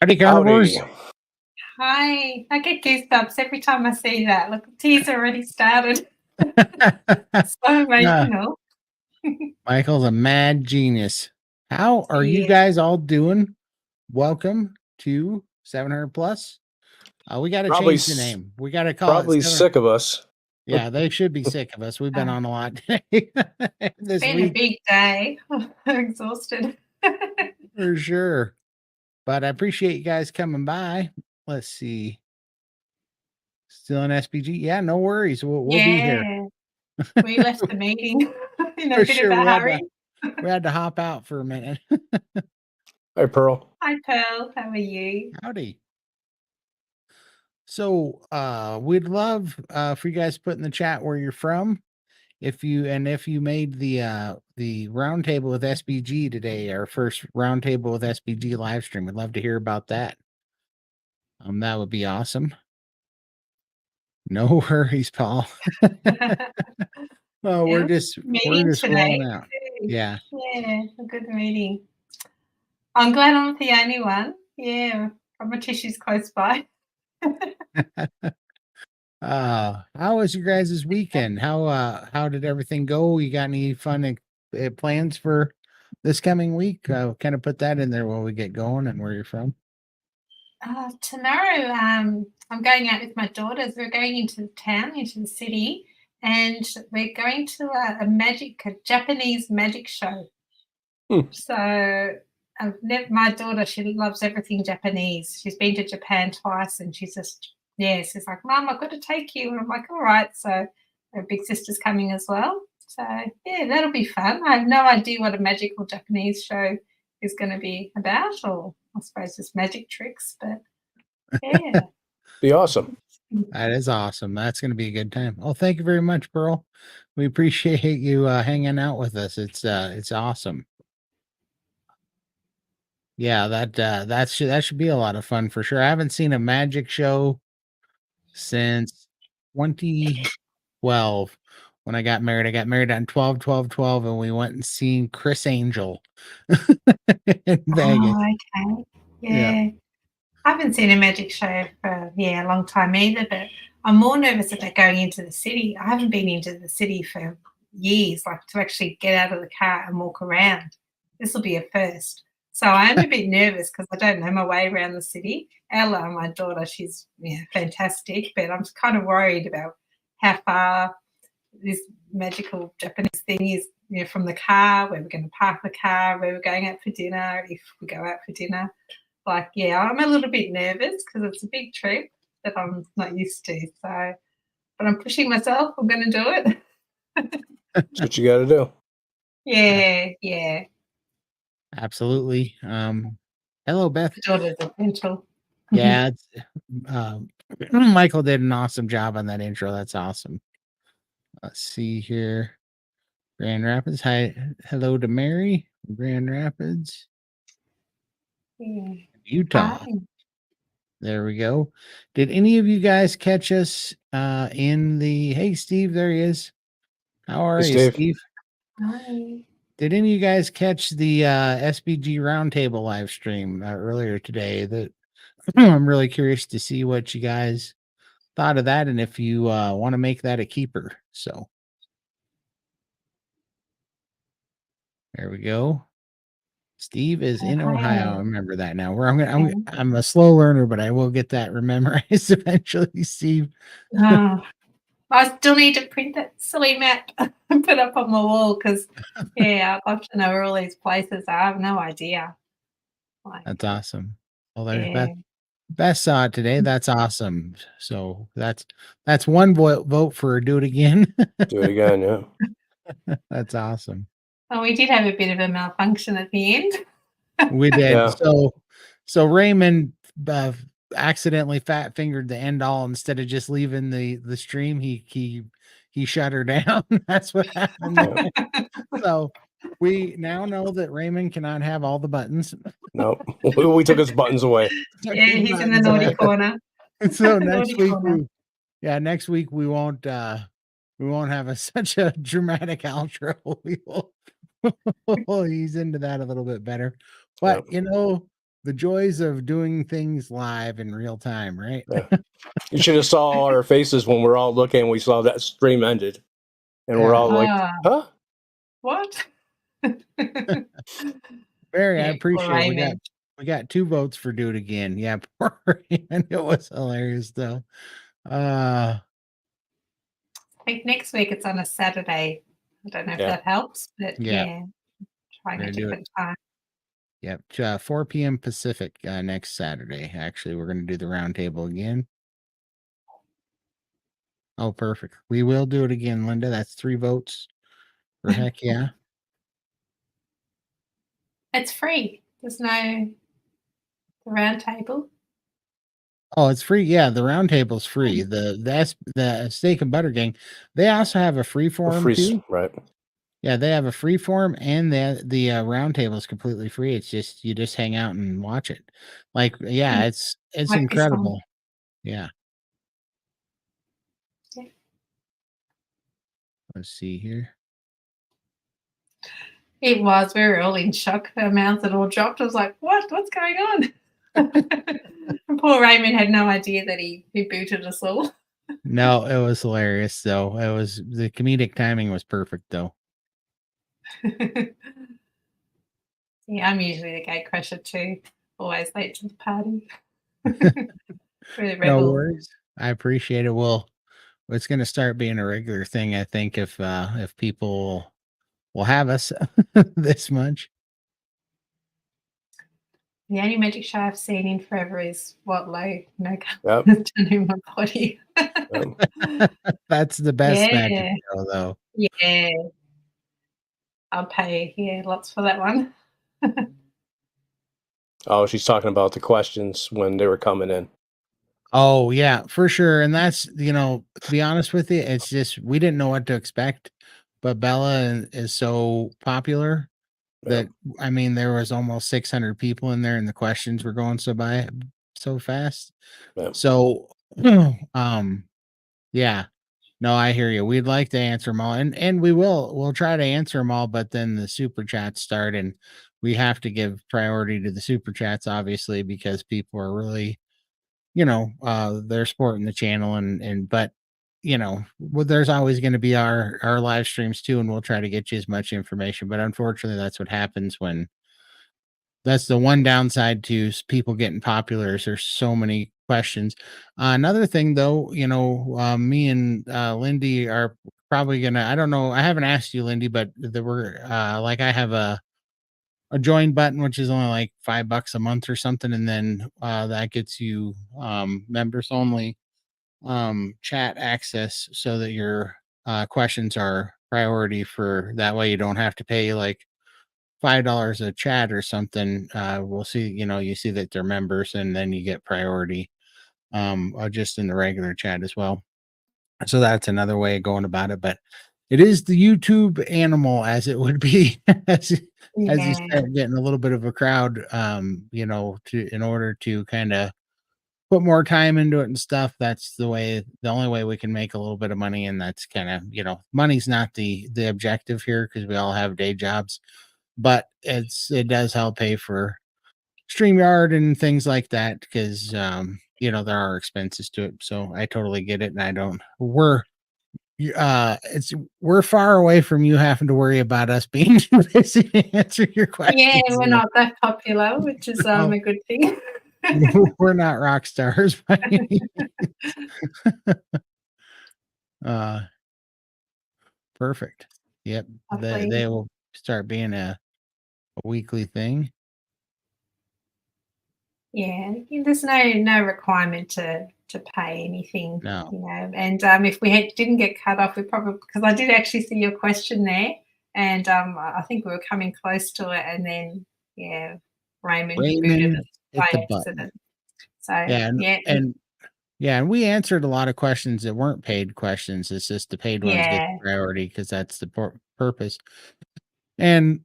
Howdy, carnivores. Howdy. Hi, I get goosebumps every time I see that. Look, the tea's already started. So emotional. Michael's a mad genius. How are you Yeah. guys all doing? Welcome to 700 plus. We got to Probably change the name. We got to call Probably it 700. sick of us. Yeah, they should be sick of us. We've been on a lot today. This Been a week big day. I'm exhausted. for sure. But I appreciate you guys coming by. Let's see. Still in SPG? Yeah, no worries. We'll be here. We left the meeting in a For bit sure. of a hurry. We had to hop out for a minute. Hi, Pearl. Hi, Pearl. How are you? Howdy. So we'd love for you guys to put in the chat where you're from. If you made the roundtable with SBG today, our first roundtable with SBG live stream, we'd love to hear about that. That would be awesome. No worries, Paul. Well, we're just rolling out. Yeah. Yeah, a good meeting. I'm glad I'm not the only one. Yeah, my tissue's close by. How was your guys' weekend? How did everything go? You got any fun plans for this coming week? Kind of put that in there while we get going and where you're from. Tomorrow, I'm going out with my daughters. We're going into town, into the city, and we're going to a Japanese magic show. So my daughter, she loves everything Japanese. She's been to Japan twice, and she's like, Mom, I've got to take you. And I'm like, all right. So her big sister's coming as well. So yeah, that'll be fun. I have no idea what a magical Japanese show is going to be about, or I suppose it's magic tricks, but yeah. Be awesome. That is awesome. That's going to be a good time. Oh, thank you very much, Pearl. We appreciate you hanging out with us. It's awesome. Yeah, that should be a lot of fun for sure. I haven't seen a magic show since 2012 when I got married. I got married on 12/12/12, and we went and seen Chris Angel in Vegas. Oh, okay. Yeah. I haven't seen a magic show for a long time either, but I'm more nervous about going into the city. I haven't been into the city for years, like to actually get out of the car and walk around. This will be a first. So I'm a bit nervous because I don't know my way around the city. Ella, my daughter, she's fantastic, but I'm kind of worried about how far this magical Japanese thing is, from the car, where we're going to park the car, where we're going out for dinner, if we go out for dinner. Like, I'm a little bit nervous because it's a big trip that I'm not used to. So, but I'm pushing myself. I'm going to do it. That's what you got to do. Yeah. Absolutely. Hello, Beth. Daughter's essential. Yeah, Michael did an awesome job on that intro. That's awesome. Let's see here. Grand Rapids. Hi, hello to Mary. Grand Rapids. Yeah. Utah. Hi. There we go. Did any of you guys catch us in the Hey Steve, there he is. How are you, Steve? Hi. Did any of you guys catch the SBG Roundtable live stream earlier today? That I'm really curious to see what you guys thought of that and if you want to make that a keeper. So there we go. Steve is in Ohio. I remember that now. I'm a slow learner, but I will get that memorized eventually, Steve. I still need to print that silly map and put up on my wall because, I'd love to know where all these places are. I have no idea. That's awesome. Well, there's Beth saw it today. That's awesome. So that's one vote for do it again. Do it again, yeah. That's awesome. Oh, we did have a bit of a malfunction at the end. We did. Yeah. So Raymond accidentally fat fingered the end all instead of just leaving the stream. He shut her down. That's what happened. So we now know that Raymond cannot have all the buttons. No, we took his buttons away. Yeah, he's in the naughty corner. So next week, next week we won't have such a dramatic outro. We will. He's into that a little bit better. But the joys of doing things live in real time, right? Yeah. You should have saw our faces when we're all looking. We saw that stream ended, and we're Yeah. all like, "Huh?" What? Barry, I Yeah, poor appreciate it. Raymond. We got 2 votes for do it again. Yeah, poor Raymond. It was hilarious though. I think next week it's on a Saturday. I don't know if Yeah. that helps, but Yeah. yeah, trying We're a gonna do it. different time. Yep, 4 p.m. Pacific next Saturday. Actually, we're going to do the roundtable again. Oh, perfect. We will do it again, Linda. That's 3 votes. For heck yeah. It's free. There's no round table. Oh, it's free. Yeah, the roundtable's free. The steak and butter gang, they also have a free form too. Right. Yeah, they have a free form, and the roundtable is completely free. It's just you just hang out and watch it. Like, yeah, it's Like this one. incredible. Yeah. Yeah. Let's see here. It was. We were all in shock. Our mouths had all dropped. I was like, what? What's going on? And poor Raymond had no idea that he booted us all. No, it was hilarious though. It was the comedic timing was perfect though. Yeah, I'm usually the gate crusher too. Always late to the party. Really No rebel. worries. I appreciate it. Well, it's going to start being a regular thing, I think, if people will have us this much. The only magic show I've seen in forever is what low no Yep. done in my body. That's the best magic Yeah. show, though. Yeah. I'll pay lots for that one. Oh, she's talking about the questions when they were coming in. Oh yeah, for sure. And that's, to be honest with you, it's just we didn't know what to expect, but Bella is so popular that I mean there was almost 600 people in there and the questions were going so fast. Yep. So yeah. No, I hear you. We'd like to answer them all, and we'll try to answer them all, but then the super chats start, and we have to give priority to the super chats, obviously, because people are really, they're supporting the channel, but there's always going to be our live streams too, and we'll try to get you as much information. But unfortunately, that's what happens when that's the one downside to people getting popular is there's so many questions. Another thing though, me and Lindy are probably gonna, I don't know, I haven't asked you, Lindy, but there were like I have a join button, which is only like $5 a month or something, and then that gets you members only chat access so that your questions are priority for that way you don't have to pay like $5 a chat or something. We'll see, you see that they're members and then you get priority just in the regular chat as well. So that's another way of going about it. But it is the YouTube animal, as it would be, as you start getting a little bit of a crowd, in order to kind of put more time into it and stuff. That's the only way we can make a little bit of money. And that's kind of, money's not the objective here because we all have day jobs, but it does help pay for StreamYard and things like that because there are expenses to it. So I totally get it, and we're far away from you having to worry about us being too busy to answer your questions. Yeah, we're not that popular, which is a good thing. We're not rock stars by any means. Perfect. Yep. They will start being a weekly thing. Yeah, there's no requirement to pay anything. No. And if we didn't get cut off, we probably, because I did actually see your question there, and I think we were coming close to it, and then Raymond booted us by accident. So and we answered a lot of questions that weren't paid questions. It's just the paid ones get priority because that's the purpose. And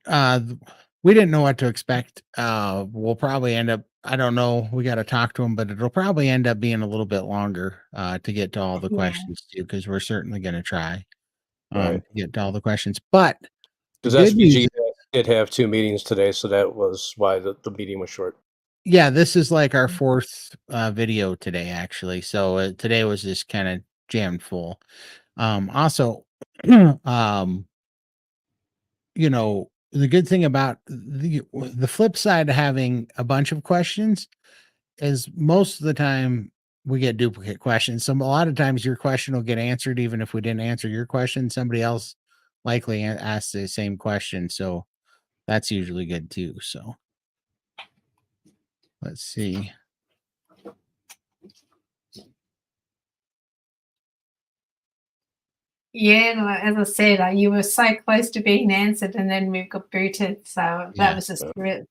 we didn't know what to expect. We'll probably end up, I don't know, we got to talk to them, but it'll probably end up being a little bit longer to get to all the questions too, because we're certainly going to try to get to all the questions. But because SBG did have 2 meetings today, so that was why the meeting was short. Yeah, this is like our fourth video today, actually. So today was just kind of jammed full. Also, you know, the good thing about the flip side of having a bunch of questions is most of the time we get duplicate questions. So a lot of times your question will get answered, even if we didn't answer your question, somebody else likely asked the same question. So that's usually good too. So let's see. Yeah, like, as I said, you were so close to being answered, and then we got booted. So that was just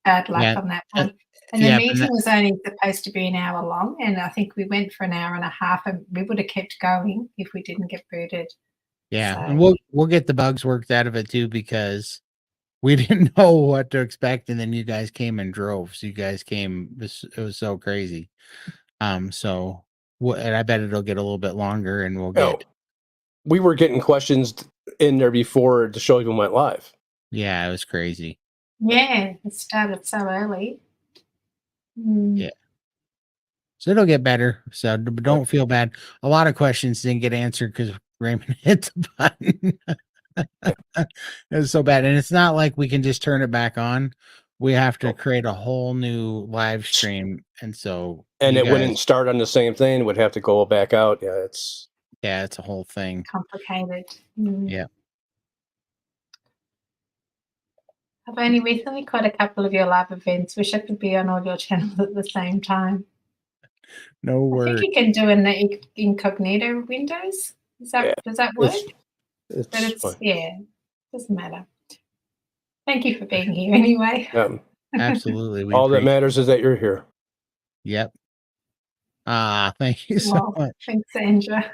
bad luck Yeah. on that one. And the Yeah, meeting was only supposed to be an hour long, and I think we went for an hour and a half, and we would have kept going if we didn't get booted. yeah, So, and we'll get the bugs worked out of it too, because we didn't know what to expect, and then you guys came and drove. So you guys came. It was so crazy. So and I bet it'll get a little bit longer, and we'll No, get. we were getting questions in there before the show even went live. Yeah, it was crazy. yeah, it started so early. Yeah. So it'll get better. So don't feel bad. A lot of questions didn't get answered because Raymond hit the button. It was so bad. And it's not like we can just turn it back on. We have to create a whole new live stream. And so And it wouldn't start on the same thing. It would have to go back out. Yeah, it's a whole thing. Complicated. Yeah. I've only recently caught a couple of your live events. Wish I could be on all your channels at the same time. No I worries. think you can do in the incognito windows. Does that work? Doesn't matter. Thank you for being here anyway. Absolutely. All that matters is that you're here. Yep. Thank you so much. Thanks, Sandra.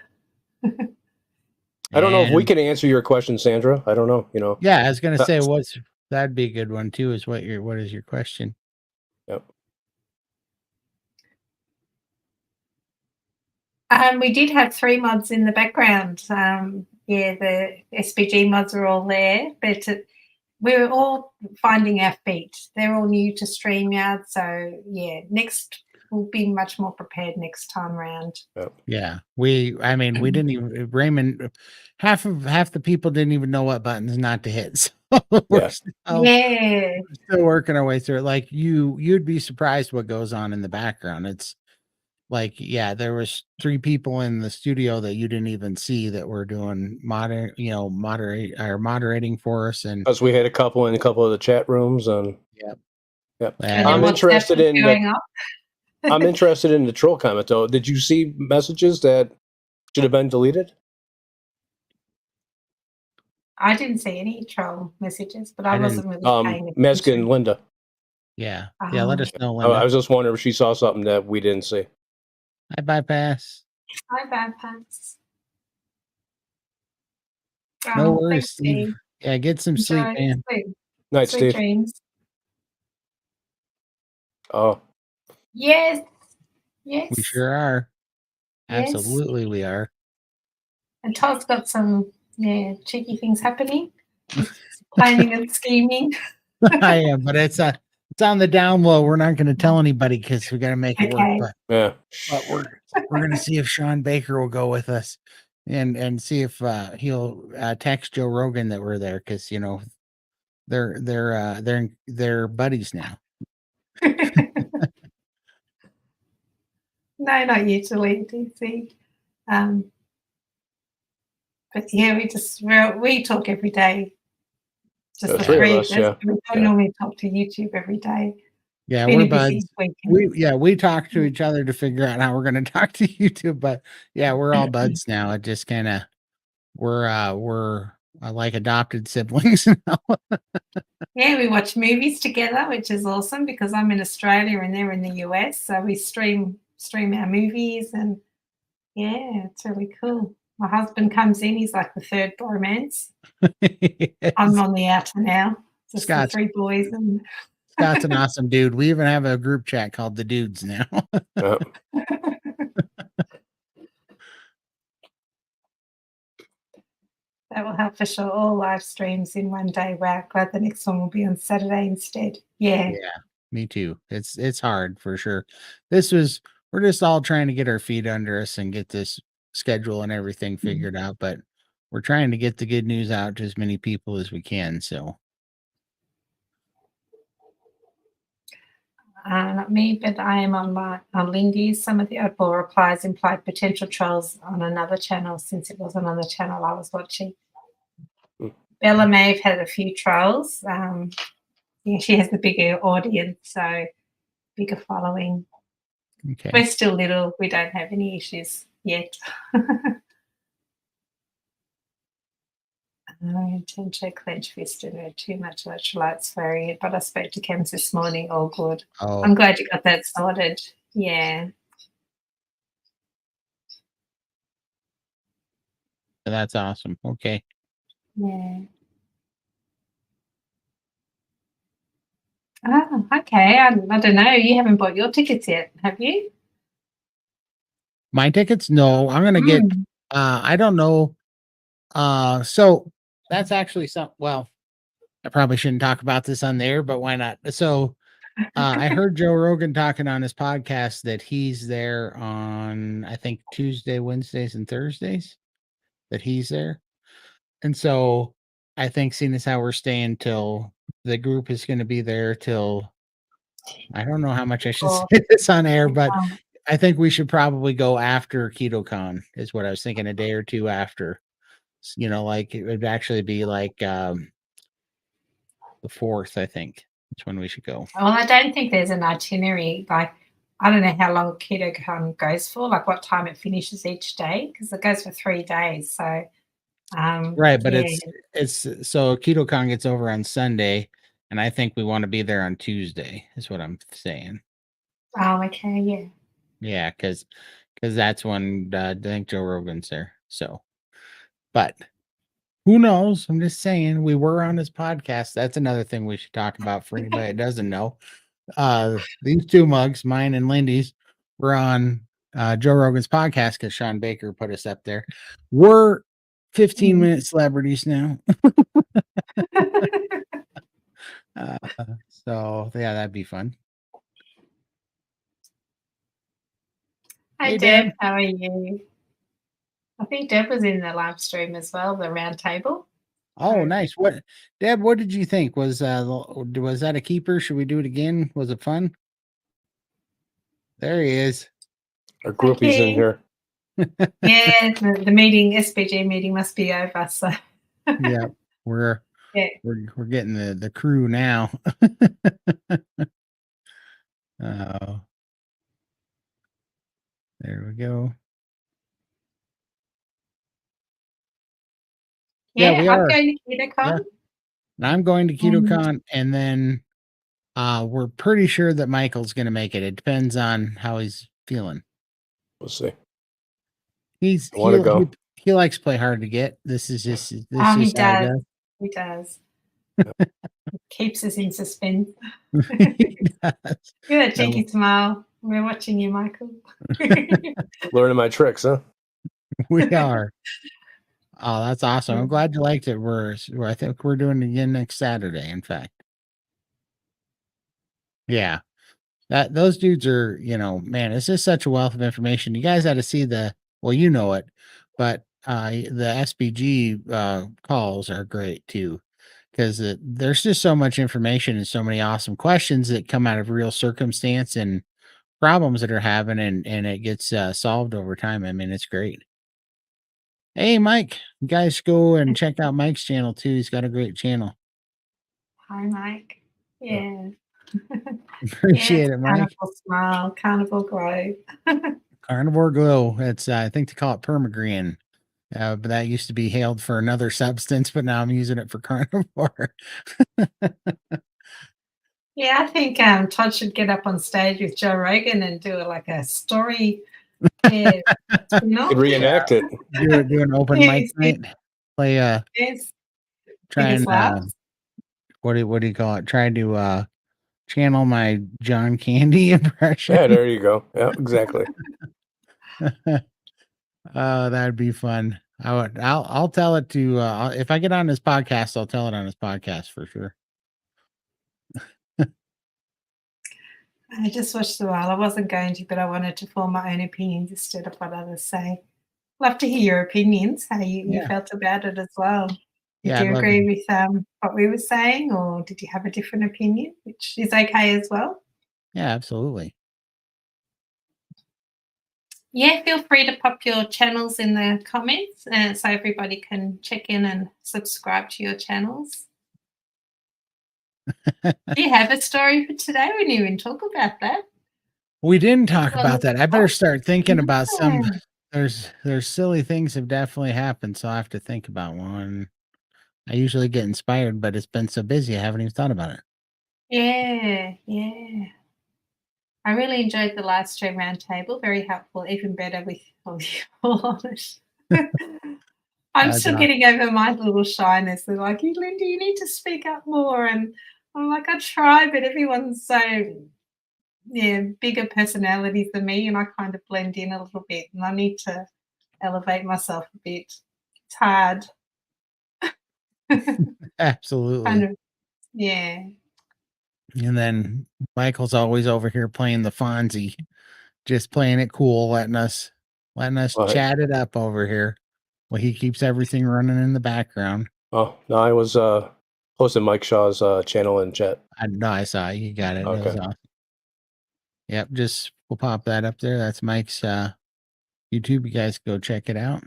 I don't know if we can answer your question, Sandra. I don't know. Yeah, I was gonna say that'd be a good one too. What is your question? Yep. We did have 3 mods in the background. The SPG mods are all there, but we're all finding our feet. They're all new to StreamYard, so next we'll be much more prepared next time round. Yeah, we didn't even Raymond. Half the people didn't even know what buttons not to hit. So we're still working our way through it. Like you'd be surprised what goes on in the background. It's like, there was 3 people in the studio that you didn't even see that were doing moderating for us, and because we had a couple in a couple of the chat rooms, and I'm interested in I'm interested in the troll comment though. Did you see messages that should have been deleted? I didn't see any troll messages, but I wasn't really paying attention. Meska and Linda. Yeah, let us know, I Linda. was just wondering if she saw something that we didn't see. I bypass. No worries, thanks, Steve. Yeah, get some sleep, man. Night, Sweet Steve. dreams. Oh. Yes. We sure are. Yes. Absolutely, we are. And Todd's got some cheeky things happening. Planning and scheming. I am, but it's on the down low. We're not going to tell anybody because we got to make it work. But we're going to see if Sean Baker will go with us, and see if he'll text Joe Rogan that we're there, because they're buddies now. No, not usually, DC. But we talk every day. Just the 3 of us. We don't normally talk to YouTube every day. Yeah, we're buds. We talk to each other to figure out how we're going to talk to YouTube, but we're all buds now. It just kind of we're like adopted siblings now. We watch movies together, which is awesome because I'm in Australia and they're in the US, so we stream our movies, and it's really cool. My husband comes in, he's like the third bromance. Yes. I'm on the outer now. Just the 3 boys. And Scott's an awesome dude. We even have a group chat called the Dudes now. That will help for sure. All live streams in one day. Wow, glad the next one will be on Saturday instead. Yeah. Me too. It's hard for sure. We're just all trying to get our feet under us and get this schedule and everything figured out, but we're trying to get the good news out to as many people as we can. So Not me, but I am on Lindy's. Some of the oddball replies implied potential trolls on another channel since it wasn't on the channel I was watching. Bella may have had a few trolls. Yeah, she has the bigger audience, so bigger following. okay. We're still little. We don't have any issues yet. I tend to clench fist and had too much electrolytes variant, but I spoke to Kems this morning. All good. Oh, I'm glad you got that sorted. Yeah. that's awesome. Okay. Yeah. Oh, okay. I don't know. You haven't bought your tickets yet, have you? My tickets? No, I'm gonna get I don't know. So that's actually well, I probably shouldn't talk about this on there, but why not? So I heard Joe Rogan talking on his podcast that he's there on, I think, Tuesday, Wednesdays, and Thursdays, that he's there. And so I think, seeing as how we're staying till the group is going to be there till, I don't know how much I should Cool. say this on air, but I think we should probably go after Ketocon, is what I was thinking, a day or two after. Like it would actually be like the 4th, I think. That's when we should go. Well, I don't think there's an itinerary. Like, I don't know how long Ketocon goes for, like what time it finishes each day, because it goes for 3 days. So, Right, but yeah. it's so Ketocon gets over on Sunday, and I think we want to be there on Tuesday, is what I'm saying. Oh, okay, yeah. Yeah, because that's when I think Joe Rogan's there. So, but who knows? I'm just saying, we were on his podcast. That's another thing we should talk about for anybody that doesn't know. These two mugs, mine and Lindy's, were on Joe Rogan's podcast because Sean Baker put us up there. We're 15-minute celebrities now. So yeah, that'd be fun. Hi, Hey, Deb. Deb. How are you? I think Deb was in the live stream as well, the round table. Oh, nice. Deb, what did you think? Was that a keeper? Should we do it again? Was it fun? There he is. Our groupie's in here. Yeah, the meeting, SPG meeting must be over. So Yeah, we're getting the crew now. Oh, there we go. Yeah, we I'm are. going to Ketocon. Yeah. And I'm going to Ketocon, and then we're pretty sure that Michael's going to make it. It depends on how he's feeling. We'll see. He likes to play hard to get. This is just He how he does. does. He does. Keeps us in suspense. He does. Look at that cheeky smile. We're watching you, Michael. Learning my tricks, huh? We are. Oh, that's awesome. I'm glad you liked it. I think we're doing it again next Saturday, in fact. Yeah. Those dudes are, man, it's just such a wealth of information. You guys had to see you know it, but the SBG calls are great too, because there's just so much information and so many awesome questions that come out of real circumstance and problems that are happening, and it gets solved over time. I mean, it's great. Hey, Mike, you guys go and check out Mike's channel too. He's got a great channel. Hi, Mike. Yeah. Appreciate it, Mike. Carnivore Smile, Carnivore Glow. Carnivore Glow. It's I think they call it permagreen. But that used to be hailed for another substance, but now I'm using it for carnivore. Yeah, I think Todd should get up on stage with Joe Rogan and do a story. Yeah, Reenact it. Do an open mic night. Play try and what do you call it? Try to channel my John Candy impression. Yeah, there you go. Yeah, exactly. That'd be fun. I'll tell it to if I get on his podcast, I'll tell it on his podcast for sure. I just watched a while. I wasn't going to, but I wanted to form my own opinions instead of what others say. Love to hear your opinions, how you Yeah. felt about it as well. Did Yeah, I'd you love to. agree with what we were saying, or did you have a different opinion, which is okay as well? Yeah, absolutely. Yeah, feel free to pop your channels in the comments so everybody can check in and subscribe to your channels. Do you have a story for today? We didn't even talk about that. We didn't talk Well, about that. I better start thinking about some. yeah. There's silly things have definitely happened, so I have to think about one. I usually get inspired, but it's been so busy I haven't even thought about it. Yeah, yeah. I really enjoyed the live stream roundtable. Very helpful, even better with all on it. I'm still getting over my little shyness. They're like, Lindy, you need to speak up more. And I'm like, I try, but everyone's so bigger personalities than me, and I kind of blend in a little bit, and I need to elevate myself a bit. It's hard. Absolutely. Kind of, yeah. And then Michael's always over here playing the Fonzie, just playing it cool, letting us chat it up over here. Well, he keeps everything running in the background. Oh, no, I was posting Mike Shaw's channel in chat. I saw you got it. Okay. That was awesome. Yep, we'll pop that up there. That's Mike's YouTube. You guys go check it out.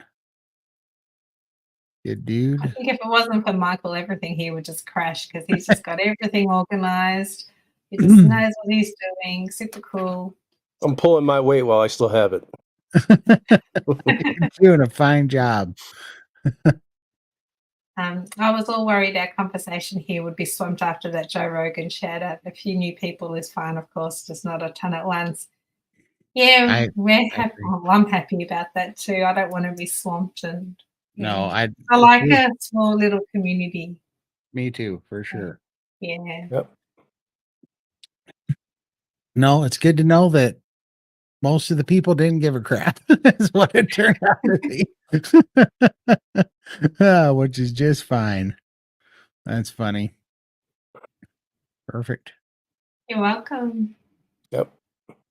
Good dude. I think if it wasn't for Michael, everything here would just crash because he's just got everything organized. He just knows what he's doing. Super cool. I'm pulling my weight while I still have it. You're doing a fine job. I was all worried our conversation here would be swamped after that Joe Rogan shout out. A few new people is fine, of course, just not a ton at once. Yeah, I'm happy about that too. I don't want to be swamped, and I like a small little community. Me too, for sure. Yeah. Yep. No, it's good to know that most of the people didn't give a crap. Is what it turned out to be. Which is just fine. That's funny. Perfect. You're welcome. Yep.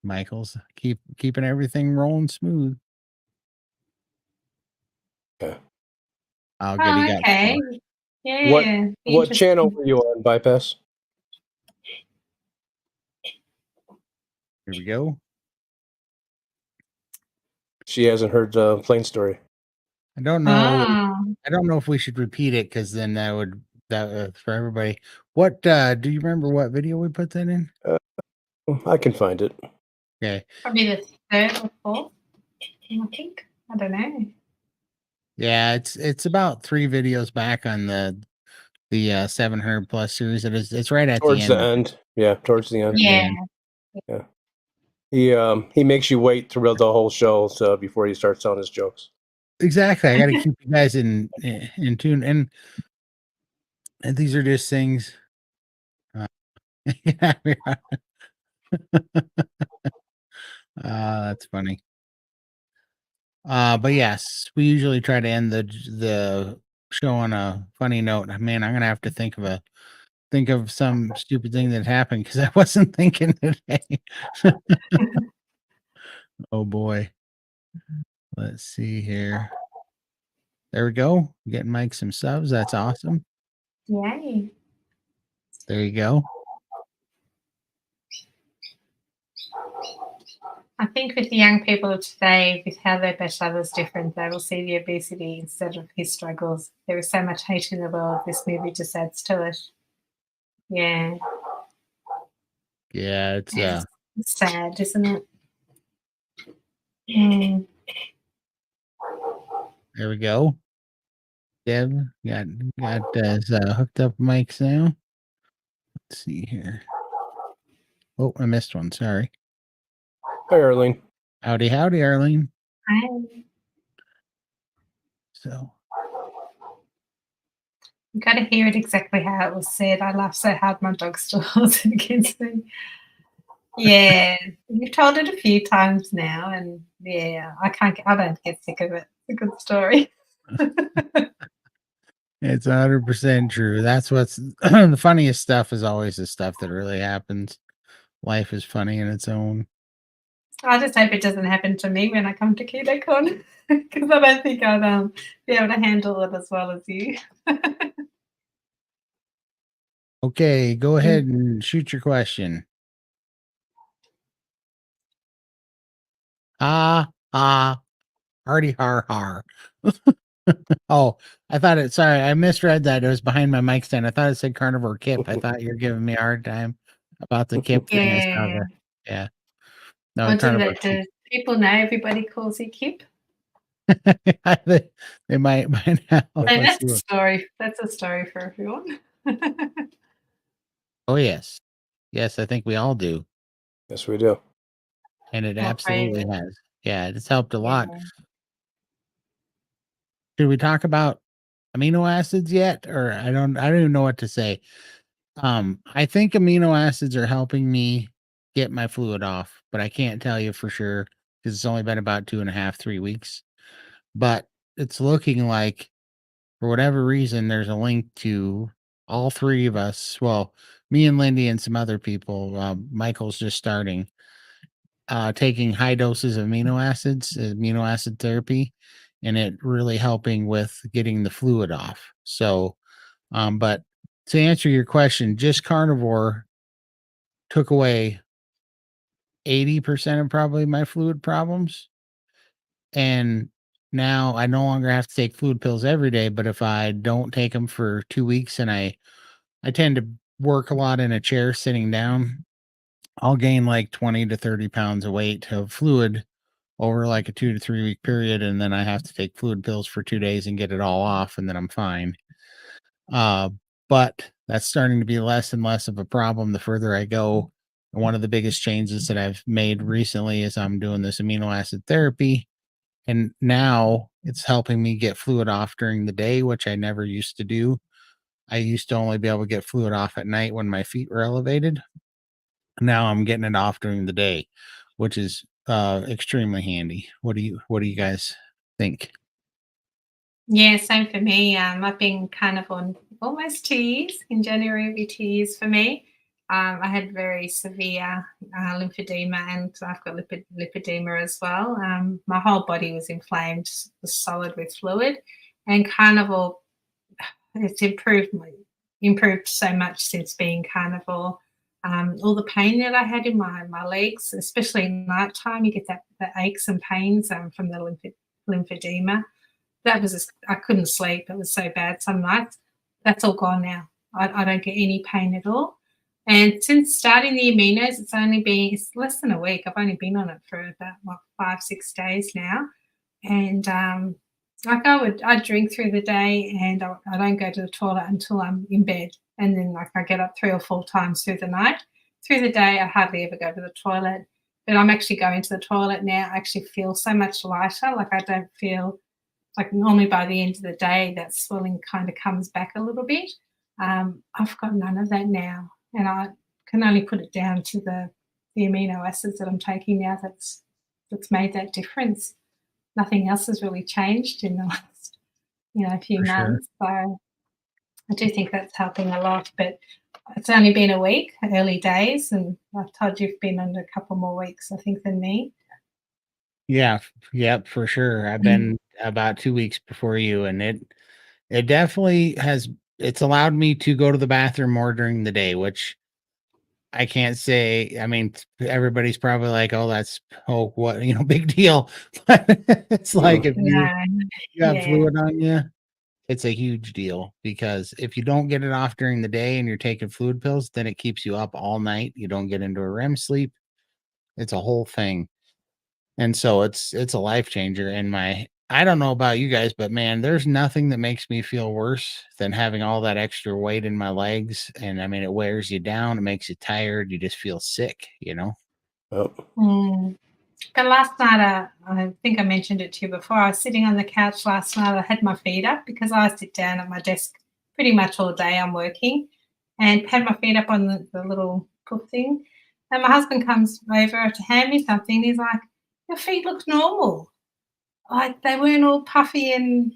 Michael's keeping everything rolling smooth. Okay. Oh, good. He got okay. Yeah. What channel were you on, Bypass? Here we go. She hasn't heard the Plain Story. I don't know. I don't know if we should repeat it because then that would for everybody. What do you remember? What video we put that in? I can find it. Okay. Probably the third or fourth. I think. I don't know. Yeah, it's about 3 videos back on the 700 plus series. It's right at towards the end. Yeah, towards the end. Yeah. He makes you wait throughout the whole show before he starts telling his jokes. Exactly. I got to keep you guys in tune, and these are just things. That's funny. But yes, we usually try to end the show on a funny note. Man, I'm gonna have to think of some stupid thing that happened because I wasn't thinking today. Oh boy. Let's see here. There we go. Getting Mike some subs. That's awesome. Yay. There you go. I think with the young people today, with how their bachelor is different, they will see the obesity instead of his struggles. There is so much hate in the world. This movie just adds to it. Yeah. Yeah, it's sad, isn't it? Mm. There we go. Deb got hooked up mics now. Let's see here. Oh, I missed one. Sorry. Hi, Arlene. Howdy, Arlene. Hi. So you got to hear it exactly how it was said. I laughed so hard my dog still holds it against me. Yeah, you've told it a few times now, and yeah, I don't get sick of it. It's a good story. It's 100% true. That's what's the funniest stuff is always the stuff that really happens life is funny in its own. I just hope it doesn't happen to me when I come to Ketocon because I don't think I'd be able to handle it as well as you. Okay, go ahead and shoot your question. Hardy har har. Oh, I thought it. Sorry, I misread that. It was behind my mic stand. I thought it said carnivore kip. I thought you were giving me a hard time about the kip. Yeah. Yeah. No, Or carnivore. do people know everybody calls you Kip? They might by now. That's a story. That's a story for everyone. Oh yes, yes. I think we all do, Yes, we do. and it Not absolutely brave. has. Yeah, it's helped a lot. Yeah. Should we talk about amino acids yet, or I don't even know what to say. I think amino acids are helping me get my fluid off, but I can't tell you for sure because it's only been about 2.5, 3 weeks. But it's looking like, for whatever reason, there's a link to all three of us. Well, me and Lindy and some other people. Michael's just starting taking high doses of amino acids, amino acid therapy, and it really helping with getting the fluid off. So, but to answer your question, just carnivore took away 80% of probably my fluid problems. And now I no longer have to take fluid pills every day, but if I don't take them for 2 weeks and I tend to work a lot in a chair sitting down, I'll gain like 20 to 30 pounds of weight of fluid over like a 2 to 3 week period. And then I have to take fluid pills for 2 days and get it all off. And then I'm fine. Uh, but that's starting to be less and less of a problem the further I go. And one of the biggest changes that I've made recently is I'm doing this amino acid therapy. And now it's helping me get fluid off during the day, which I never used to do. I used to only be able to get fluid off at night when my feet were elevated. Now I'm getting it off during the day, which is extremely handy. What do you guys think? Yeah, same for me. I've been kind of on almost 2 years. In January, it'll be 2 years for me. I had very severe lymphedema, and I've got lipedema as well. My whole body was inflamed, was solid with fluid, and carnivore. It's improved so much since being carnivore. All the pain that I had in my legs, especially at night time, you get the aches and pains from the lymphedema. That was just, I couldn't sleep. It was so bad some nights. That's all gone now. I don't get any pain at all. And since starting the aminos, it's less than a week. I've only been on it for about 5, 6 days now. And like I drink through the day, and I don't go to the toilet until I'm in bed. And then like I get up 3 or 4 times through the night. Through the day, I hardly ever go to the toilet. But I'm actually going to the toilet now. I actually feel so much lighter. Like I don't feel like normally by the end of the day, that swelling kind of comes back a little bit. I've got none of that now, and I can only put it down to the amino acids that I'm taking now. That's made that difference. Nothing else has really changed in the last few For sure. months. So I do think that's helping a lot. But it's only been a week, early days, and Todd, you've been under a couple more weeks, I think, than me. Yeah, yep, for sure. I've been about 2 weeks before you, and it definitely has. It's allowed me to go to the bathroom more during the day, which I can't say. I mean, everybody's probably like, "Oh, what big deal." But it's like if you No, have yeah. fluid on you, it's a huge deal because if you don't get it off during the day and you're taking fluid pills, then it keeps you up all night. You don't get into a REM sleep. It's a whole thing. And so it's a life changer. And I don't know about you guys, but man, there's nothing that makes me feel worse than having all that extra weight in my legs. And I mean, it wears you down, it makes you tired, you just feel sick. Oh, Mm. But last night, I think I mentioned it to you before. I was sitting on the couch last night. I had my feet up because I sit down at my desk pretty much all day. I'm working, and had my feet up on the little puff thing. And my husband comes over to hand me something. He's like, "Your feet look normal. Like they weren't all puffy and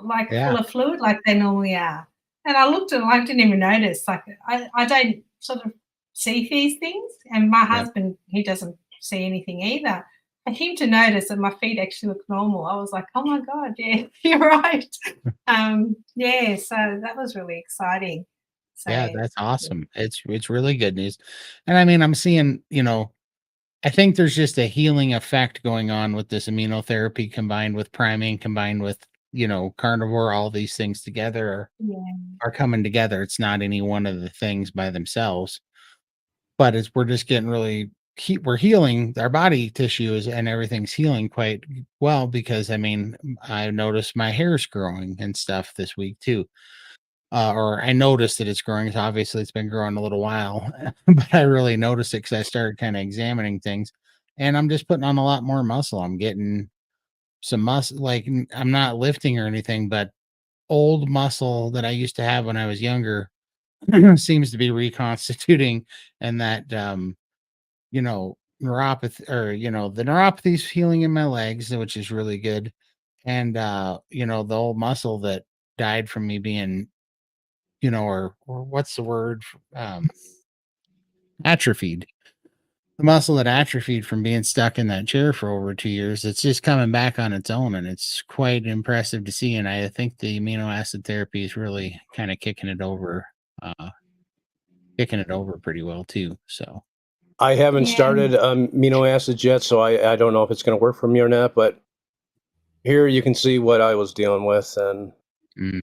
like Yeah. full of fluid like they normally are." And I looked at it, I didn't even notice. Like I don't sort of see these things. And my Yep. husband, he doesn't see anything either. For him to notice that my feet actually look normal, I was like, oh my God, yeah, you're right. Yeah, so that was really exciting. So Yeah, that's awesome. It's really good news. And I mean, I'm seeing, I think there's just a healing effect going on with this immunotherapy combined with priming, combined with, carnivore, all these things together yeah, are coming together. It's not any one of the things by themselves, but we're just getting really we're healing our body tissues and everything's healing quite well because I mean, I noticed my hair's growing and stuff this week too. Or I noticed that it's growing. So obviously, it's been growing a little while, but I really noticed it because I started kind of examining things, and I'm just putting on a lot more muscle. I'm getting some muscle, like I'm not lifting or anything, but old muscle that I used to have when I was younger seems to be reconstituting, and that neuropathy or the neuropathy's healing in my legs, which is really good, and the old muscle that died from me being or what's the word? Atrophied. The muscle that atrophied from being stuck in that chair for over 2 years, it's just coming back on its own, and it's quite impressive to see. And I think the amino acid therapy is really kind of uh, kicking it over pretty well too. So I haven't yeah, started amino acids yet, so I don't know if it's going to work for me or not. But here you can see what I was dealing with, and mm,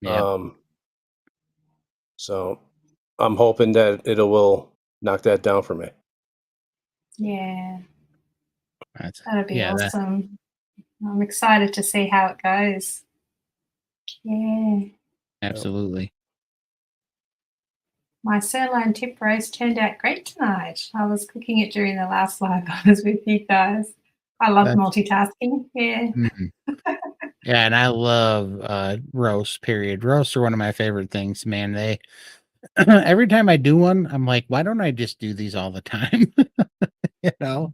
yeah, so I'm hoping that it will knock that down for me. yeah, that's that'll be yeah, that awesome. I'm excited to see how it goes. Yeah. absolutely. My sirloin tip roast turned out great tonight. I was cooking it during the last live I was with you guys. I love That's multitasking. Yeah. mhm. Yeah, and I love roasts, period. Roasts are one of my favorite things, man. They every time I do one, I'm like, why don't I just do these all the time? you know?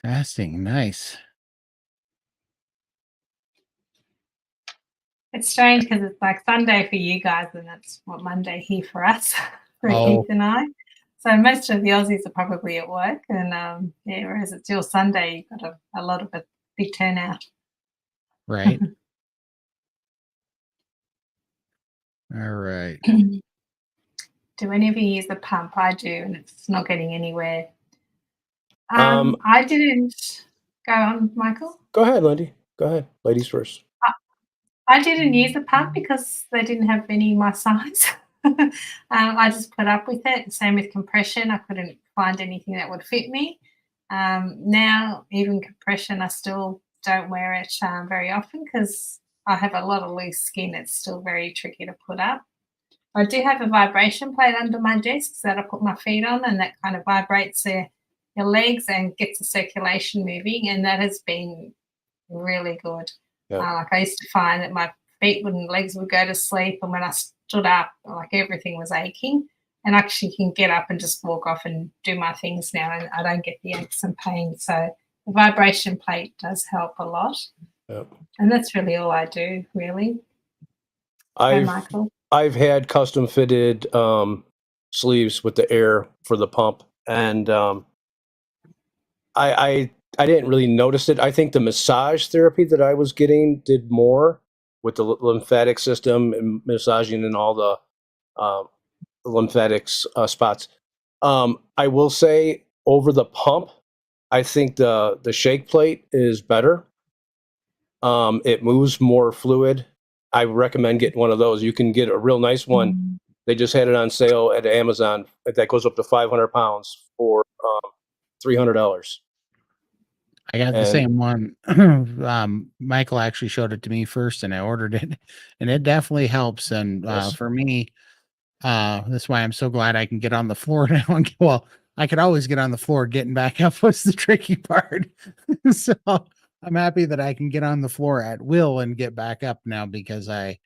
Fasting, nice. It's strange because it's like Sunday for you guys and that's what Monday here for us, for Heath Oh, and I. So most of the Aussies are probably at work and yeah, whereas it's your Sunday, you've got a lot of a big turnout. right. All right. Do any of you use the pump? I do, and it's not getting anywhere. Um, I didn't go on, Michael. Go ahead, Lindy. Go ahead, ladies first. I didn't use the pump because they didn't have any my size. I just put up with it. Same with compression. I couldn't find anything that would fit me. Now, even compression, I still don't wear it very often because I have a lot of loose skin. It's still very tricky to put up. I do have a vibration plate under my desk that I put my feet on, and that kind of vibrates your legs and gets the circulation moving, and that has been really good. Yeah. Like I used to find that my feet and legs would go to sleep, and when I stood up, like everything was aching. And actually, can get up and just walk off and do my things now, and I don't get the aches and pains. So the vibration plate does help a lot, Yeah. and that's really all I do, really. Hey, Michael. I've had custom fitted sleeves with the air for the pump, and I didn't really notice it. I think the massage therapy that I was getting did more with the lymphatic system and massaging in all the lymphatics spots. I will say over the pump, I think the shake plate is better. It moves more fluid. I recommend getting one of those. You can get a real nice one. They just had it on sale at Amazon that goes up to 500 pounds for $300. I got the And same one. Michael actually showed it to me first and I ordered it and it definitely helps. And yes, for me, that's why I'm so glad I can get on the floor now. Well, I could always get on the floor. Getting back up was the tricky part. So I'm happy that I can get on the floor at will and get back up now because I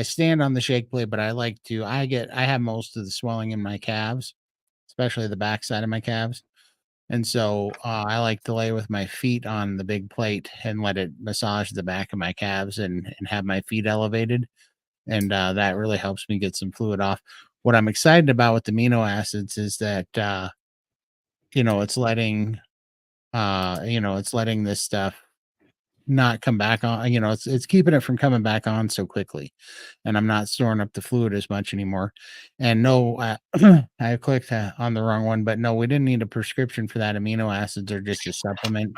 stand on the shake plate, but I have most of the swelling in my calves, especially the backside of my calves. And so I like to lay with my feet on the big plate and let it massage the back of my calves and have my feet elevated. And that really helps me get some fluid off. What I'm excited about with amino acids is that, it's letting, it's letting this stuff not come back on, it's keeping it from coming back on so quickly, and I'm not storing up the fluid as much anymore. And no, I clicked on the wrong one, but no, we didn't need a prescription for that. Amino acids are just a supplement.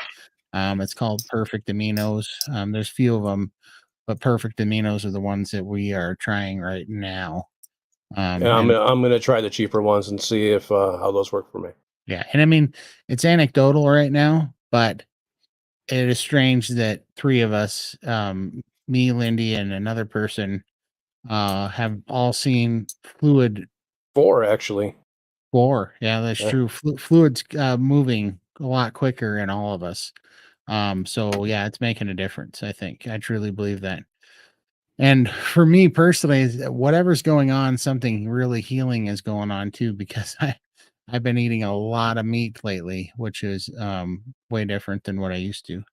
It's called Perfect Aminos. There's few of them, but Perfect Aminos are the ones that we are trying right now. And And I'm gonna try the cheaper ones and see if how those work for me. yeah, and I mean, it's anecdotal right now, but it is strange that three of us, me, Lindy, and another person, have all seen fluid 4 actually. floor. Yeah, that's Yeah. true. Fluids moving a lot quicker in all of us. So yeah, it's making a difference. I think I truly believe that. And for me personally, whatever's going on, something really healing is going on too, because I've been eating a lot of meat lately, which is way different than what I used to.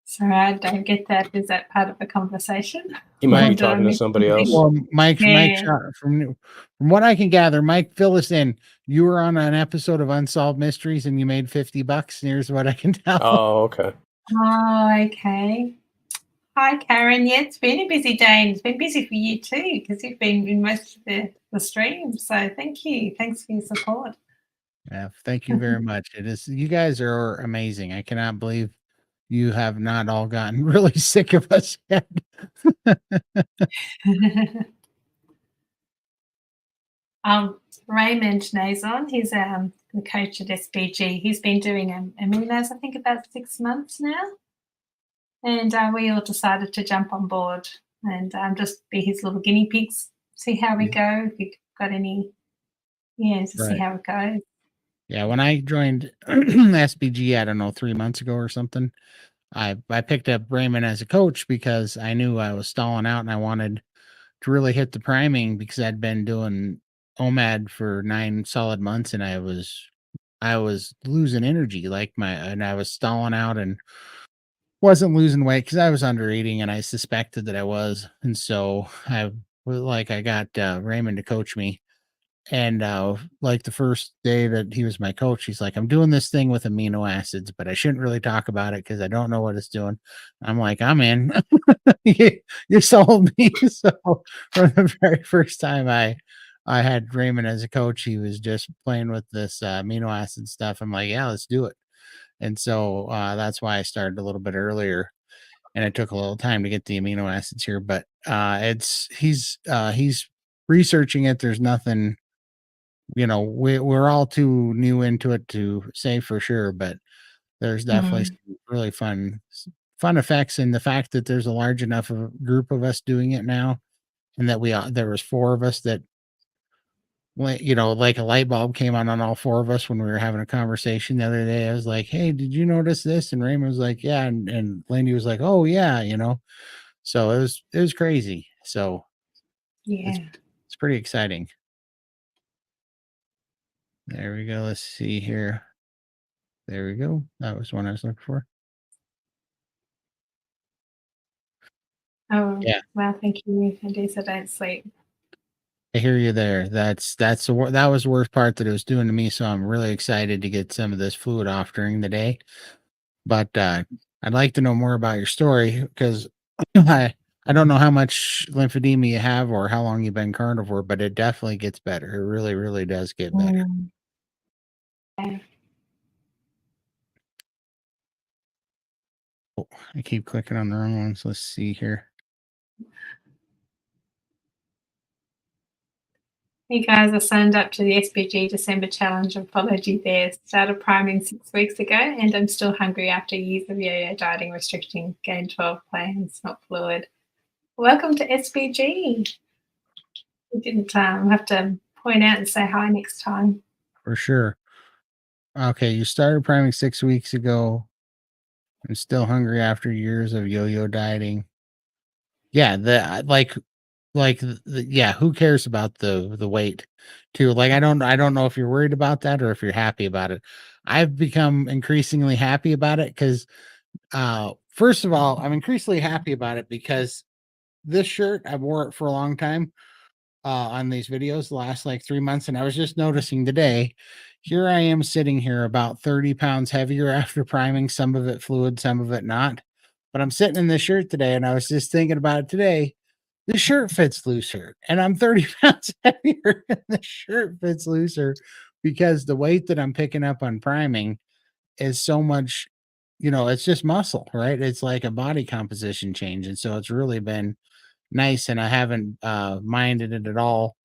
Sorry, I don't get that. Is that part of the conversation? He might be Mike, Did I talking to miss somebody else. something? well, Mike, Yeah. from what I can gather, Mike, fill us in. You were on an episode of Unsolved Mysteries and you made $50. Here's what I can tell. Oh, okay. Oh, okay. Hi, Karen. Yeah, it's been a busy day and it's been busy for you too because you've been in most of the streams. So thank you. Thanks for your support. Yeah, thank you very much. It is, you guys are amazing. I cannot believe you have not all gotten really sick of us yet. Raymond Nazon, he's the coach at SBG. He's been doing aminos, I think, about 6 months now. And we all decided to jump on board and just be his little guinea pigs, see how we go, if you've got any, to see Right. how it goes. Yeah, when I joined SBG, I don't know, 3 months ago or something, I picked up Raymond as a coach because I knew I was stalling out and I wanted to really hit the priming because I'd been doing OMAD for 9 solid months and I was losing energy and I was stalling out and wasn't losing weight because I was under eating and I suspected that I was. And so I got Raymond to coach me. And like the first day that he was my coach, he's like, I'm doing this thing with amino acids, but I shouldn't really talk about it because I don't know what it's doing. I'm like, I'm in. You sold me. So from the very first time I had Raymond as a coach, he was just playing with this amino acid stuff. I'm like, yeah, let's do it. And so that's why I started a little bit earlier, and it took a little time to get the amino acids here. But he's researching it. There's nothing, we're all too new into it to say for sure, but there's definitely some really fun effects, and the fact that there's a large enough of a group of us doing it now, and that there was 4 of us that, like a light bulb came on all 4 of us when we were having a conversation the other day. I was like, hey, did you notice this? And Raymond was like, yeah, and Lindy was like, oh yeah, so it was crazy. So Yeah. it's pretty exciting. There we go. Let's see here. There we go. That was one I was looking for. Oh, Yeah, well, thank you. I do, so don't sleep. I hear you there. That was the worst part that it was doing to me. So I'm really excited to get some of this fluid off during the day. But I'd like to know more about your story because I don't know how much lymphedema you have or how long you've been carnivore, but it definitely gets better. It really, really does get better. Yeah. Oh, I keep clicking on the wrong ones. Let's see here. You guys are signed up to the SBG December Challenge and followed you there. Started priming 6 weeks ago, and I'm still hungry after years of yo-yo dieting, restricting, gained 12 pounds, not fluid. Welcome to SBG. We didn't have to point out and say hi next time. For sure. Okay, you started priming 6 weeks ago and still hungry after years of yo-yo dieting. Yeah, yeah, who cares about the weight too? Like, I don't know if you're worried about that or if you're happy about it. I've become increasingly happy about it because first of all, I'm increasingly happy about it because this shirt, I've wore it for a long time on these videos the last like 3 months. And I was just noticing today, here I am sitting here about 30 pounds heavier after priming, some of it fluid, some of it not. But I'm sitting in this shirt today and I was just thinking about it today. The shirt fits looser and I'm 30 pounds heavier and the shirt fits looser because the weight that I'm picking up on priming is so much, it's just muscle, right? It's like a body composition change. And so it's really been nice, and I haven't minded it at all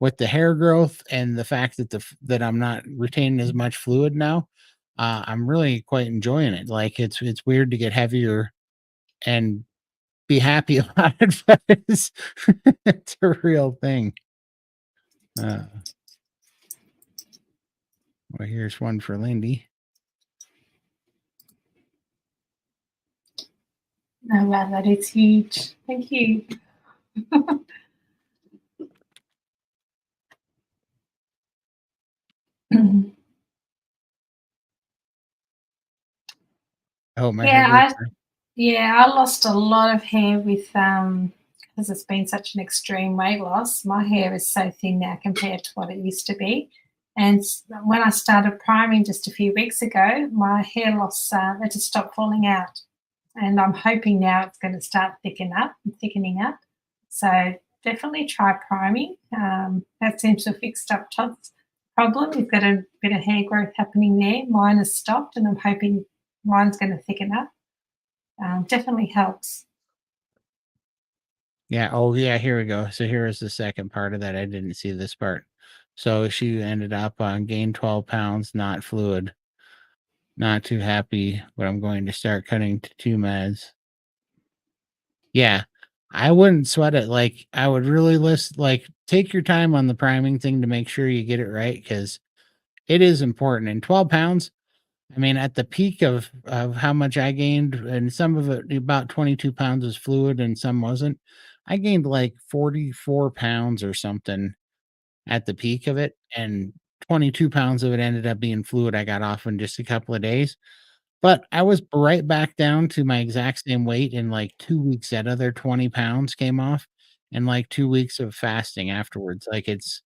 with the hair growth and the fact that that I'm not retaining as much fluid now. I'm really quite enjoying it. Like it's weird to get heavier and be happy about it, but it's a real thing. Uh, well, here's one for Lindy. No, wow, that is huge. Thank you. Oh, my hair Yeah, growth. I lost a lot of hair with because it's been such an extreme weight loss. My hair is so thin now compared to what it used to be. And when I started priming just a few weeks ago, my hair loss it just stopped falling out. And I'm hoping now it's going to start thickening up. So definitely try priming. That seems to have fixed up Todd's problem. He's got a bit of hair growth happening there. Mine has stopped, and I'm hoping mine's going to thicken up. Definitely helps. Yeah. Oh, yeah. Here we go. So here is the second part of that. I didn't see this part. So she ended up on gained 12 pounds, not fluid. Not too happy, but I'm going to start cutting to 2 meds. Yeah, I wouldn't sweat it. Like, I would really take your time on the priming thing to make sure you get it right because it is important. And 12 pounds, I mean, at the peak of how much I gained, and some of it, about 22 pounds was fluid and some wasn't. I gained like 44 pounds or something at the peak of it, and 22 pounds of it ended up being fluid I got off in just a couple of days. But I was right back down to my exact same weight in, like, 2 weeks. That other 20 pounds came off in, like, 2 weeks of fasting afterwards. Like, it's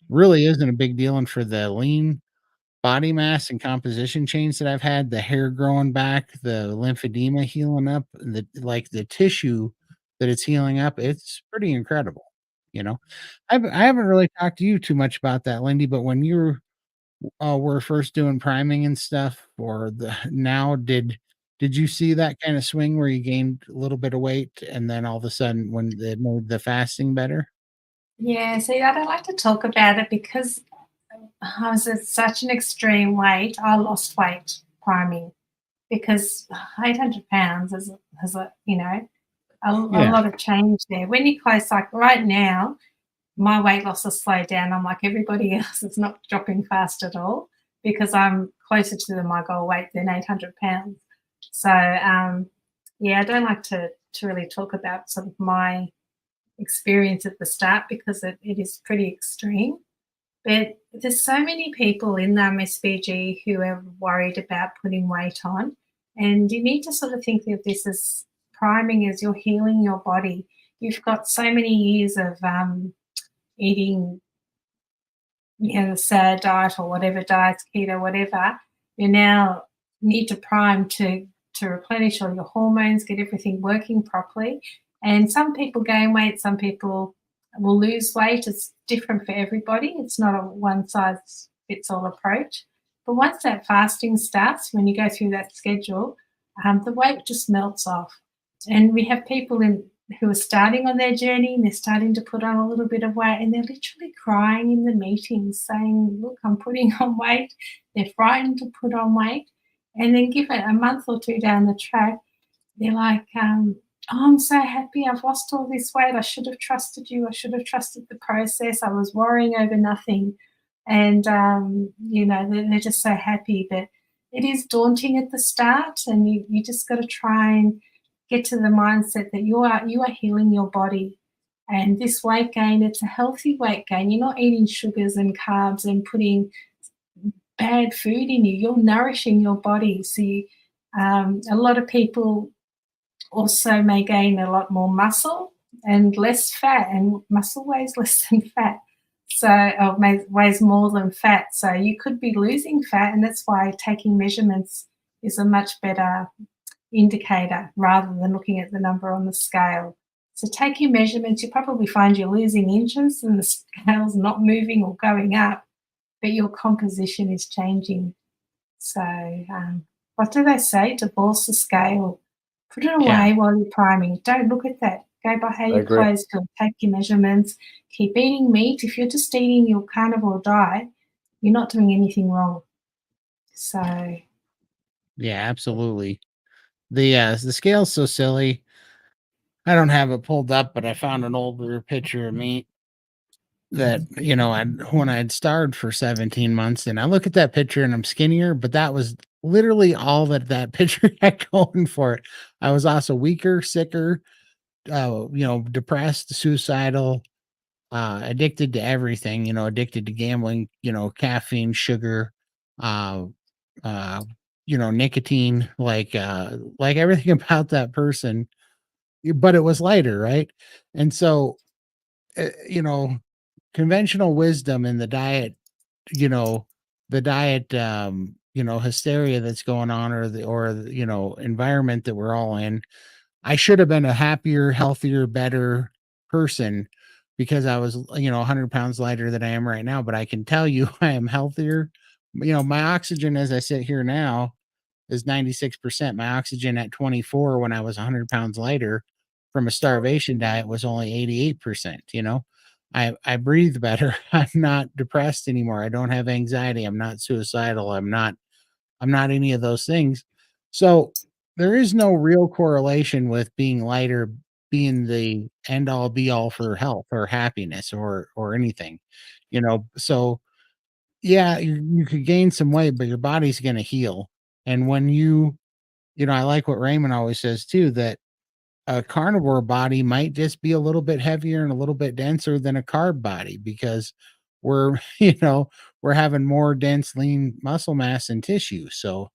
really isn't a big deal, and for the lean body mass and composition change that I've had, the hair growing back, the lymphedema healing up, the tissue that it's healing up, it's pretty incredible, you know? I haven't really talked to you too much about that, Lindy, but when you were first doing priming and stuff, or the now, did you see that kind of swing where you gained a little bit of weight and then all of a sudden when they made the fasting better? Yeah, see, I don't like to talk about it because I was at such an extreme weight. I lost weight priming because 800 pounds is a Yeah. lot of change there. When you're close, like right now, my weight loss has slowed down. I'm like everybody else, it's not dropping fast at all because I'm closer to my goal weight than 800 pounds. So, yeah, I don't like to really talk about sort of my experience at the start because it is pretty extreme. But there's so many people in the MSBG who are worried about putting weight on. And you need to sort of think of this as priming as you're healing your body. You've got so many years of eating, the sad diet or whatever diets, keto, whatever. You now need to prime to replenish all your hormones, get everything working properly. And some people gain weight, some people will lose weight. It's different for everybody. It's not a one size fits all approach. But once that fasting starts, when you go through that schedule, the weight just melts off. And we have people who are starting on their journey and they're starting to put on a little bit of weight and they're literally crying in the meetings saying, look, I'm putting on weight. They're frightened to put on weight. And then give it a month or two down the track, they're like, oh, I'm so happy I've lost all this weight. I should have trusted you. I should have trusted the process. I was worrying over nothing. And, they're just so happy. But it is daunting at the start and you just got to try and get to the mindset that you are healing your body. And this weight gain, it's a healthy weight gain. You're not eating sugars and carbs and putting bad food in you. You're nourishing your body. So a lot of people also may gain a lot more muscle and less fat, and muscle weighs less than fat. So weighs more than fat. So you could be losing fat, and that's why taking measurements is a much better indicator rather than looking at the number on the scale. So take your measurements. You probably find you're losing inches and the scale's not moving or going up, but your composition is changing. So what do they say? Divorce the scale. Put it away while you're priming. Don't look at that. Go by how your clothes feel. Take your measurements. Keep eating meat. If you're just eating your carnivore diet, you're not doing anything wrong. So yeah, absolutely. The scale's so silly. I don't have it pulled up, but I found an older picture of me that, you know, when I'd starved for 17 months, and I look at that picture and I'm skinnier, but that was literally all that picture had going for it. I was also weaker, sicker, you know, depressed, suicidal, addicted to everything, you know, addicted to gambling, you know, caffeine, sugar, uh, you know, nicotine, like everything about that person, but it was lighter, right? And so, you know, conventional wisdom in the diet, you know, you know, hysteria that's going on, you know, environment that we're all in. I should have been a happier, healthier, better person because I was, you know, 100 pounds lighter than I am right now. But I can tell you I am healthier. You know, my oxygen as I sit here now is 96%. My oxygen at 24 when I was 100 pounds lighter from a starvation diet was only 88%. You know, I breathe better. I'm not depressed anymore. I don't have anxiety. I'm not suicidal. I'm not any of those things. So there is no real correlation with being lighter being the end all be all for health or happiness or anything, you know. So yeah, you could gain some weight, but your body's going to heal. And when you know, I like what Raymond always says too, that a carnivore body might just be a little bit heavier and a little bit denser than a carb body because we're, you know, we're having more dense, lean muscle mass and tissue. So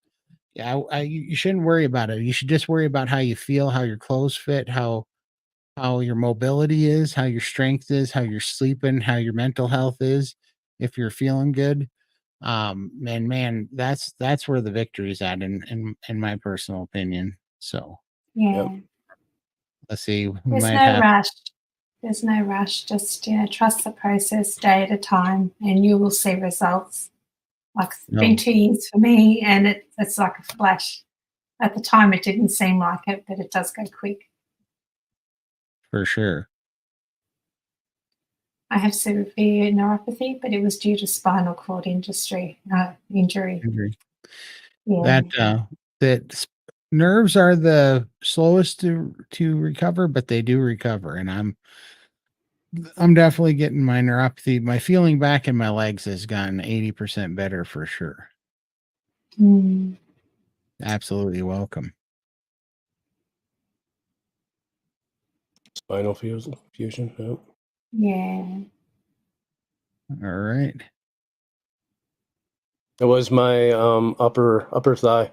yeah, you shouldn't worry about it. You should just worry about how you feel, how your clothes fit, how your mobility is, how your strength is, how you're sleeping, how your mental health is, if you're feeling good. And man, that's where the victory is at in my personal opinion. So yeah, let's see, we there's might no have rush. There's no rush. Just, you know, trust the process day at a time and you will see results. Like it's been no 2 years for me and it's like a flash. At the time it didn't seem like it, but it does go quick. for sure. I have severe neuropathy, but it was due to spinal cord injury. Agree. Yeah, That nerves are the slowest to recover, but they do recover. And I'm definitely getting my neuropathy. My feeling back in my legs has gotten 80% better for sure. mm, Absolutely welcome. Spinal fusion. Yep. yeah. All right. It was my upper thigh.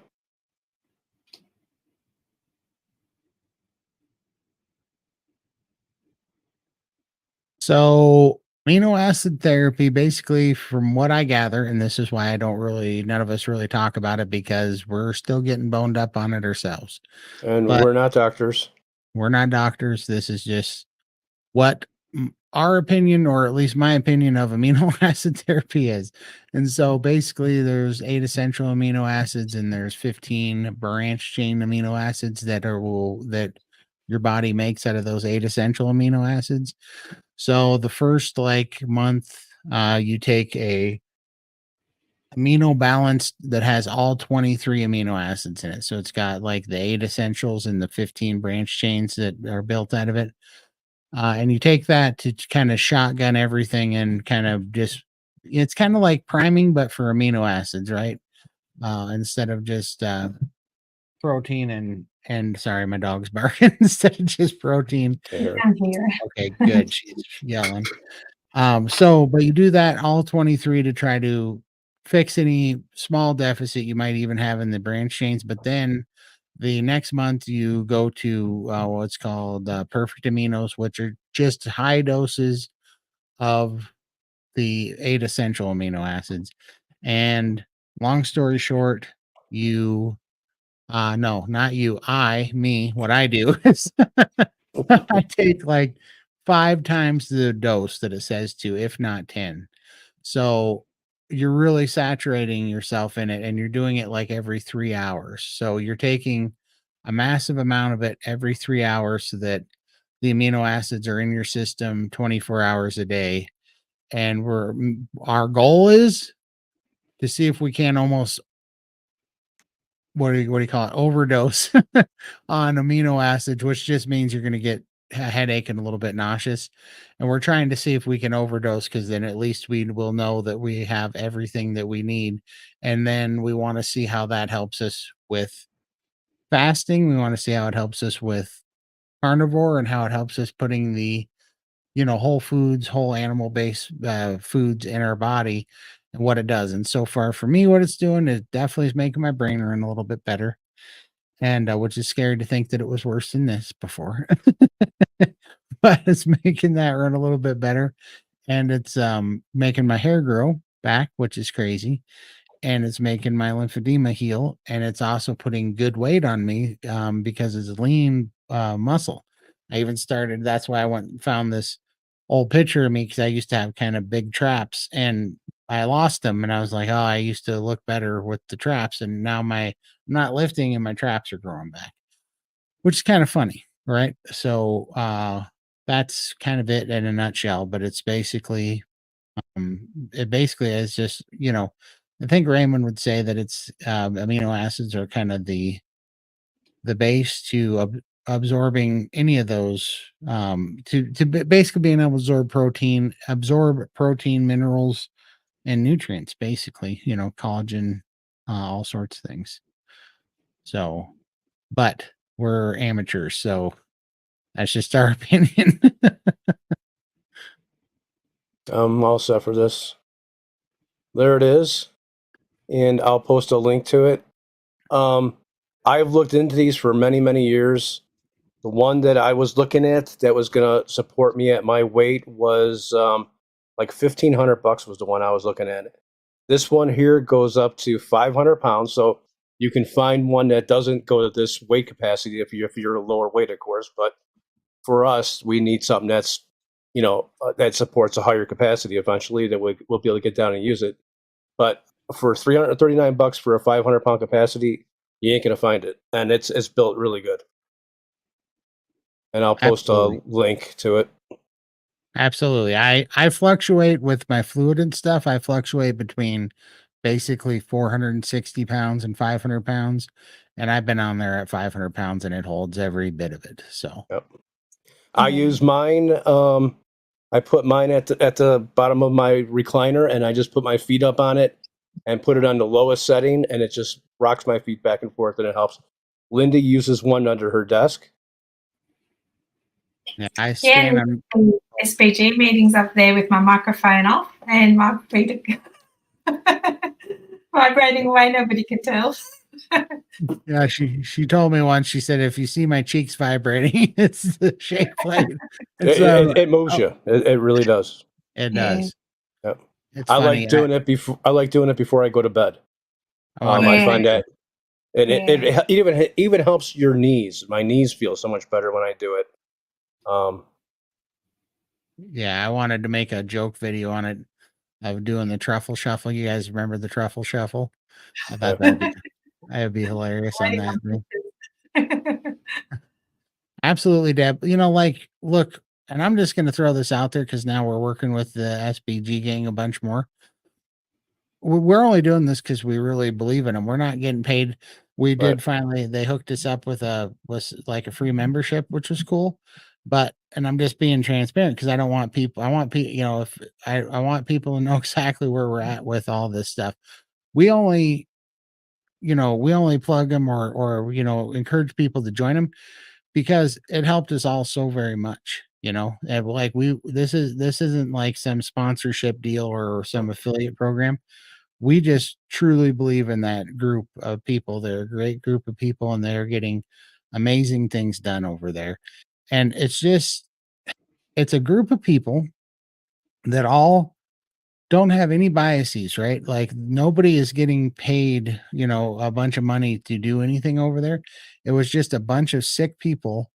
So amino acid therapy, basically, from what I gather, and this is why none of us really talk about it because we're still getting boned up on it ourselves. And But we're not doctors. we're not doctors. This is just what our opinion, or at least my opinion, of amino acid therapy is. And so basically there's 8 essential amino acids and there's 15 branch chain amino acids that your body makes out of those 8 essential amino acids. So the first like month, you take a amino balance that has all 23 amino acids in it. So it's got like the 8 essentials and the 15 branch chains that are built out of it. And you take that to kind of shotgun everything and kind of just, it's kind of like priming, but for amino acids, right? Instead of just protein and sorry, my dog's barking instead of just protein. I'm here. Okay, good. She's yelling. But you do that all 23 to try to fix any small deficit you might even have in the branch chains. But then the next month you go to what's called perfect aminos, which are just high doses of the 8 essential amino acids. And long story short, you no, not you, me, what I do is I take like 5 times the dose that it says to, if not 10. So you're really saturating yourself in it, and you're doing it like every 3 hours. So you're taking a massive amount of it every 3 hours so that the amino acids are in your system 24 hours a day. And our goal is to see if we can almost what do you call it, overdose on amino acids, which just means you're going to get a headache and a little bit nauseous. And we're trying to see if we can overdose, because then at least we will know that we have everything that we need. And then we want to see how that helps us with fasting. We want to see how it helps us with carnivore, and how it helps us putting the whole foods, whole animal based foods in our body, and what it does. And so far for me, what it's doing is definitely is making my brain run a little bit better. And which is scary to think that it was worse than this before. But it's making that run a little bit better. And it's making my hair grow back, which is crazy. And it's making my lymphedema heal. And it's also putting good weight on me because it's lean muscle. I even started, that's why I went and found this old picture of me, because I used to have kind of big traps and I lost them. And I was like, oh, I used to look better with the traps. And now I'm not lifting and my traps are growing back, which is kind of funny. Right. So that's kind of it in a nutshell. But it's basically, it basically is just, I think Raymond would say that it's amino acids are kind of the base to absorbing any of those basically being able to absorb protein, minerals, and nutrients, basically, collagen, all sorts of things. So, but we're amateurs, so that's just our opinion. I'm all set for this. There it is, and I'll post a link to it. I've looked into these for many, many years. The one that I was looking at that was going to support me at my weight was like $1,500 was the one I was looking at. This one here goes up to 500 pounds. So you can find one that doesn't go to this weight capacity if you're a lower weight, of course. But for us, we need something that's, that supports a higher capacity eventually, that we'll be able to get down and use it. But for $339 for a 500-pound capacity, you ain't going to find it. And it's built really good. And I'll post Absolutely. a link to it. Absolutely. I fluctuate with my fluid and stuff. I fluctuate between basically 460 pounds and 500 pounds. And I've been on there at 500 pounds and it holds every bit of it. So, Yep. I use mine. I put mine at the bottom of my recliner, and I just put my feet up on it and put it on the lowest setting, and it just rocks my feet back and forth, and it helps. Lindy uses one under her desk. yeah, I stand on SPG meetings up there with my microphone off and my feet vibrating away. Nobody can tell. Yeah, she told me once, she said, if you see my cheeks vibrating, it's the shake plate. It moves you. It really does. It does. Yep. It's I funny. like doing it before. I like doing it before I go to bed. I find that, and it even helps your knees. My knees feel so much better when I do it. Yeah, I wanted to make a joke video on it of doing the truffle shuffle. You guys remember the truffle shuffle? I thought that would be hilarious on that. Absolutely, Deb. Look, and I'm just going to throw this out there because now we're working with the SBG gang a bunch more. We're only doing this because we really believe in them. We're not getting paid. We did finally, they hooked us up with like a free membership, which was cool. And I'm just being transparent because I want people, if I want people to know exactly where we're at with all this stuff. We only we only plug them or encourage people to join them because it helped us all so very much. And like this isn't like some sponsorship deal or some affiliate program. We just truly believe in that group of people. They're a great group of people and they're getting amazing things done over there. And it's a group of people that all don't have any biases, right? Like nobody is getting paid, a bunch of money to do anything over there. It was just a bunch of sick people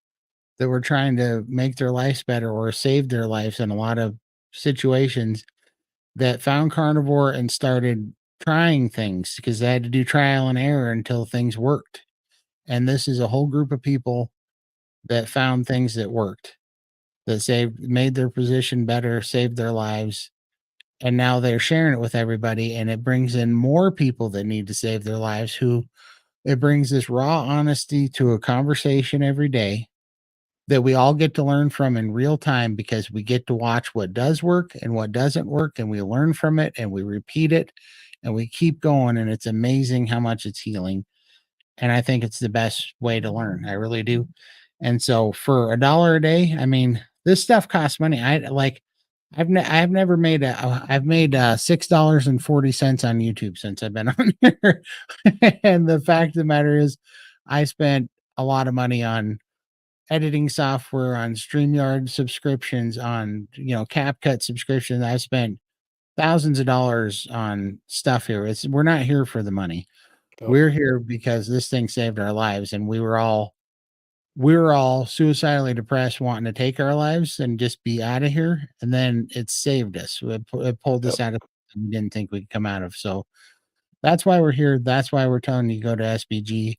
that were trying to make their lives better or save their lives in a lot of situations that found carnivore and started trying things because they had to do trial and error until things worked. And this is a whole group of people that found things that worked, that made their position better, saved their lives, and now they're sharing it with everybody, and it brings in more people that need to save their lives. Who It brings this raw honesty to a conversation every day that we all get to learn from in real time because we get to watch what does work and what doesn't work, and we learn from it and we repeat it and we keep going, and it's amazing how much it's healing. And I think it's the best way to learn. I really do. And so for $1 a day, I mean, this stuff costs money. I've never made I've made $6.40 on YouTube since I've been on here. And the fact of the matter is I spent a lot of money on editing software, on StreamYard subscriptions, on CapCut subscriptions. I spent thousands of dollars on stuff here. We're not here for the money. Nope. We're here because this thing saved our lives, and we were all suicidally depressed, wanting to take our lives and just be out of here. And then it saved us. It pulled us out of something we didn't think we'd come out of. So that's why we're here. That's why we're telling you to go to SBG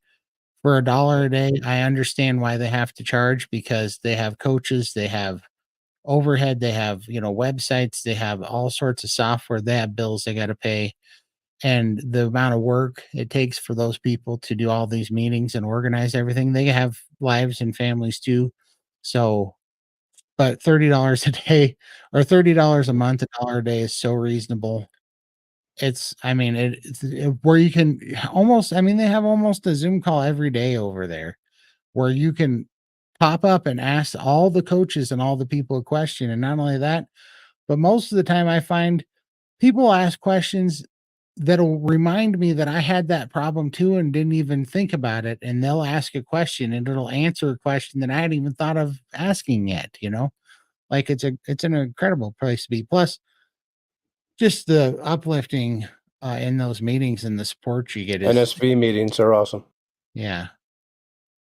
for $1 a day. I understand why they have to charge because they have coaches, they have overhead, they have websites, they have all sorts of software, they have bills they got to pay, and the amount of work it takes for those people to do all these meetings and organize everything. They have lives and families too. So, but $30 a day or $30 a month, $1 a day is so reasonable. I mean, where you can almost, I mean, they have almost a Zoom call every day over there where you can pop up and ask all the coaches and all the people a question. And not only that, but most of the time I find people ask questions that'll remind me that I had that problem too and didn't even think about it. And they'll ask a question and it'll answer a question that I hadn't even thought of asking yet. Like it's an incredible place to be. Plus, just the uplifting in those meetings and the support you get is NSV meetings are awesome. yeah.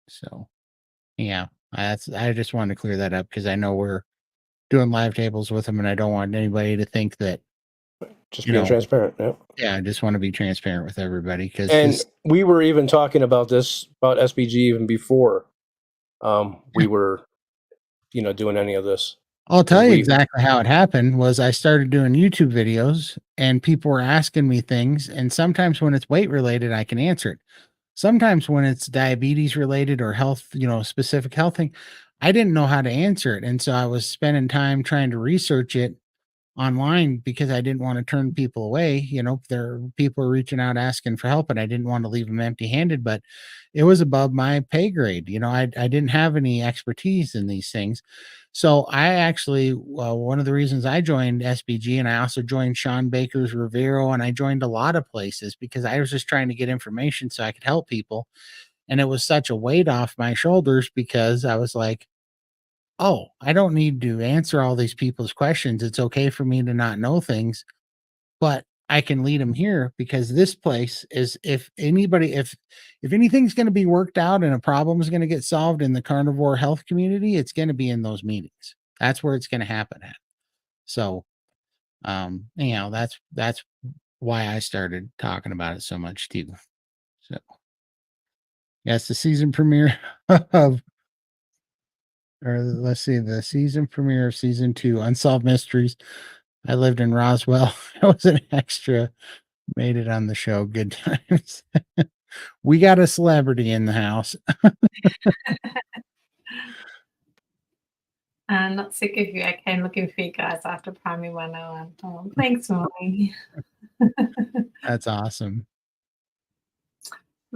So yeah, I just wanted to clear that up because I know we're doing live tables with them, and I don't want anybody to think that Just being transparent. Yeah. Yeah, I just want to be transparent with everybody because And we were even talking about SBG even before we were, doing any of this. I'll tell you exactly how it happened. Was I started doing YouTube videos and people were asking me things, and sometimes when it's weight related, I can answer it. Sometimes when it's diabetes related or health, specific health thing, I didn't know how to answer it, and so I was spending time trying to research it online because I didn't want to turn people away. There people are reaching out asking for help, and I didn't want to leave them empty-handed. But it was above my pay grade. I didn't have any expertise in these things. So I actually, one of the reasons I joined SBG, and I also joined Sean Baker's Rivero, and I joined a lot of places because I was just trying to get information so I could help people. And it was such a weight off my shoulders because I was like, oh, I don't need to answer all these people's questions. It's okay for me to not know things, but I can lead them here because this place is, if anything's going to be worked out and a problem is going to get solved in the carnivore health community, it's going to be in those meetings. That's where it's going to happen at. So, that's why I started talking about it so much too. So, yes, the season premiere of, or let's see, the season premiere of season 2, Unsolved Mysteries. I lived in Roswell. I was an extra. Made it on the show. Good times. We got a celebrity in the house. Not sick of you. I came looking for you guys after Primary 101. Oh, thanks, Molly. That's awesome.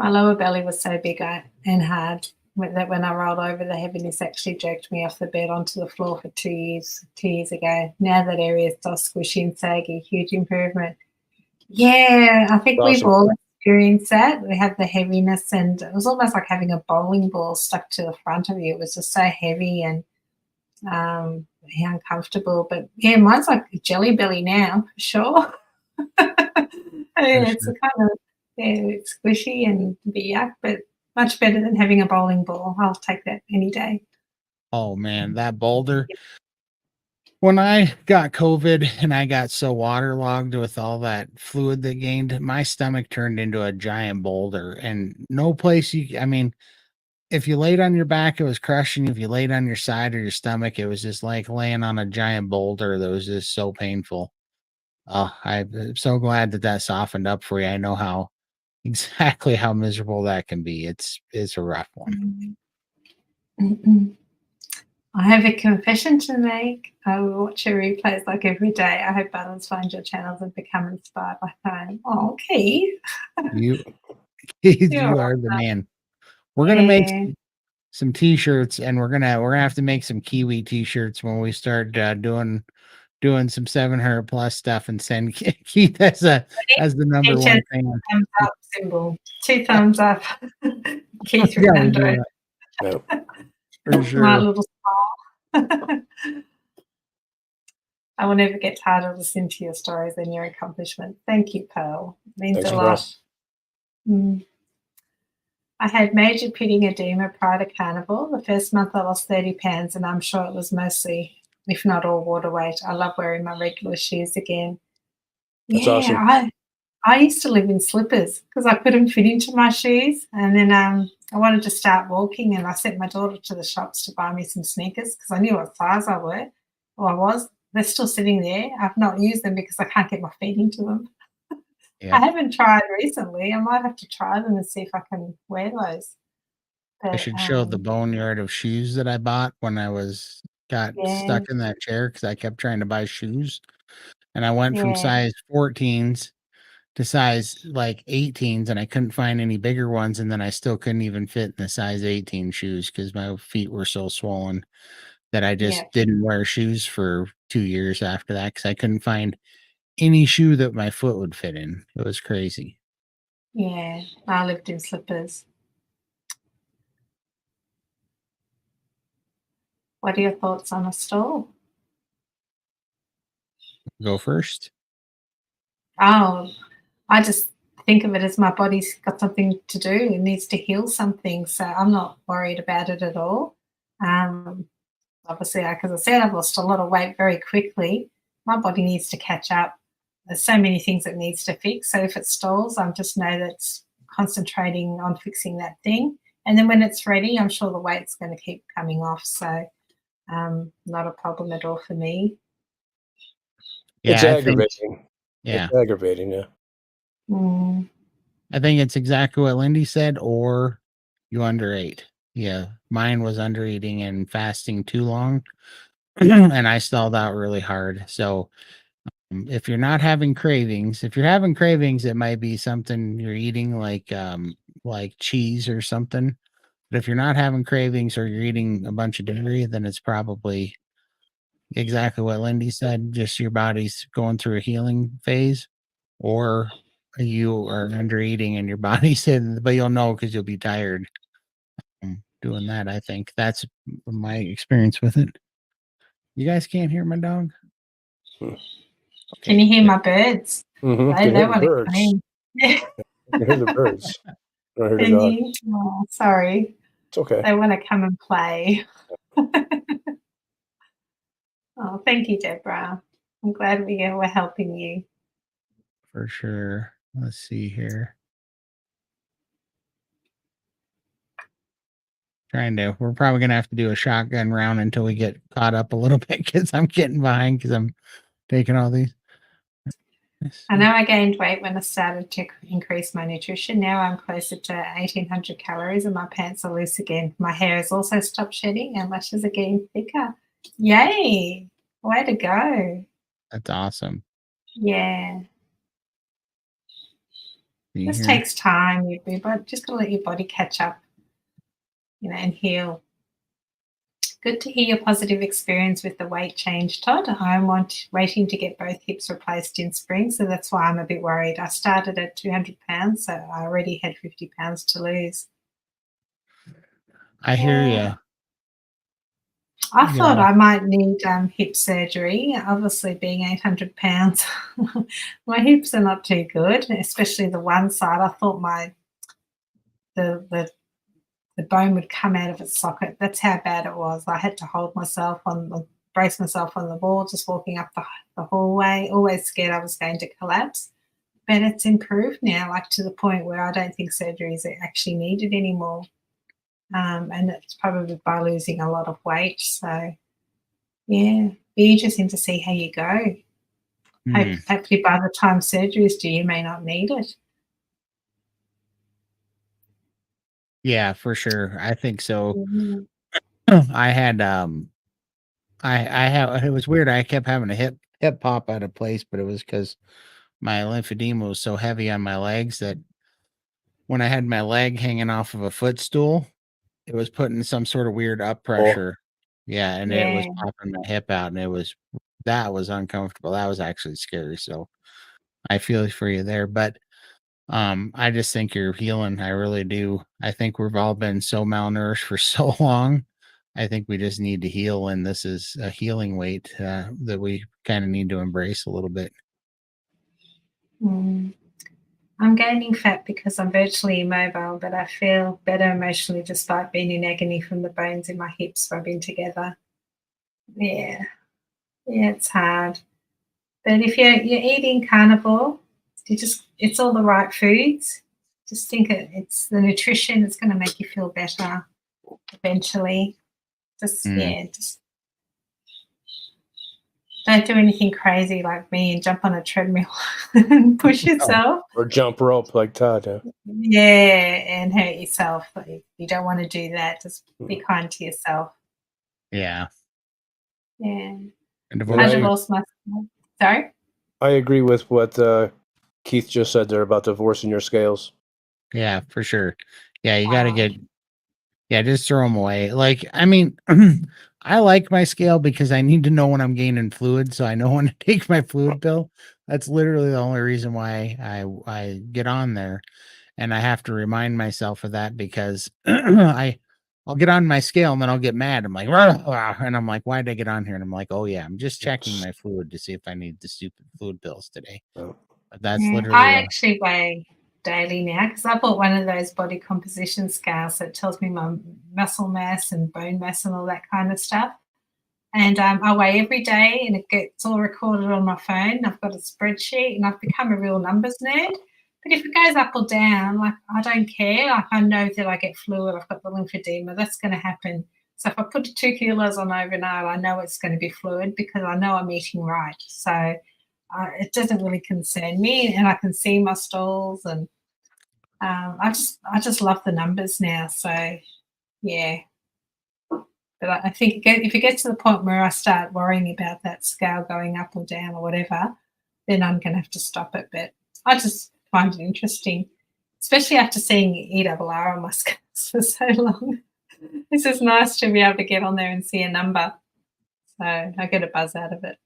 My lower belly was so big and hard that when I rolled over, the heaviness actually jerked me off the bed onto the floor for 2 years. 2 years ago. Now that area is still squishy and saggy. Huge improvement. Yeah, I think we've Awesome. all experienced that. We have the heaviness, and it was almost like having a bowling ball stuck to the front of you. It was just so heavy and uncomfortable. But yeah, mine's like a jelly belly now, for sure. It's a kind of it's squishy and a bit yuck, but much better than having a bowling ball. I'll take that any day. Oh man, that boulder. When I got COVID and I got so waterlogged with all that fluid that gained, my stomach turned into a giant boulder, and no place I mean, if you laid on your back, it was crushing you. If you laid on your side or your stomach, it was just like laying on a giant boulder that was just so painful. Oh, I'm so glad that softened up for you. I know exactly how miserable that can be. It's a rough one. Mm-mm. I have a confession to make. I will watch your replays like every day. I hope others find your channels and become inspired by time. Oh, Keith. You You're are the man. We're gonna make yeah. some t-shirts, and we're gonna have to make some Kiwi t-shirts when we start doing some 700 plus stuff and send Keith as the number one fan. Thumbs up symbol. 2 thumbs up. Keith Yeah, we Ronaldo. do No. that. For sure. My little smile. I will never get tired of listening to your stories and your accomplishment. Thank you, Pearl. It means Thanks, a Pearl. lot. I had major pitting edema prior to Carnivore. The first month I lost 30 pounds, and I'm sure it was mostly, if not all, water weight. I love wearing my regular shoes again. That's awesome. I used to live in slippers because I couldn't fit into my shoes. And then I wanted to start walking, and I sent my daughter to the shops to buy me some sneakers because I knew what size I was. They're still sitting there. I've not used them because I can't get my feet into them. Yeah. I haven't tried recently. I might have to try them and see if I can wear those. I should show the boneyard of shoes that I bought when I got stuck in that chair because I kept trying to buy shoes. And I went from size 14s to size like 18s, and I couldn't find any bigger ones. And then I still couldn't even fit in the size 18 shoes because my feet were so swollen that I just didn't wear shoes for 2 years after that because I couldn't find any shoe that my foot would fit in. It was crazy. Yeah, I lived in slippers. What are your thoughts on a stall? Go first. Oh, I just think of it as my body's got something to do. It needs to heal something. So I'm not worried about it at all. Obviously, like as I said, I've lost a lot of weight very quickly. My body needs to catch up. There's so many things it needs to fix. So if it stalls, I just know that it's concentrating on fixing that thing. And then when it's ready, I'm sure the weight's going to keep coming off. So not a problem at all for me. Yeah, it's aggravating. It's aggravating, yeah. I think it's exactly what Lindy said, or you underate. Yeah, mine was undereating and fasting too long, and I stalled out really hard. So if you're not having cravings, if you're having cravings, it might be something you're eating like cheese or something. But if you're not having cravings or you're eating a bunch of dairy, then it's probably exactly what Lindy said. Just your body's going through a healing phase, or you are under eating and your body said, but you'll know because you'll be tired doing that. I think that's my experience with it. You guys can't hear my dog? Okay. Can you hear my birds? Mm-hmm. They want to come in. I can hear the birds. I hear the Can dog. you? Oh, sorry. It's okay. They want to come and play. Oh, thank you, Deborah. I'm glad we're helping you. For sure. Let's see here. We're probably going to have to do a shotgun round until we get caught up a little bit because I'm getting behind because I'm taking all these. I know I gained weight when I started to increase my nutrition. Now I'm closer to 1,800 calories and my pants are loose again. My hair has also stopped shedding and lashes are getting thicker. Yay! Way to go. That's awesome. Yeah. You This hear? takes time. You've just got to let your body catch up, and heal. Good to hear your positive experience with the weight change, Todd. I'm waiting to get both hips replaced in spring, so that's why I'm a bit worried. I started at 200 pounds, so I already had 50 pounds to lose. I hear Yeah. you. I You thought know. I might need hip surgery. Obviously, being 800 pounds, my hips are not too good, especially the one side. I thought the bone would come out of its socket. That's how bad it was. I had to brace myself on the wall, just walking up the hallway, always scared I was going to collapse. But it's improved now, like to the point where I don't think surgery is actually needed anymore. And it's probably by losing a lot of weight. So, yeah, be interesting to see how you go. Hopefully by the time surgery is due, you may not need it. Yeah, for sure. I think so. Mhm. I had I have it was weird. I kept having a hip pop out of place, but it was because my lymphedema was so heavy on my legs that when I had my leg hanging off of a footstool, it was putting some sort of weird up pressure. Yeah, and it was Yeah. popping my hip out, and that was uncomfortable. That was actually scary. So I feel for you there, but I just think you're healing. I really do. I think we've all been so malnourished for so long. I think we just need to heal, and this is a healing weight that we kind of need to embrace a little bit. Mm. I'm gaining fat because I'm virtually immobile, but I feel better emotionally despite being in agony from the bones in my hips rubbing together. Yeah, yeah, it's hard. But if you're eating carnivore, it's all the right foods. Just think it's the nutrition that's going to make you feel better eventually. Just Mm. just don't do anything crazy like me and jump on a treadmill and push yourself. Or jump rope like Todd. Yeah, and hurt yourself. Like, you don't want to do that. Just be kind to yourself. Yeah, Yeah. and And I divorce. divorced myself. Sorry? I agree with what Keith just said there about divorcing your scales. Yeah, for sure. Yeah, you got to Wow. just throw them away. Like, I mean, I like my scale because I need to know when I'm gaining fluid, so I know when to take my fluid pill. That's literally the only reason why I get on there. And I have to remind myself of that because I'll get on my scale and then I'll get mad. I'm like, "Rah, rah," and I'm like, why did I get on here? And I'm like, oh yeah, I'm just checking my fluid to see if I need the stupid fluid pills today. Oh. But that's Yeah, literally I actually weigh daily now because I bought one of those body composition scales that tells me my muscle mass and bone mass and all that kind of stuff. And I weigh every day and it gets all recorded on my phone. I've got a spreadsheet and I've become a real numbers nerd. But if it goes up or down, like I don't care. Like I know that I get fluid, I've got the lymphedema, that's going to happen. So if I put 2 kilos on overnight, I know it's going to be fluid because I know I'm eating right. So it doesn't really concern me, and I can see my stalls, and I just love the numbers now. So yeah, but I think if it gets to the point where I start worrying about that scale going up or down or whatever, then I'm going to have to stop it. But I just find it interesting, especially after seeing ERR on my scales for so long. It's just nice to be able to get on there and see a number. So I get a buzz out of it.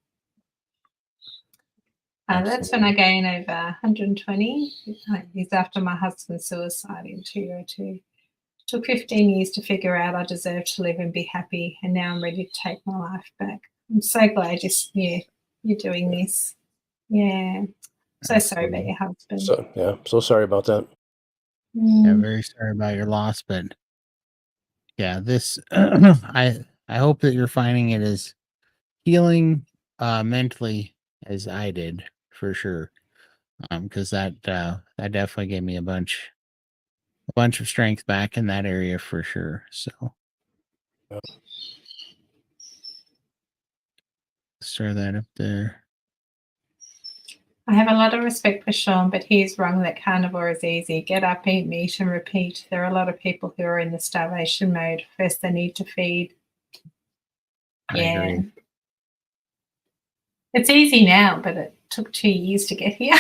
That's when I gain over 120. It's after my husband's suicide in 2002. Took 15 years to figure out I deserve to live and be happy, and now I'm ready to take my life back. I'm so glad you're doing this. Yeah. So sorry about your husband. So sorry about that. Yeah, very sorry about your loss, but yeah, this I hope that you're finding it as healing mentally as I did for sure. Because that definitely gave me a bunch of strength back in that area for sure. So Yeah. stir that up there. I have a lot of respect for Sean, but he's wrong that carnivore is easy. Get up, eat meat, and repeat. There are a lot of people who are in the starvation mode. First, they need to feed. I agree. It's easy now, but it took 2 years to get here.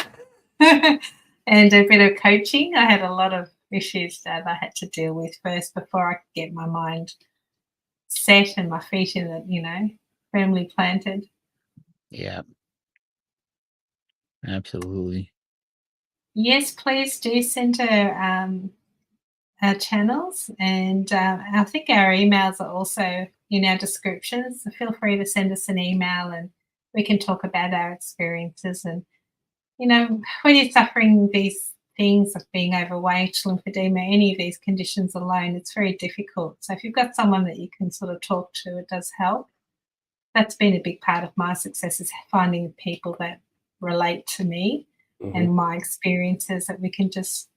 and a bit of coaching. I had a lot of issues that I had to deal with first before I could get my mind set and my feet in the, firmly planted. Yeah. Absolutely. Yes, please do send our channels, and I think our emails are also in our descriptions. So feel free to send us an email, and we can talk about our experiences. And when you're suffering these things of being overweight, lymphedema, any of these conditions alone, it's very difficult. So if you've got someone that you can sort of talk to, it does help. That's been a big part of my success, is finding people that relate to me and my experiences, that we can just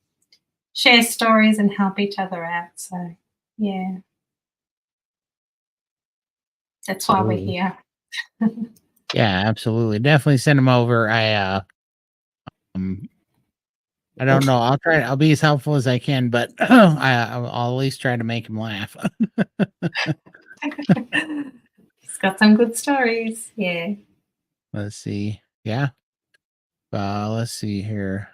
share stories and help each other out. So, yeah, that's why we're Absolutely. here. Yeah, absolutely. Definitely send them over. I don't know. I'll be as helpful as I can, but I'll at least try to make them laugh. It's got some good stories. Yeah. Let's see. Yeah. Let's see here.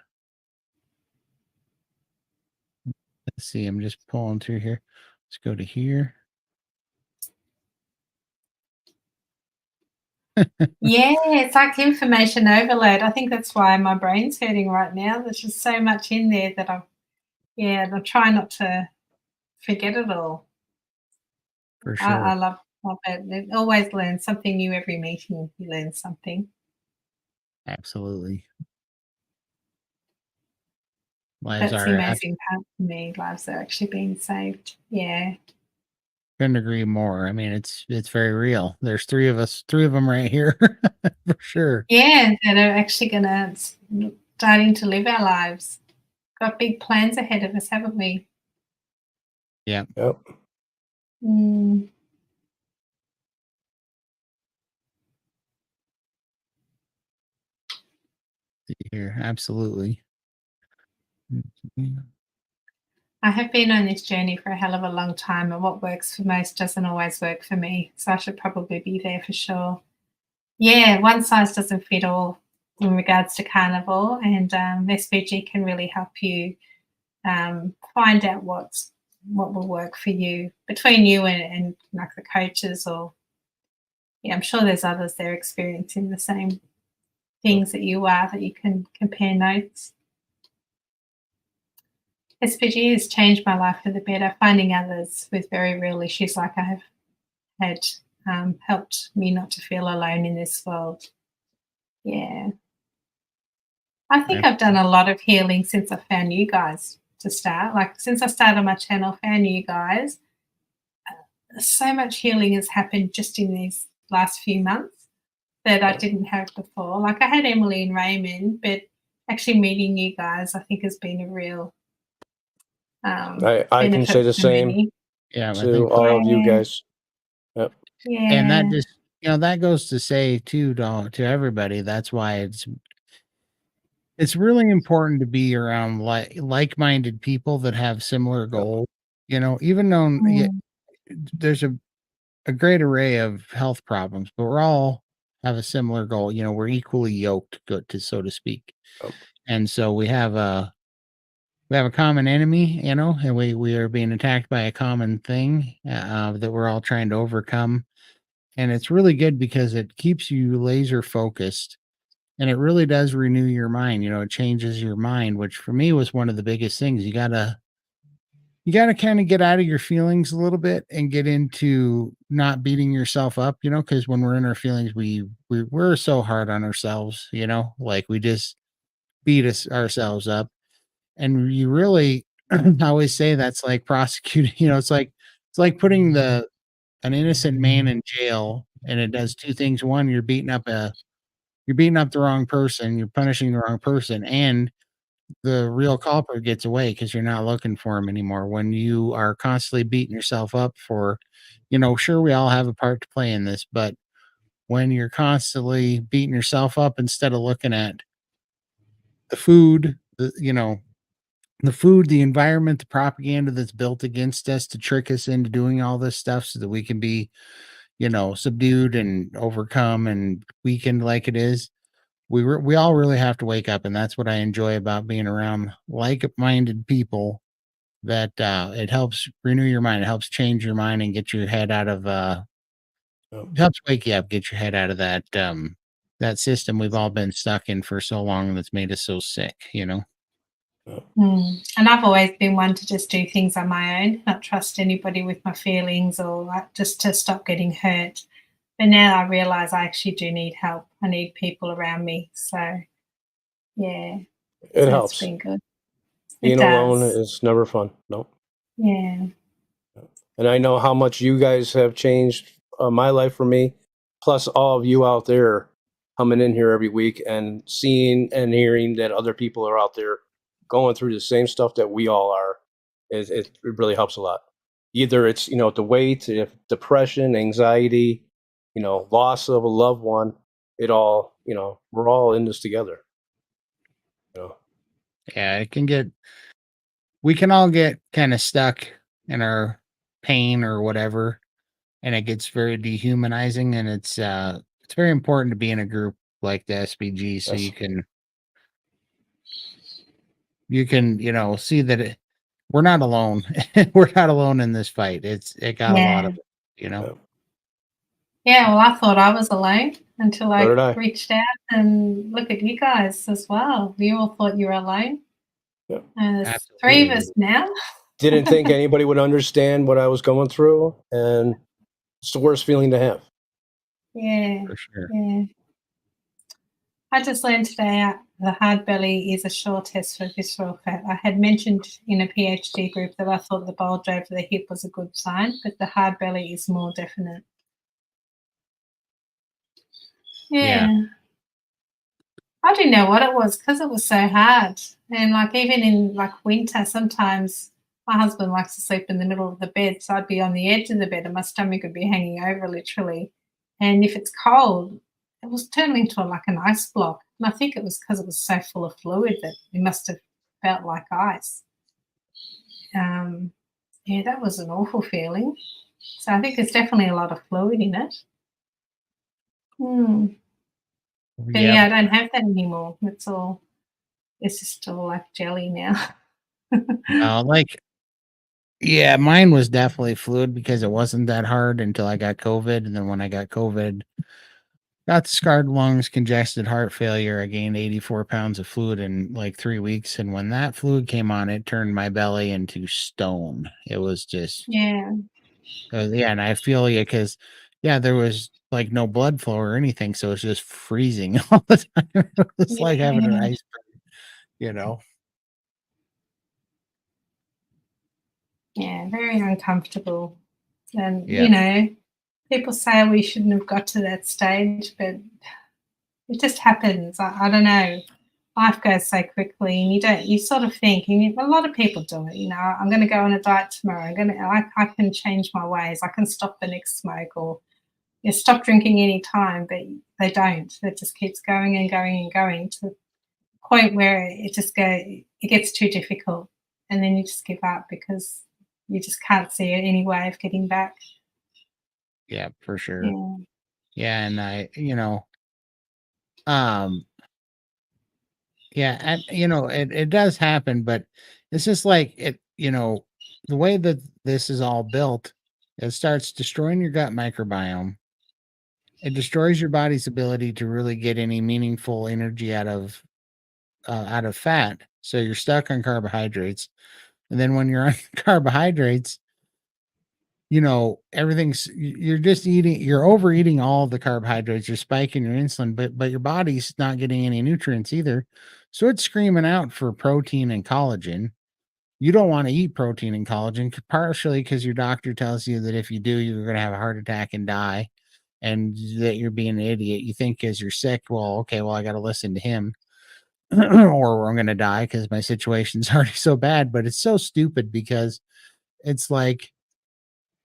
Let's see. I'm just pulling through here. Let's go to here. Yeah, it's like information overload. I think that's why my brain's hurting right now. There's just so much in there that I'm trying not to forget it all. For I sure. love it. You always learn something new every meeting. You learn something. Absolutely. Lives That's the are. amazing part for me. Lives are actually being saved. Yeah. Couldn't agree more. I mean, it's very real. There's three of them right here. For sure. Yeah, that are actually starting to live our lives. Got big plans ahead of us, haven't we? Yeah. Yep. Mm. Here. Absolutely. I have been on this journey for a hell of a long time, and what works for most doesn't always work for me. So I should probably be there for sure. Yeah, one size doesn't fit all in regards to carnivore, and SPG can really help you find out what will work for you, between you and like the coaches, or I'm sure there's others they're experiencing the same things that you are, that you can compare notes. SPG has changed my life for the better. Finding others with very real issues like I have had helped me not to feel alone in this world. Yeah. I think I've done a lot of healing since I found you guys to start. Like, since I started my channel, found you guys, so much healing has happened just in these last few months that I didn't have before. Like, I had Emily and Raymond, but actually meeting you guys, I think, has been a real I can benefit say the for same me. Yeah. I to think all of you Yeah. guys. Yep. and that Yeah. just that goes to say too to everybody, that's why it's really important to be around like-minded people that have similar goals, even though Mm. there's a great array of health problems, but we're all have a similar goal. We're equally yoked, to so to speak. Yep. And so we have a common enemy, and we are being attacked by a common thing that we're all trying to overcome. And it's really good because it keeps you laser focused, and it really does renew your mind. It changes your mind, which for me was one of the biggest things. You gotta kind of get out of your feelings a little bit and get into not beating yourself up, because when we're in our feelings, we're so hard on ourselves, like we just beat ourselves up. And you really, I always say that's like prosecuting, it's like putting an innocent man in jail, and it does two things. One, you're beating up the wrong person, you're punishing the wrong person, and the real culprit gets away because you're not looking for him anymore. When you are constantly beating yourself up for, sure, we all have a part to play in this, but when you're constantly beating yourself up instead of looking at the food, the food, the environment, the propaganda that's built against us to trick us into doing all this stuff so that we can be, subdued and overcome and weakened like it is. we all really have to wake up, and that's what I enjoy about being around like-minded people. That it helps renew your mind, it helps change your mind and get your head out of Yep. helps wake you up, get your head out of that system we've all been stuck in for so long that's made us so sick, you know? Yep. And I've always been one to just do things on my own, not trust anybody with my feelings or like just to stop getting hurt. But now I realize I actually do need help. I need people around me. So yeah, It so it's helps. been good. Being It alone does. is never fun. No. Yeah. And I know how much you guys have changed my life for me, plus all of you out there coming in here every week and seeing and hearing that other people are out there going through the same stuff that we all are. It really helps a lot. Either it's, the weight, if depression, anxiety, loss of a loved one, it all, we're all in this together. You know? Yeah, we can all get kind of stuck in our pain or whatever, and it gets very dehumanizing, and it's very important to be in a group like the SBG so Yes. you can see that we're not alone. We're not alone in this fight. It got a lot Yeah. of you know. Yeah. Yeah. Well, I thought I was alone until So I did I. reached out and look at you guys as well. You all thought you were alone. Yeah. And there's three of Absolutely. us now. Didn't think anybody would understand what I was going through, and it's the worst feeling to have. Yeah. For sure. Yeah. I just learned today the hard belly is a sure test for visceral fat. I had mentioned in a PhD group that I thought the bulge over the hip was a good sign, but the hard belly is more definite. Yeah. Yeah. I didn't know what it was because it was so hard. And like even in like winter, sometimes my husband likes to sleep in the middle of the bed, so I'd be on the edge of the bed and my stomach would be hanging over literally. And if it's cold, it was turning into like an ice block. And I think it was because it was so full of fluid that it must have felt like ice. Yeah, that was an awful feeling. So I think there's definitely a lot of fluid in it. But Yep. yeah, I don't have that anymore. It's just all like jelly now. Yeah, mine was definitely fluid because it wasn't that hard until I got COVID. And then when I got COVID, got scarred lungs, congested heart failure. I gained 84 pounds of fluid in like 3 weeks. And when that fluid came on, it turned my belly into stone. It was just, Yeah. yeah. And I feel you because, yeah, there was like no blood flow or anything. So it's just freezing all the time. It's like having an Yeah. iceberg, you know? Yeah, very uncomfortable. And, Yeah. people say we shouldn't have got to that stage, but it just happens. I don't know. Life goes so quickly, and you sort of think, and a lot of people do it. I'm going to go on a diet tomorrow. I can change my ways. I can stop the next smoke, or stop drinking any time, but they don't. It just keeps going and going and going to the point where it gets too difficult, and then you just give up because you just can't see any way of getting back. Yeah, for sure. Yeah. Yeah. And um, yeah, and it does happen, but it's just like the way that this is all built, it starts destroying your gut microbiome. It destroys your body's ability to really get any meaningful energy out of fat. So you're stuck on carbohydrates. And then when you're on carbohydrates, you're just you're overeating all the carbohydrates, you're spiking your insulin, but your body's not getting any nutrients either. So it's screaming out for protein and collagen. You don't want to eat protein and collagen, partially because your doctor tells you that if you do, you're going to have a heart attack and die, and that you're being an idiot. You think because you're sick, well, okay, well, I got to listen to him, or I'm going to die because my situation's already so bad. But it's so stupid because it's like,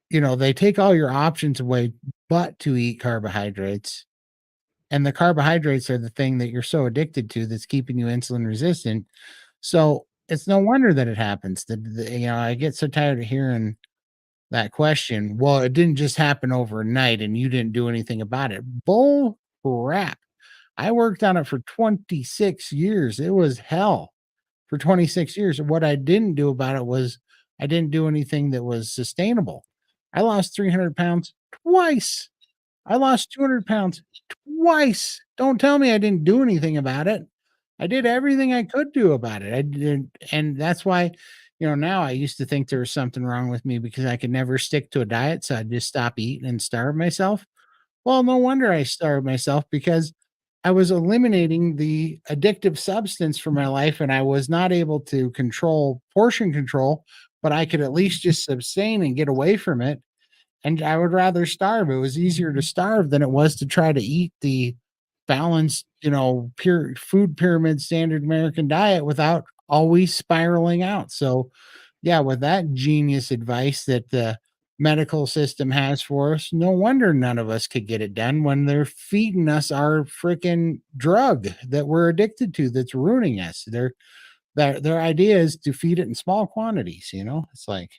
they take all your options away but to eat carbohydrates. And the carbohydrates are the thing that you're so addicted to that's keeping you insulin resistant. So it's no wonder that it happens. I get so tired of hearing that question. Well, it didn't just happen overnight and you didn't do anything about it. Bull crap. I worked on it for 26 years. It was hell for 26 years. What I didn't do about it was I didn't do anything that was sustainable. I lost 300 pounds twice. I lost 200 pounds twice. Don't tell me I didn't do anything about it. I did everything I could do about it. I did, and that's why, now I used to think there was something wrong with me because I could never stick to a diet. So I'd just stop eating and starve myself. Well, no wonder I starved myself because I was eliminating the addictive substance from my life and I was not able to control portion control, but I could at least just abstain and get away from it. And I would rather starve. It was easier to starve than it was to try to eat the balanced, pure food pyramid standard American diet without always spiraling out. So, yeah, with that genius advice that the medical system has for us, no wonder none of us could get it done when they're feeding us our freaking drug that we're addicted to that's ruining us. Their idea is to feed it in small quantities. It's like,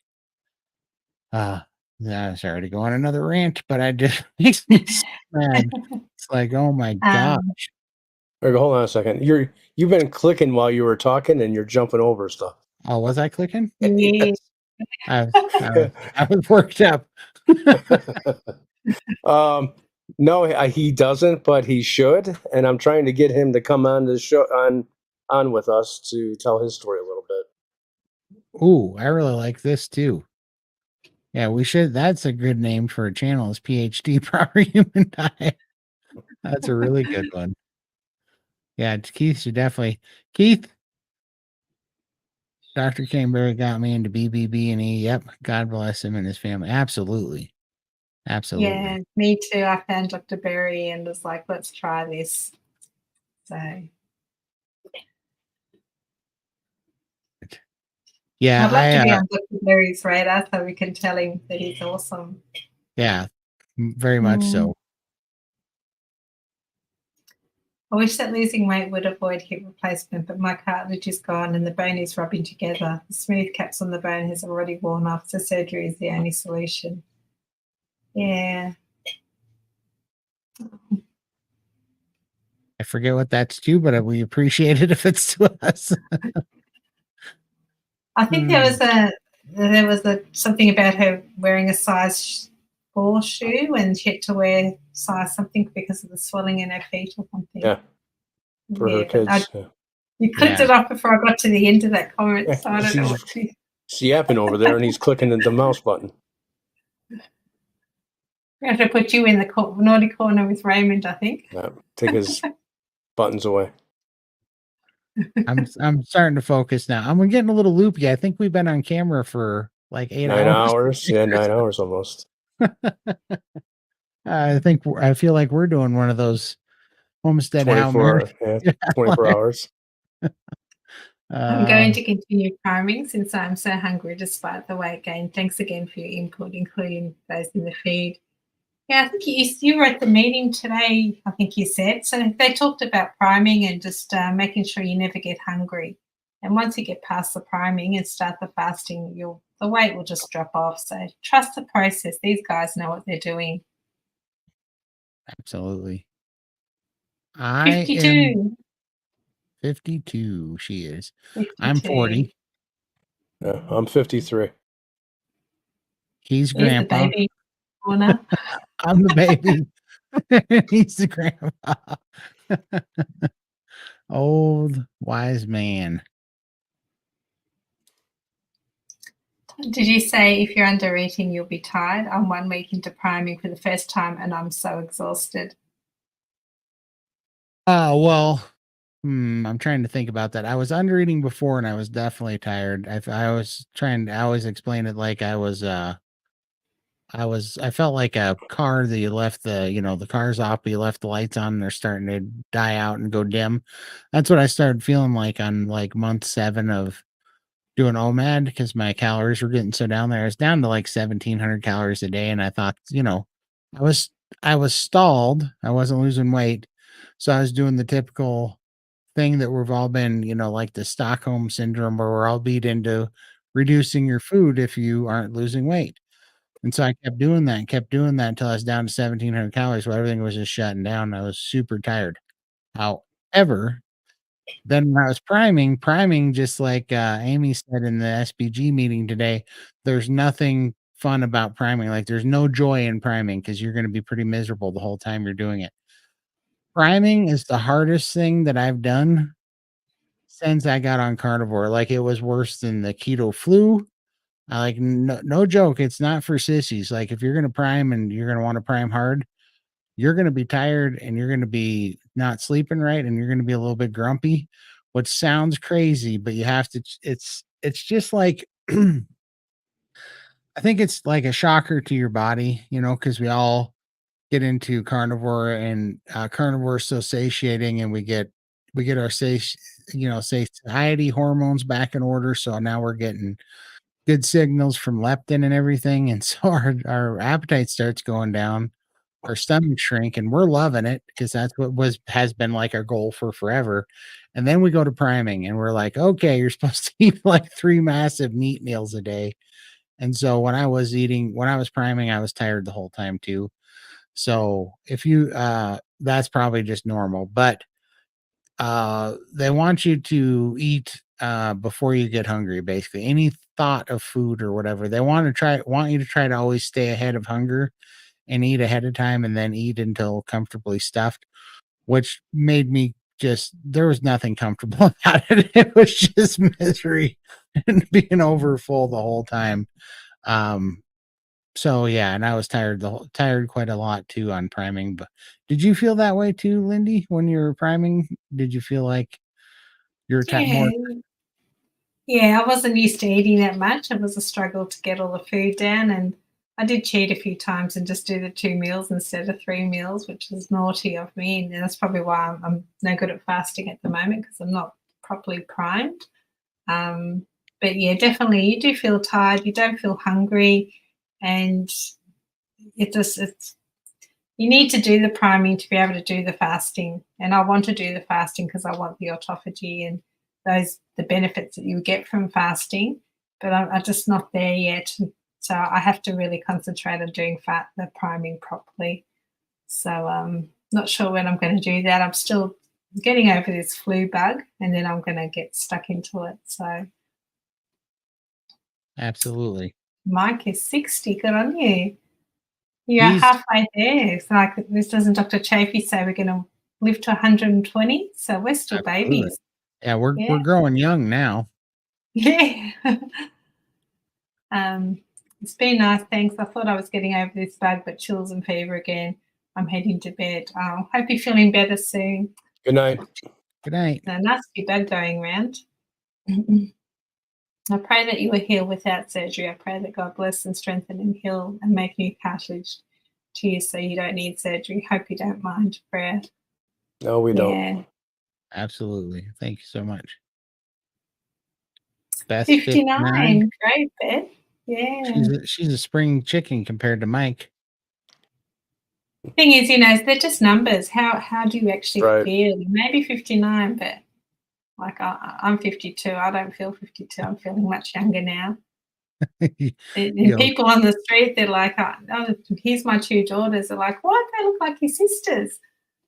yeah, sorry to go on another rant, but I just makes me so mad. It's like, oh my god. Um, Wait, hold on a second. You've been clicking while you were talking, and you're jumping over stuff. Oh, was I clicking? yeah. I I was worked up. No, he doesn't, but he should, and I'm trying to get him to come on the show on with us to tell his story a little bit. Ooh, I really like this too. Yeah, we should. That's a good name for a channel. Is PhD Proper Human Diet. That's a really good one. Yeah, Keith should definitely. Keith, Dr. Canberra got me into BBB and E. Yep, God bless him and his family. Absolutely, absolutely. Yeah, me too. I found Dr. Berry and was like, let's try this. So Yeah, I'd love to be on Dr. Berry's radar so we can tell him that he's awesome. Yeah, very much so. I wish that losing weight would avoid hip replacement, but my cartilage is gone and the bone is rubbing together. The smooth caps on the bone has already worn off, so surgery is the only solution. Yeah. I forget what that's to, but we appreciate it if it's to us. I think there was something about her wearing a size 4 shoe and she had to wear size something because of the swelling in her feet or something. Yeah, for her kids. You clicked it off before I got to the end of that comment, Yeah, so I don't know what to. She's yapping over there, and he's clicking the mouse button. We have to put you in the naughty corner with Raymond, I think. Yeah, take his buttons away. I'm starting to focus now. I'm getting a little loopy. I think we've been on camera for like 8 9 hours. hours. Yeah, 9 hours almost. I feel like we're doing one of those homestead 24 hours. I'm going to continue priming since I'm so hungry despite the weight gain. Thanks again for your input, including those in the feed. Yeah, I think you were at the meeting today, I think you said. So they talked about priming and just making sure you never get hungry. And once you get past the priming and start the fasting, the weight will just drop off. So trust the process. These guys know what they're doing. Absolutely. 52. am 52. She is. 52. I'm 40. Yeah, I'm 53. He's grandpa. The baby corner. I'm the baby. He's the grandpa. Old wise man. Did you say if you're under eating, you'll be tired? I'm 1 week into priming for the first time and I'm so exhausted. Well, I'm trying to think about that. I was under eating before and I was definitely tired. I always explain it like I felt like a car that you left the car's off, but you left the lights on and they're starting to die out and go dim. That's what I started feeling like on like month 7 of doing OMAD because my calories were getting so down there. I was down to like 1,700 calories a day. And I thought, I was stalled. I wasn't losing weight. So I was doing the typical thing that we've all been, like the Stockholm syndrome, where we're all beat into reducing your food if you aren't losing weight. And so I kept doing that until I was down to 1,700 calories where everything was just shutting down. I was super tired. However, then when I was priming, just like Amy said in the SBG meeting today, there's nothing fun about priming. Like there's no joy in priming because you're going to be pretty miserable the whole time you're doing it. Priming is the hardest thing that I've done since I got on carnivore. Like it was worse than the keto flu. I like no joke. It's not for sissies. Like if you're going to prime and you're going to want to prime hard, you're going to be tired and you're going to be not sleeping right and you're going to be a little bit grumpy, which sounds crazy, but you have to, it's just like, I think it's like a shocker to your body, because we all get into carnivore and carnivore is so satiating and we get our satiety hormones back in order. So now we're getting good signals from leptin and everything. And so our appetite starts going down, our stomach shrink, and we're loving it because that's what has been like our goal for forever. And then we go to priming and we're like, okay, you're supposed to eat like 3 massive meat meals a day. And so when I was priming, I was tired the whole time too. So if you that's probably just normal, but they want you to eat before you get hungry, basically. Any thought of food or whatever. They want you to try to always stay ahead of hunger and eat ahead of time and then eat until comfortably stuffed, which made me there was nothing comfortable about it. It was just misery and being over full the whole time. So yeah, and I was tired quite a lot too on priming. But did you feel that way too, Lindy, when you were priming? Did you feel like you're Yeah. more? Yeah, I wasn't used to eating that much. It was a struggle to get all the food down, and I did cheat a few times and just do the 2 meals instead of 3 meals, which was naughty of me, and that's probably why I'm no good at fasting at the moment because I'm not properly primed. But yeah, definitely, you do feel tired, you don't feel hungry, and it's you need to do the priming to be able to do the fasting. And I want to do the fasting because I want the autophagy and the benefits that you get from fasting. But I'm just not there yet. So I have to really concentrate on doing the priming properly. So not sure when I'm going to do that. I'm still getting over this flu bug, and then I'm going to get stuck into it. So Absolutely. Mike is 60. Good on you. You're He's halfway there. It's like this doesn't Dr. Chafee say we're going to live to 120? So we're still absolutely. babies. Yeah, we're Yeah. growing young now. Yeah. It's been nice. Thanks. I thought I was getting over this bug, but chills and fever again. I'm heading to bed. Hope you're feeling better soon. Good night. Good night. No, nasty bug going around. I pray that you will heal without surgery. I pray that God bless and strengthen and heal and make new cartilage to you so you don't need surgery. Hope you don't mind prayer. No, we don't. Yeah. Absolutely. Thank you so much. Beth 59. Great, Beth. Yeah. She's a spring chicken compared to Mike. Thing is, they're just numbers. How do you actually feel? Maybe 59, but like I'm 52. I don't feel 52. I'm feeling much younger now. And people on the street, they're like, oh, here's my 2 daughters. They're like, why do they look like your sisters?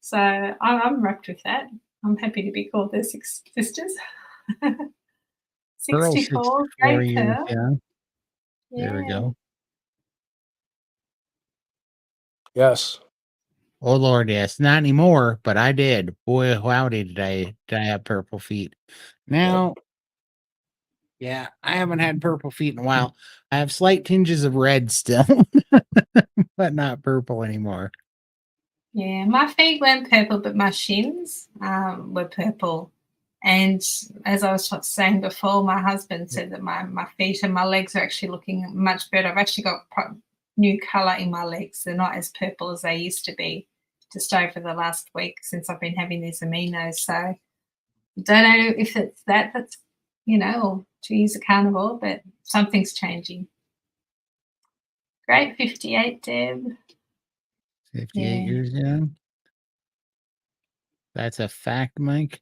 So I'm wrapped with that. I'm happy to be called their 6 sisters. 64, great Pearl. Yeah. There we go. Yes. Oh Lord, yes. Not anymore, but I did. Boy, howdy, did I have purple feet. Now, yeah, I haven't had purple feet in a while. I have slight tinges of red still, but not purple anymore. Yeah, my feet weren't purple, but my shins were purple. And as I was saying before, my husband said that my feet and my legs are actually looking much better. I've actually got new colour in my legs. They're not as purple as they used to be just over the last week since I've been having these aminos. So I don't know if it's that's, or to use a carnivore, but something's changing. Great, 58, Deb. 58 years young. That's a fact, Mike.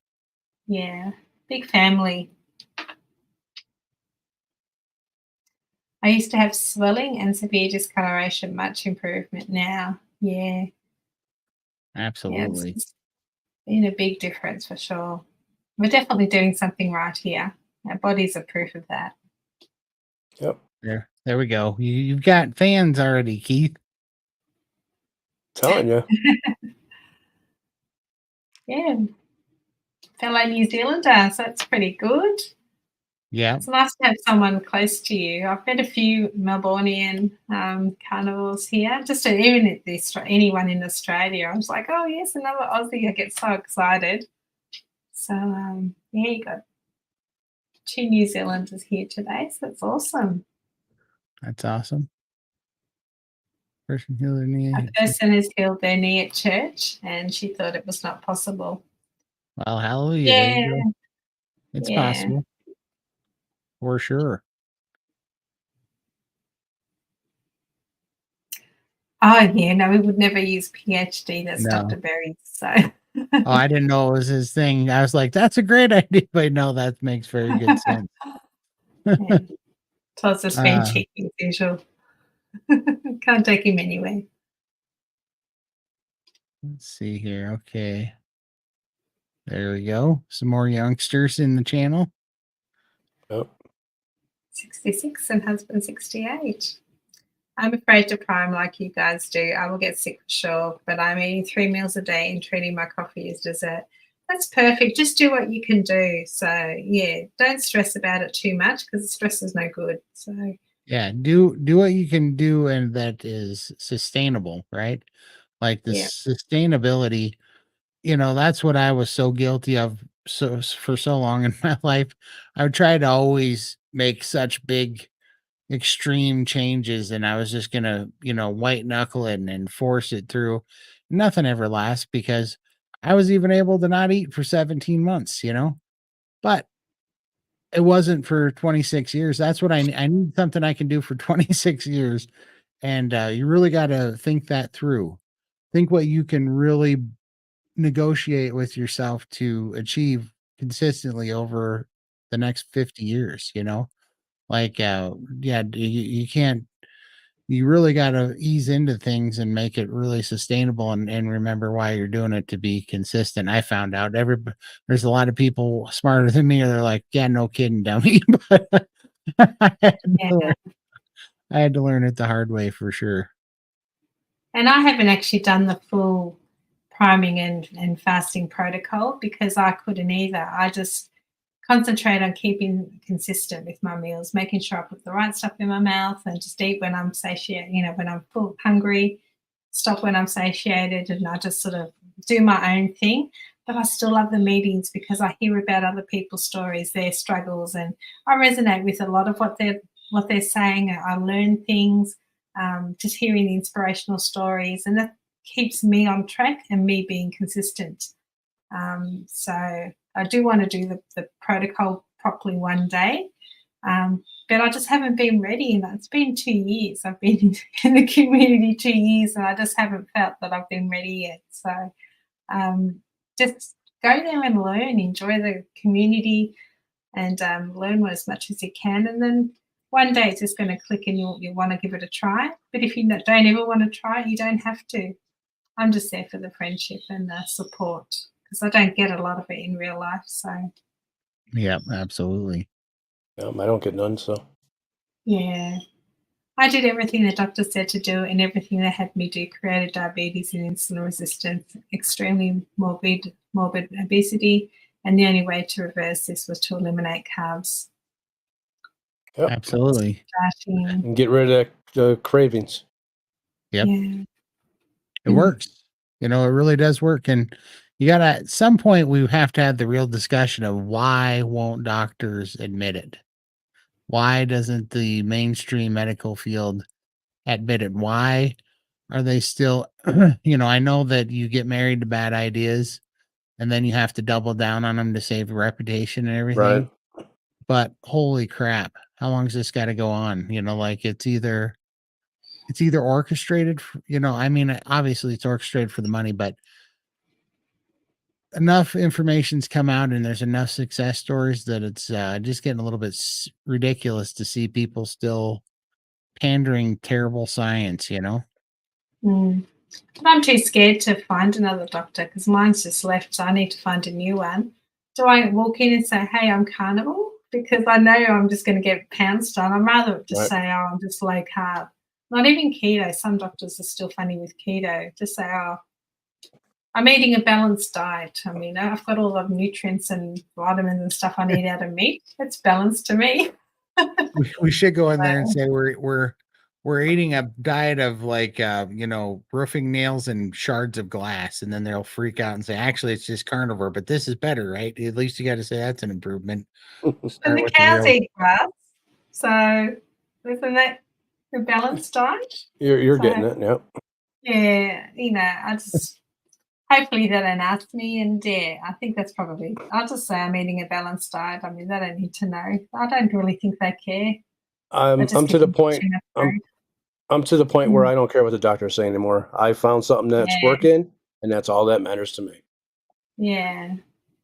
Yeah, big family. I used to have swelling and severe discoloration, much improvement now. Yeah. Absolutely. Yeah, been a big difference for sure. We're definitely doing something right here. Our bodies are proof of that. Yep. There we go. You've got fans already, Keith. Telling you. Yeah. Fellow New Zealander, so that's pretty good. Yeah. It's nice to have someone close to you. I've met a few Melbourneian carnivores here, just even anyone in Australia. I was like, oh, yes, another Aussie. I get so excited. So, yeah, you got 2 New Zealanders here today, so that's awesome. That's awesome. Person healed their knee. A person has healed their knee at church, and she thought it was not possible. Well, hallelujah. There you Yeah. go. It's possible. For sure. Oh, yeah, no, we would never use PhD. That's No. Dr. Berry. So. Oh, I didn't know it was his thing. I was like, that's a great idea. But no, that makes very good sense. Yeah. Todd's just been cheeky as usual. Can't take him anywhere. Let's see here. Okay. There we go. Some more youngsters in the channel. Yep. 66 and husband 68. I'm afraid to prime like you guys do. I will get sick for sure, but I'm eating 3 meals a day and treating my coffee as dessert. That's perfect. Just do what you can do. So, yeah, don't stress about it too much because stress is no good. So, yeah, do what you can do and that is sustainable, right? Like the sustainability, that's what I was so guilty of for so long in my life. I would try to always make such big extreme changes and I was just gonna, white knuckle it and force it through. Nothing ever lasts because I was even able to not eat for 17 months, but it wasn't for 26 years. That's what I need something I can do for 26 years. And you really got to think that through. Think what you can really negotiate with yourself to achieve consistently over the next 50 years, like, yeah, you can't, you really got to ease into things and make it really sustainable and remember why you're doing it to be consistent. I found out there's a lot of people smarter than me, or they're like, yeah, no kidding, dummy. But I had to learn it the hard way for sure. And I haven't actually done the full priming and fasting protocol because I couldn't either. I just concentrate on keeping consistent with my meals, making sure I put the right stuff in my mouth and just eat when I'm satiated, when I'm full, hungry, stop when I'm satiated, and I just sort of do my own thing. But I still love the meetings because I hear about other people's stories, their struggles, and I resonate with a lot of what they're saying. I learn things, just hearing the inspirational stories, and that keeps me on track and me being consistent. So I do want to do the protocol properly one day, but I just haven't been ready. And it's been 2 years. I've been in the community 2 years, and I just haven't felt that I've been ready yet. So just go there and learn, enjoy the community, and learn as much as you can. And then one day it's just going to click, and you'll want to give it a try. But if you don't ever want to try it, you don't have to. I'm just there for the friendship and the support because I don't get a lot of it in real life. So, yeah, absolutely. I don't get none. So, yeah, I did everything the doctor said to do and everything they had me do: created diabetes and insulin resistance, extremely morbid obesity, and the only way to reverse this was to eliminate carbs. yep. Absolutely. And get rid of the cravings. Yep. Yeah. It works. It really does work. And you got to, at some point, we have to have the real discussion of why won't doctors admit it? Why doesn't the mainstream medical field admit it? Why are they still, I know that you get married to bad ideas and then you have to double down on them to save reputation and everything. Right. But holy crap, how long has this got to go on? Like it's either orchestrated, obviously it's orchestrated for the money, but enough information's come out and there's enough success stories that it's just getting a little bit ridiculous to see people still pandering terrible science, Mm. But I'm too scared to find another doctor because mine's just left, so I need to find a new one. Do I walk in and say, hey, I'm carnivore? Because I know I'm just going to get pounced on. I'd rather just say, oh, I'm just low carb. Not even keto. Some doctors are still funny with keto. Just say, oh, I'm eating a balanced diet. I mean, I've got all the nutrients and vitamins and stuff I need out of meat. It's balanced to me. We should go in there and say we're eating a diet of like roofing nails and shards of glass, and then they'll freak out and say, actually, it's just carnivore, but this is better, right? At least you got to say that's an improvement. And the cows eat grass, so isn't that a balanced diet? You're getting it, yeah. Yeah, I just hopefully they don't ask me, and I think that's probably. I'll just say I'm eating a balanced diet. I mean, they don't need to know. I don't really think they care. I'm to the point. I'm to the point where I don't care what the doctor's saying anymore. I found something that's working, and that's all that matters to me. Yeah.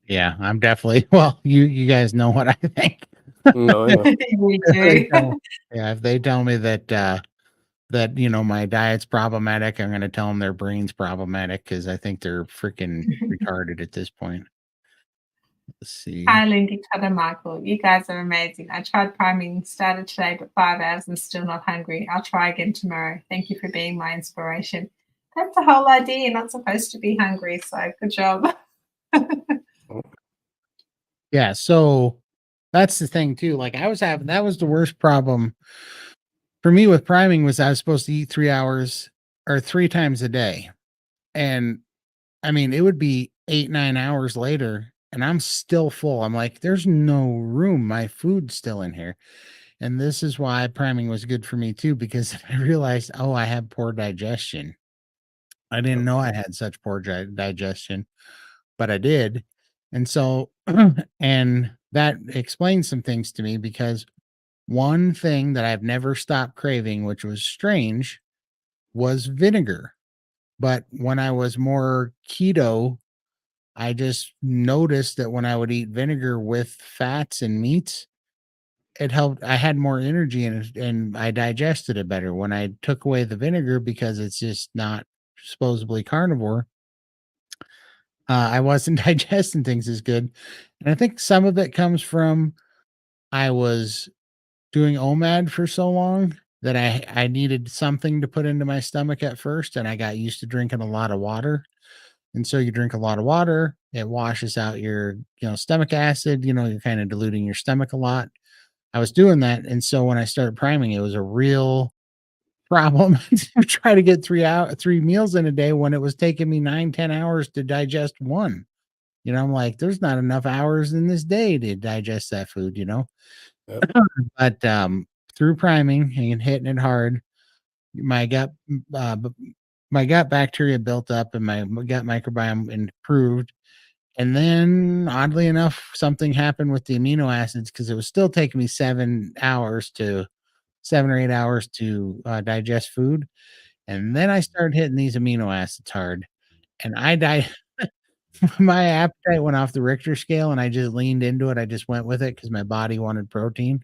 Yeah, I'm definitely. Well, you guys know what I think. No, I know. We do. If they tell me that my diet's problematic, I'm going to tell them their brain's problematic because I think they're freaking retarded at this point. Let's see. Hi, Lindy, Todd, and Michael. You guys are amazing. I tried priming, started today, but 5 hours and still not hungry. I'll try again tomorrow. Thank you for being my inspiration. That's the whole idea. You're not supposed to be hungry, so good job. Yeah, so that's the thing too. Like that was the worst problem for me with priming was I was supposed to eat 3 hours or 3 times a day. And I mean, it would be 8-9 hours later and I'm still full. I'm like, there's no room. My food's still in here. And this is why priming was good for me too, because I realized, oh, I have poor digestion. I didn't know I had such poor digestion, but I did. And so, and that explains some things to me because one thing that I've never stopped craving, which was strange, was vinegar. But when I was more keto, I just noticed that when I would eat vinegar with fats and meats, it helped. I had more energy and I digested it better. When I took away the vinegar because it's just not supposedly carnivore, I wasn't digesting things as good. And I think some of it comes from I was doing OMAD for so long that I needed something to put into my stomach at first, and I got used to drinking a lot of water. And so you drink a lot of water, it washes out your, stomach acid, you're kind of diluting your stomach a lot. I was doing that, and so when I started priming, it was a real problem to try to get 3 meals in a day when it was taking me 9-10 hours to digest one. I'm like, there's not enough hours in this day to digest that food. Yep. But through priming and hitting it hard, my gut bacteria built up and my gut microbiome improved. And then oddly enough, something happened with the amino acids because it was still taking me 7 or 8 hours to digest food. And then I started hitting these amino acids hard, and my appetite went off the Richter scale, and I just leaned into it. I just went with it because my body wanted protein,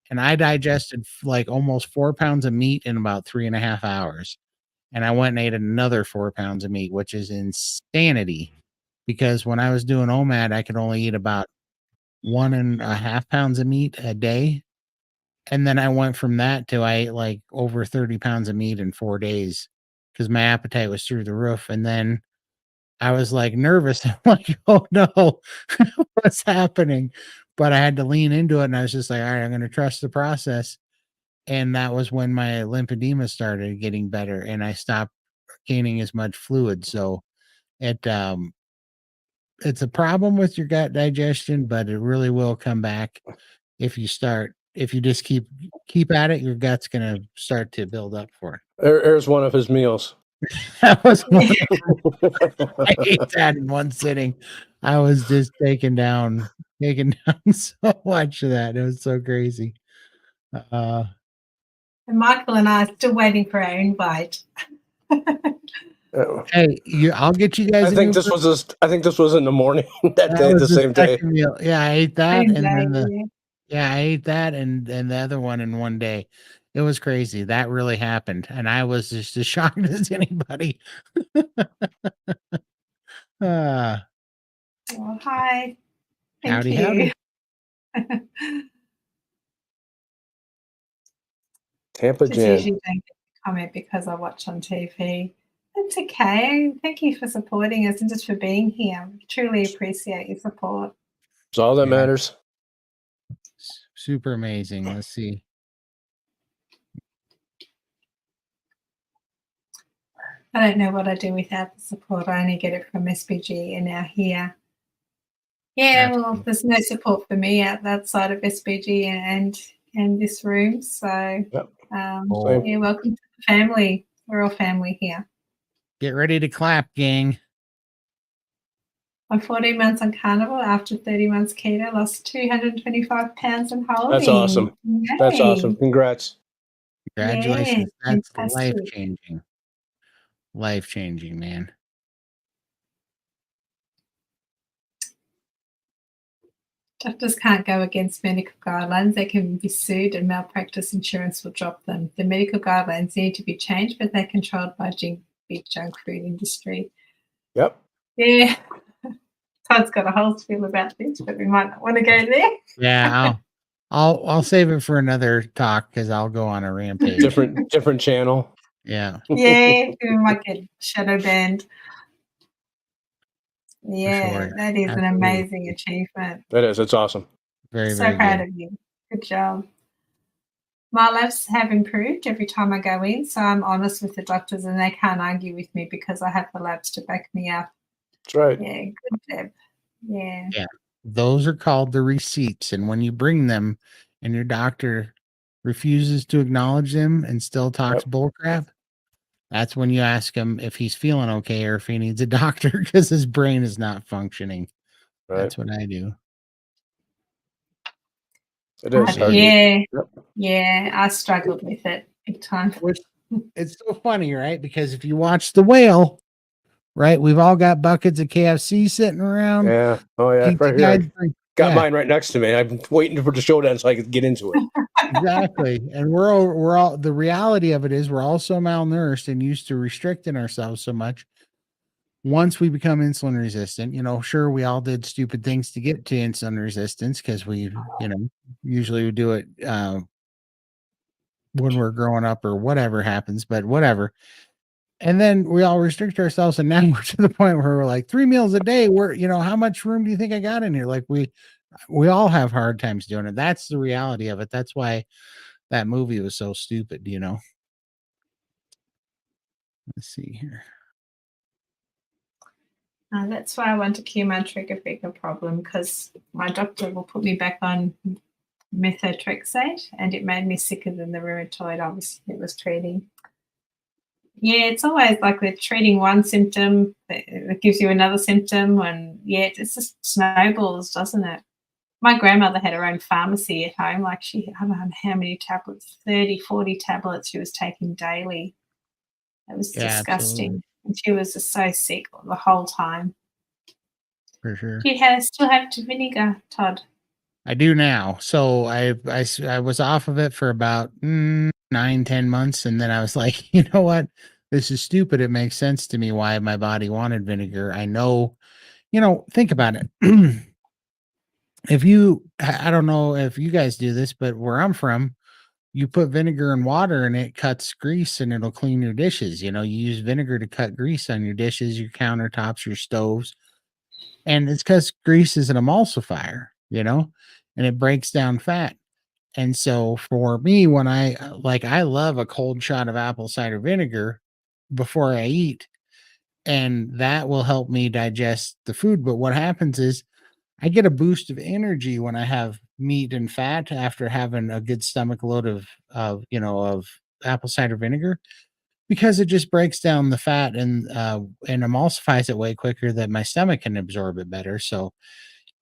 and I digested like almost 4 pounds of meat in about 3.5 hours. And I went and ate another 4 pounds of meat, which is insanity. Because when I was doing OMAD, I could only eat about 1.5 pounds of meat a day. And then I went from that to I ate like over 30 pounds of meat in 4 days because my appetite was through the roof. And then I was like nervous. I'm like, oh no, what's happening? But I had to lean into it and I was just like, all right, I'm going to trust the process. And that was when my lymphedema started getting better and I stopped gaining as much fluid. So it's a problem with your gut digestion, but it really will come back if you just keep at it. Your gut's going to start to build up for it. There's one of his meals. That was one. I ate that in one sitting. I was just taking down so much of that. It was so crazy. And Michael and I are still waiting for our invite. Hey, I'll get you guys. I think this was in the morning that day, the same day. Meal. Yeah, I ate that, I ate that and the other one in one day. It was crazy. That really happened. And I was just as shocked as anybody. uh, Oh, hi. Thank howdy, you. howdy. Tampa Just Jan. usually don't get to comment because I watch on TV. That's okay. Thank you for supporting us and just for being here. Truly appreciate your support. It's all that Yeah. matters. Super amazing. Let's see. I don't know what I do without the support. I only get it from SBG and now here. Yeah, well, Absolutely. there's no support for me outside of SBG and this room. So, Yep. Oh. yeah, welcome to the family. We're all family here. Get ready to clap, gang. I'm 14 months on Carnivore. After 30 months keto, lost 225 pounds and holding. That's awesome. Yay. That's awesome. Congrats. Congratulations. Yeah, That's fantastic. life-changing. Life-changing, man. Doctors can't go against medical guidelines. They can be sued and malpractice insurance will drop them. The medical guidelines need to be changed, but they're controlled by big junk food industry. Yep. Yeah. Todd's got a whole spiel about this, but we might not want to go there. Yeah, I'll save it for another talk because I'll go on a rampage. Different channel. Yeah. Yeah, we might get shadow banned. Yeah, sure. that is Absolutely. an amazing achievement. That is. That's awesome. Very, So very proud good. of you. Good job. My labs have improved every time I go in, so I'm honest with the doctors and they can't argue with me because I have the labs to back me up. That's right. Yeah, good, Deb. Yeah. Yeah. Those are called the receipts. And when you bring them and your doctor refuses to acknowledge them and still talks bullcrap, that's when you ask him if he's feeling okay or if he needs a doctor because his brain is not functioning. Right. That's what I do. It is. Yeah. Yep. Yeah, I struggled with it big time. It's so funny, right? Because if you watch The Whale, right, we've all got buckets of KFC sitting around. Yeah. Oh yeah. Pizza Right here. guys drink- Got yeah. mine right next to me. I've been waiting for the showdown so I could get into it. Exactly. And we're all the reality of it is we're all so malnourished and used to restricting ourselves so much. Once we become insulin resistant, sure, we all did stupid things to get to insulin resistance because we, usually we do it when we're growing up or whatever happens, but whatever. And then we all restrict ourselves, and now we're to the point where we're like 3 meals a day. We're, how much room do you think I got in here? Like we all have hard times doing it. That's the reality of it. That's why that movie was so stupid, Let's see here. That's why I want to cure my trigger finger problem because my doctor will put me back on methotrexate and it made me sicker than the rheumatoid it was treating. Yeah, it's always like they're treating one symptom, it gives you another symptom, and yeah, it just snowballs, doesn't it? My grandmother had her own pharmacy at home. Like I don't know how many tablets, 30, 40 tablets she was taking daily. It was disgusting. Absolutely. And she was just so sick the whole time. For sure. Do you still have vinegar, Todd? I do now. So I was off of it for about 9-10 months. And then I was like, you know what? This is stupid. It makes sense to me why my body wanted vinegar. I know, think about it. I don't know if you guys do this, but where I'm from, you put vinegar in water and it cuts grease and it'll clean your dishes. You use vinegar to cut grease on your dishes, your countertops, your stoves. And it's because grease is an emulsifier, and it breaks down fat. And so for me, when I love a cold shot of apple cider vinegar before I eat, and that will help me digest the food. But what happens is I get a boost of energy when I have meat and fat after having a good stomach load of apple cider vinegar, because it just breaks down the fat and emulsifies it way quicker that my stomach can absorb it better. So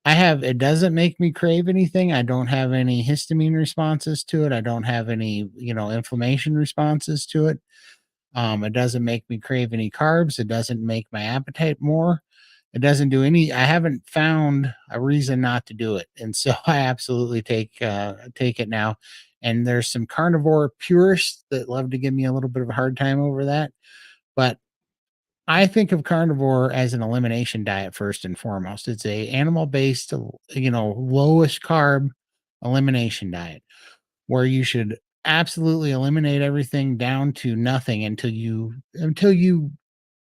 it doesn't make me crave anything. I don't have any histamine responses to it. I don't have any, inflammation responses to it. It doesn't make me crave any carbs. It doesn't make my appetite more. It doesn't do any. I haven't found a reason not to do it, and so I absolutely take it now. And there's some carnivore purists that love to give me a little bit of a hard time over that, but I think of carnivore as an elimination diet first and foremost. It's a animal based, lowest carb elimination diet where you should absolutely eliminate everything down to nothing until you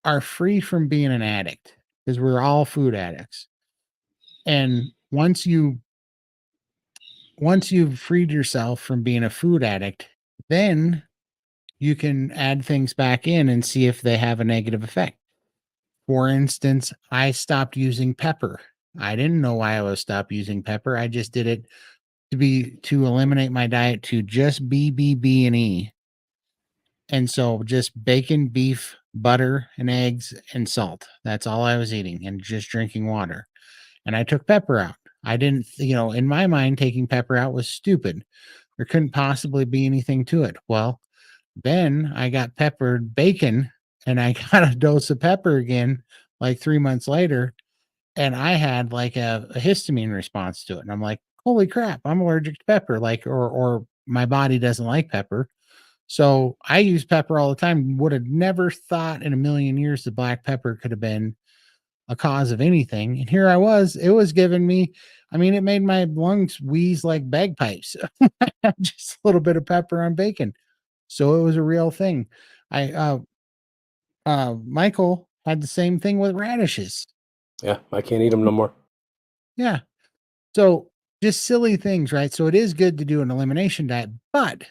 are free from being an addict, because we're all food addicts. And once you've freed yourself from being a food addict, then you can add things back in and see if they have a negative effect. For instance, I stopped using pepper. I didn't know why I was stopped using pepper. I just did it to eliminate my diet to just B, and E. And so just bacon, beef, butter, and eggs and salt. That's all I was eating, and just drinking water. And I took pepper out. I didn't, in my mind, taking pepper out was stupid. There couldn't possibly be anything to it. Well, then I got peppered bacon, and I got a dose of pepper again like 3 months later. And I had like a histamine response to it. And I'm like, holy crap, I'm allergic to pepper. Like, or my body doesn't like pepper. So I use pepper all the time. Would have never thought in a million years that black pepper could have been a cause of anything. And here I was, it was giving me, it made my lungs wheeze like bagpipes. Just a little bit of pepper on bacon. So it was a real thing. Michael had the same thing with radishes. Yeah, I can't eat them no more. Yeah. So just silly things, right? So it is good to do an elimination diet, but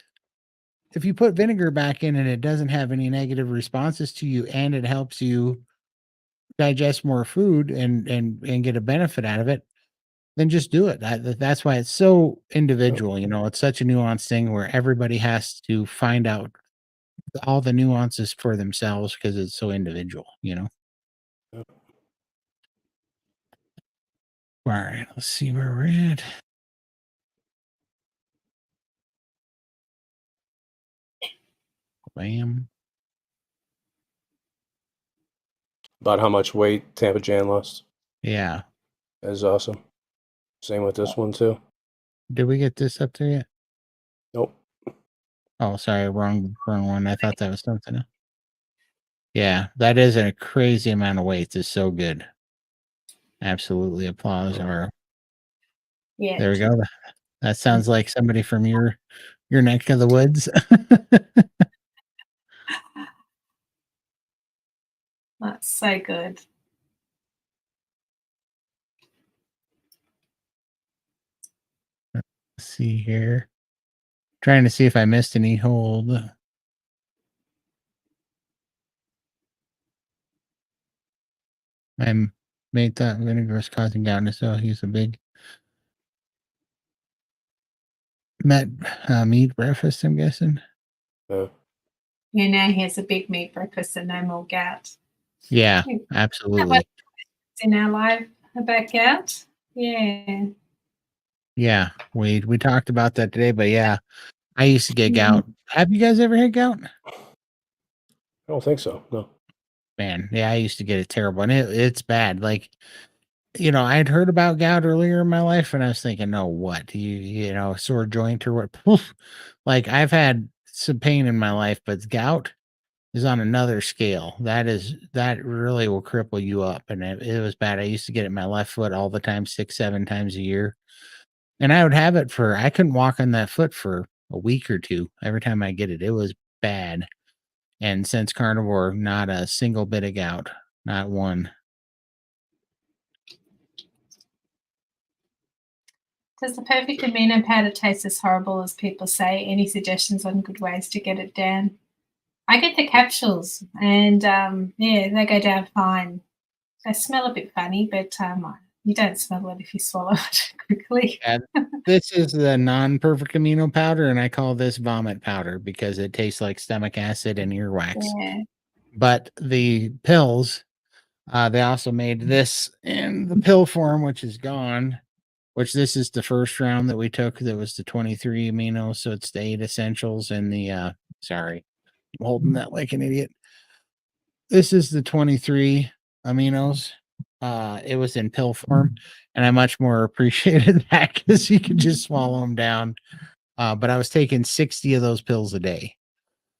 if you put vinegar back in and it doesn't have any negative responses to you, and it helps you digest more food and get a benefit out of it, then just do it. That's why it's so individual. It's such a nuanced thing where everybody has to find out all the nuances for themselves because it's so individual. Yep. All right, let's see where we're at. Bam. About how much weight Tampa Jan lost. Yeah. That is awesome. Same with this one too. Did we get this up there yet? Nope. Oh, sorry, wrong one. I thought that was something else. Yeah, that is a crazy amount of weight. It's so good. Absolutely applause. Or Yeah. there we go. That sounds like somebody from your neck of the woods. That's so good. Let's see here. Trying to see if I missed any hold. I made that vinegar was causing gout, so he's a big meat breakfast, I'm guessing. Yeah. Now he has a big meat breakfast and no more gout. Yeah, absolutely. In our life about gout. Yeah. Yeah, we talked about that today, but yeah, I used to get gout. Have you guys ever had gout? I don't think so. No. Man, yeah, I used to get it terrible, and it's bad. Like, I had heard about gout earlier in my life, and I was thinking, no, what? Sore joint or what? Poof. Like, I've had some pain in my life, but gout is on another scale. That really will cripple you up, and it was bad. I used to get it in my left foot all the time, 6-7 times a year, and I would have it I couldn't walk on that foot for a week or two. Every time I get it, it was bad. And since carnivore, not a single bit of gout, not one. Does the perfect amino powder taste as horrible as people say? Any suggestions on good ways to get it down? I get the capsules, and they go down fine. They smell a bit funny, but you don't smell it if you swallow it quickly. And this is the non-perfect amino powder, and I call this vomit powder because it tastes like stomach acid and earwax. Yeah. But the pills, they also made this in the pill form, which is gone. Which this is the first round that we took. That was the 23 aminos, so it's the 8 essentials and the sorry, I'm holding that like an idiot. This is the 23 aminos. it was in pill form, and I much more appreciated that because you could just swallow them down. But I was taking 60 of those pills a day,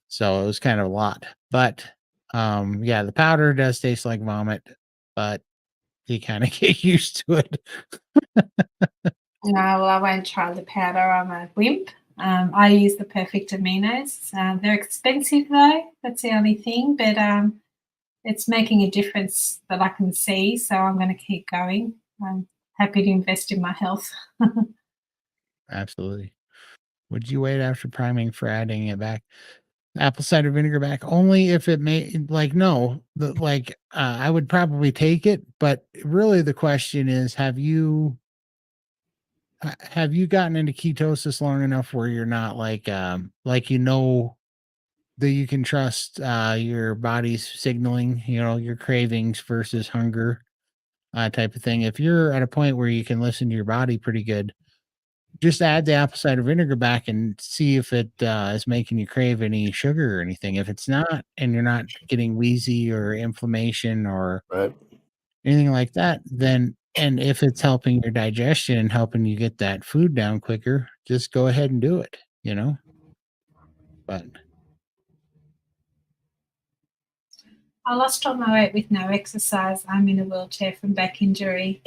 so it was kind of a lot. But yeah, the powder does taste like vomit, but you kind of get used to it. No, well, I won't try the powder. I'm a wimp. I use the Perfect Aminos. They're expensive though. That's the only thing, but it's making a difference that I can see. So I'm going to keep going. I'm happy to invest in my health. Absolutely. Would you wait after priming for adding it back? Apple cider vinegar back only if it may, like, no, I would probably take it, but really the question is, have you gotten into ketosis long enough where you're not like that you can trust your body's signaling, your cravings versus hunger type of thing? If you're at a point where you can listen to your body pretty good, just add the apple cider vinegar back and see if it is making you crave any sugar or anything. If it's not, and you're not getting wheezy or inflammation or Right. anything like that, then, and if it's helping your digestion and helping you get that food down quicker, just go ahead and do it, But I lost all my weight with no exercise. I'm in a wheelchair from back injury.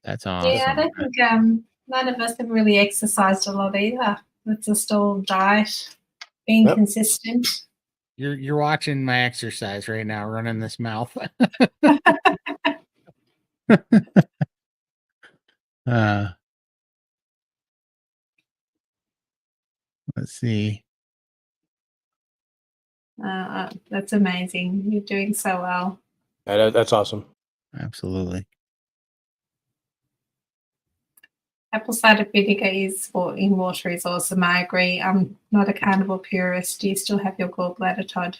that's Yeah, awesome. I don't think none of us have really exercised a lot either. It's just all diet, being Yep. consistent. You're watching my exercise right now, running this mouth. Let's see. That's amazing. You're doing so well. That's awesome. Absolutely. Apple cider vinegar in water is awesome. I agree. I'm not a carnivore purist. Do you still have your gallbladder, Todd?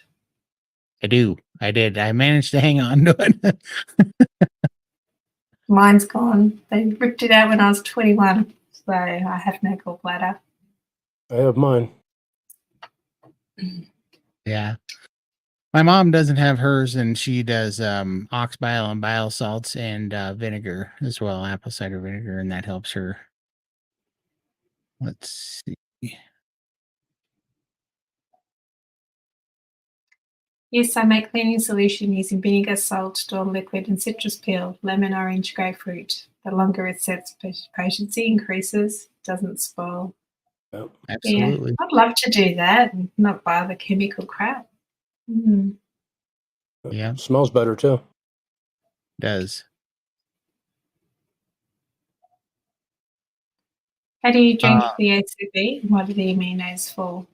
I do. I did. I managed to hang on to it. Mine's gone. They ripped it out when I was 21, so I have no gallbladder. I have mine. Yeah. My mom doesn't have hers, and she does ox bile and bile salts and vinegar as well, apple cider vinegar, and that helps her. Let's see. Yes, I make cleaning solution using vinegar, salt, dawn liquid, and citrus peel, lemon, orange, grapefruit. The longer it sets, potency increases, doesn't spoil. Yep. Absolutely. Yeah, I'd love to do that and not buy the chemical crap. Mm. Yeah. Smells better too. Does. How do you drink the ACV? What are the aminos for?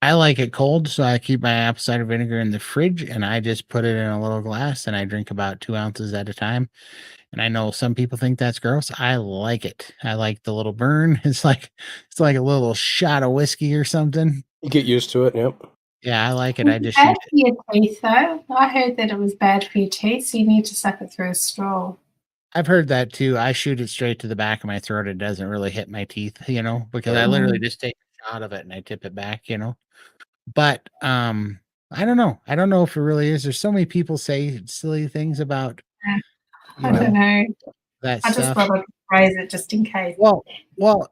I like it cold, so I keep my apple cider vinegar in the fridge, and I just put it in a little glass, and I drink about 2 ounces at a time. And I know some people think that's gross. I like it. I like the little burn. It's like a little shot of whiskey or something. You get used to it. Yep. Yeah, I like it. I just bad shoot it. for your teeth, though. I heard that it was bad for your teeth, so you need to suck it through a straw. I've heard that too. I shoot it straight to the back of my throat. It doesn't really hit my teeth, because I literally just take a shot of it and I tip it back, But I don't know. I don't know if it really is. There's so many people say silly things about I don't know. that I just stuff. thought I'd phrase it just in case. Well,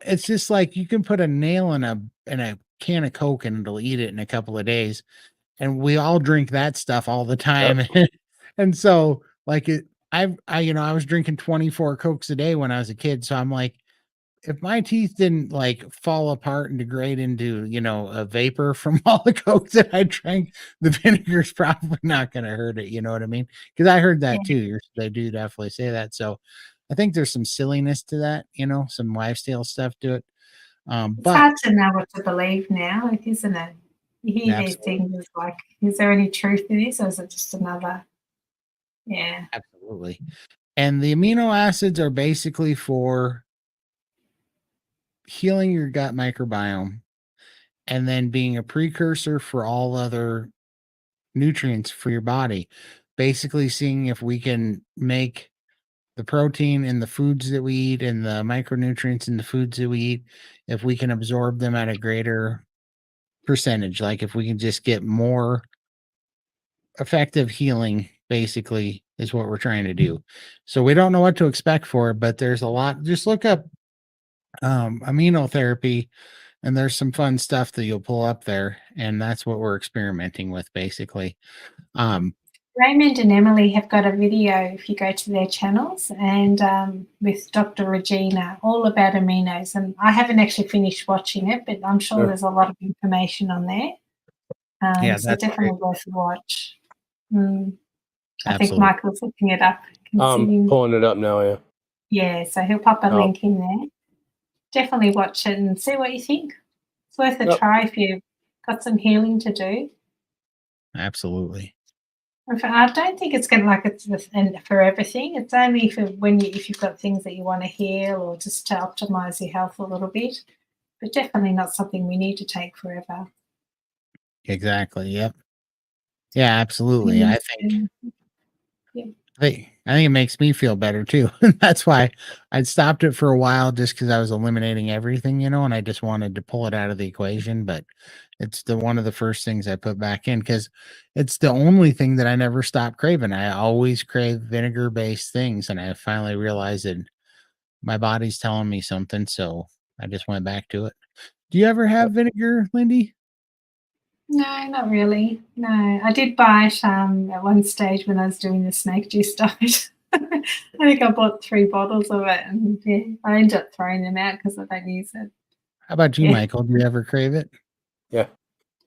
it's just like you can put a nail in a can of Coke and it'll eat it in a couple of days. And we all drink that stuff all the time. Yep. And so like I was drinking 24 Cokes a day when I was a kid. So I'm like, if my teeth didn't like fall apart and degrade into, a vapor from all the Coke that I drank, the vinegar's probably not going to hurt it. You know what I mean? Because I heard that too. They do definitely say that. So I think there's some silliness to that, some lifestyle stuff to it. It's hard to know what to believe now, isn't it? You hear these things, it's like, is there any truth to this, or is it just another? Yeah. Absolutely. And the amino acids are basically for healing your gut microbiome and then being a precursor for all other nutrients for your body. Basically seeing if we can make the protein in the foods that we eat and the micronutrients in the foods that we eat, if we can absorb them at a greater percentage, like if we can just get more effective healing basically is what we're trying to do. So we don't know what to expect for it, but there's a lot. Just look up amino therapy, and there's some fun stuff that you'll pull up there, and that's what we're experimenting with basically. Raymond and Emily have got a video if you go to their channels, and with Dr. Regina, all about aminos. And I haven't actually finished watching it, but I'm sure there's a lot of information on there. Yeah, so that's definitely great. worth a watch. I think Absolutely. Michael's looking it up. I'm pulling it up now, yeah. Yeah, so he'll pop a link in there. Definitely watch it and see what you think. It's worth a try if you've got some healing to do. Absolutely. I don't think it's going to it's for everything. It's only for if you've got things that you want to heal or just to optimize your health a little bit, but definitely not something we need to take forever. Exactly. Yep. Yeah, absolutely. I think it makes me feel better too. That's why I'd stopped it for a while, just because I was eliminating everything, and I just wanted to pull it out of the equation. But it's one of the first things I put back in, because it's the only thing that I never stopped craving. I always crave vinegar-based things, and I finally realized that my body's telling me something, so I just went back to it. Do you ever have vinegar, Lindy? No, not really. No, I did buy it at one stage when I was doing the snake juice diet. I think I bought 3 bottles of it, and I ended up throwing them out because I don't use it. How about you, Michael? Do you ever crave it? Yeah,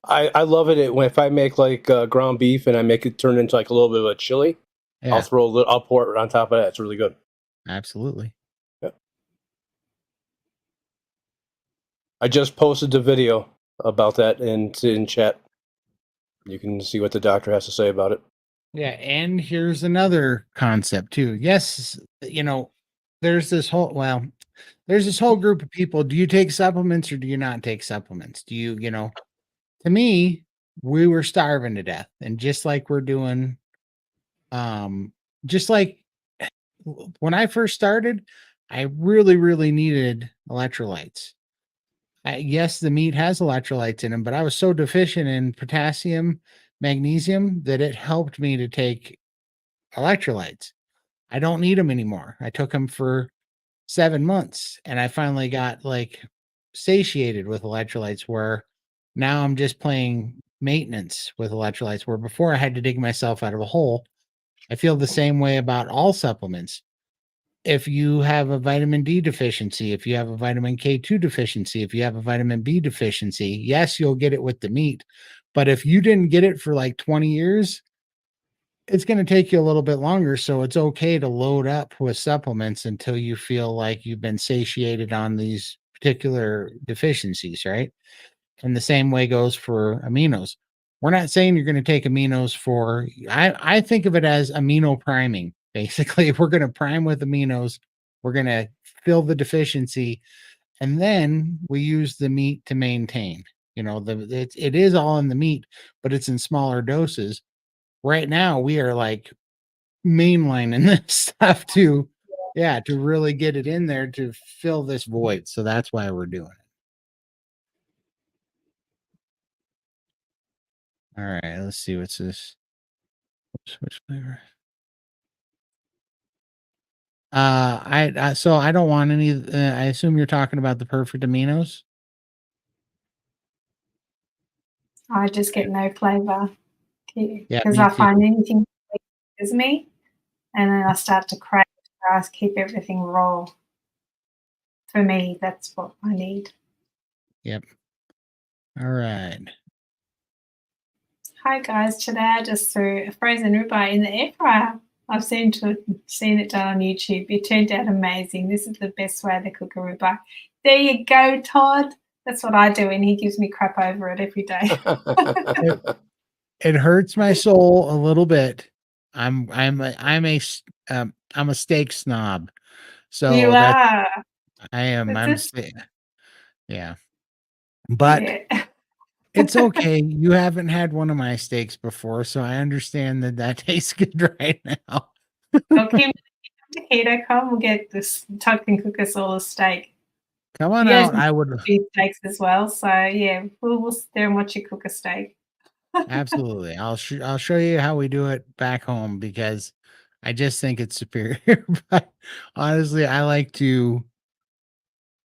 I love it when if I make like ground beef and I make it turn into like a little bit of a chili. Yeah. I'll pour it on top of that. It's really good. Absolutely. Yeah. I just posted the video about that in chat. You can see what the doctor has to say about it. Yeah, and here's another concept too. Yes, there's this whole group of people. Do you take supplements or do you not take supplements? Do you, to me, we were starving to death. And just like we're doing, just like when I first started, I really, really needed electrolytes. Yes, the meat has electrolytes in them, but I was so deficient in potassium, magnesium, that it helped me to take electrolytes. I don't need them anymore. I took them for 7 months, and I finally got satiated with electrolytes, where now I'm just playing maintenance with electrolytes, where before I had to dig myself out of a hole. I feel the same way about all supplements. If you have a vitamin D deficiency, if you have a vitamin K2 deficiency, if you have a vitamin B deficiency, yes, you'll get it with the meat. But if you didn't get it for 20 years, it's going to take you a little bit longer. So it's okay to load up with supplements until you feel like you've been satiated on these particular deficiencies, right? And the same way goes for aminos. We're not saying you're going to take aminos for, I think of it as amino priming. Basically, if we're going to prime with aminos, we're going to fill the deficiency, and then we use the meat to maintain. It is all in the meat, but it's in smaller doses. Right now, we are mainlining this stuff to really get it in there to fill this void. So that's why we're doing it. All right, let's see what's this. Which flavor? So I don't want any. I assume you're talking about the perfect aminos. I just get no flavor because I find anything is me, and then I start to crave. I keep everything raw. For me, that's what I need. Yep. All right. Hi guys, today I just threw a frozen ribeye in the air fryer. I've seen it done on YouTube. It turned out amazing. This is the best way to cook a ribeye. There you go, Todd. That's what I do, and he gives me crap over it every day. It hurts my soul a little bit. I'm a steak snob. So you are. I am. Yeah. But it's okay. You haven't had one of my steaks before, so I understand that tastes good right now. Okay, to Ketocon, we'll get this. Todd can cook us all a steak. Come on out. I would beef steaks as well. So yeah, we'll sit there and watch you cook a steak. Absolutely. I'll show you how we do it back home, because I just think it's superior. But honestly, I like to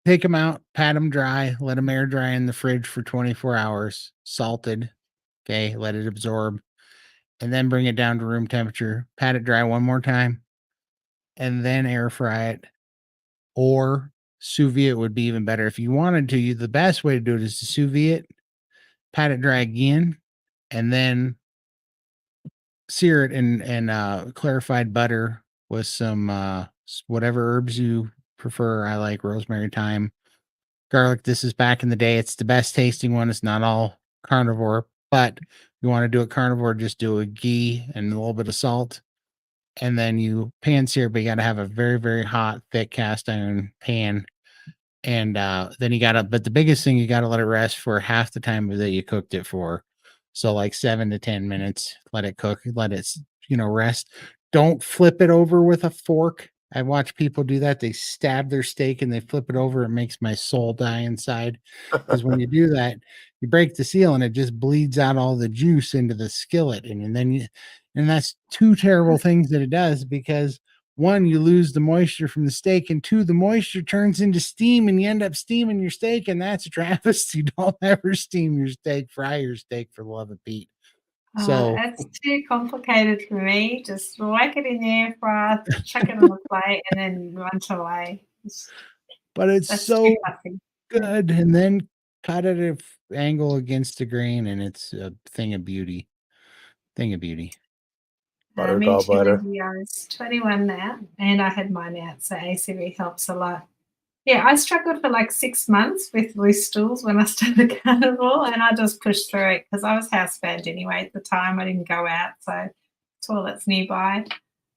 take them out, pat them dry, let them air dry in the fridge for 24 hours, salted. Okay, let it absorb, and then bring it down to room temperature, pat it dry one more time, and then air fry it. Or sous vide it would be even better. If you wanted to, the best way to do it is to sous vide it, pat it dry again, and then sear it in clarified butter with some whatever herbs you prefer. I like rosemary, thyme, garlic. This is back in the day. It's the best tasting one. It's not all carnivore, but if you want to do it carnivore, just do a ghee and a little bit of salt. And then you pan sear, but you got to have a very, very hot, thick cast iron pan. And then you got to, but the biggest thing, you got to let it rest for half the time that you cooked it for. So like 7 to 10 minutes, let it cook, let it, rest. Don't flip it over with a fork. I watch people do that. They stab their steak and they flip it over. It makes my soul die inside. Because when you do that, you break the seal and it just bleeds out all the juice into the skillet. And that's two terrible things that it does, because one, you lose the moisture from the steak, and two, the moisture turns into steam and you end up steaming your steak, and that's a travesty. Don't ever steam your steak, fry your steak, for the love of Pete. So That's too complicated for me. Just whack it in the air fryer, chuck it on the plate, and then run away. but it's That's so too fussy. good. And then cut it at an angle against the grain, and it's a thing of beauty. Thing of beauty. Butter, Me too, gallbladder. Lindy. I was 21 now, and I had mine out, so ACV helps a lot. Yeah, I struggled for like 6 months with loose stools when I started carnivore, and I just pushed through it because I was housebound anyway at the time. I didn't go out, so toilets nearby.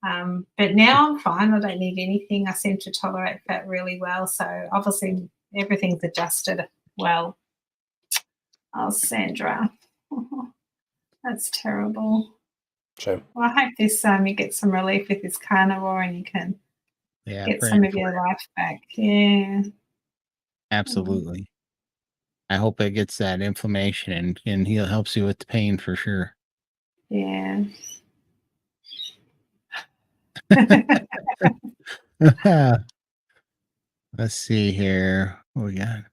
But now I'm fine. I don't need anything. I seem to tolerate fat really well, so obviously everything's adjusted well. Oh, Sandra, that's terrible. Shame. Well, I hope this you get some relief with this carnivore and you can get some of your life back. Yeah. Absolutely. I hope it gets that inflammation and he helps you with the pain for sure. Yeah. Let's see here. What we got?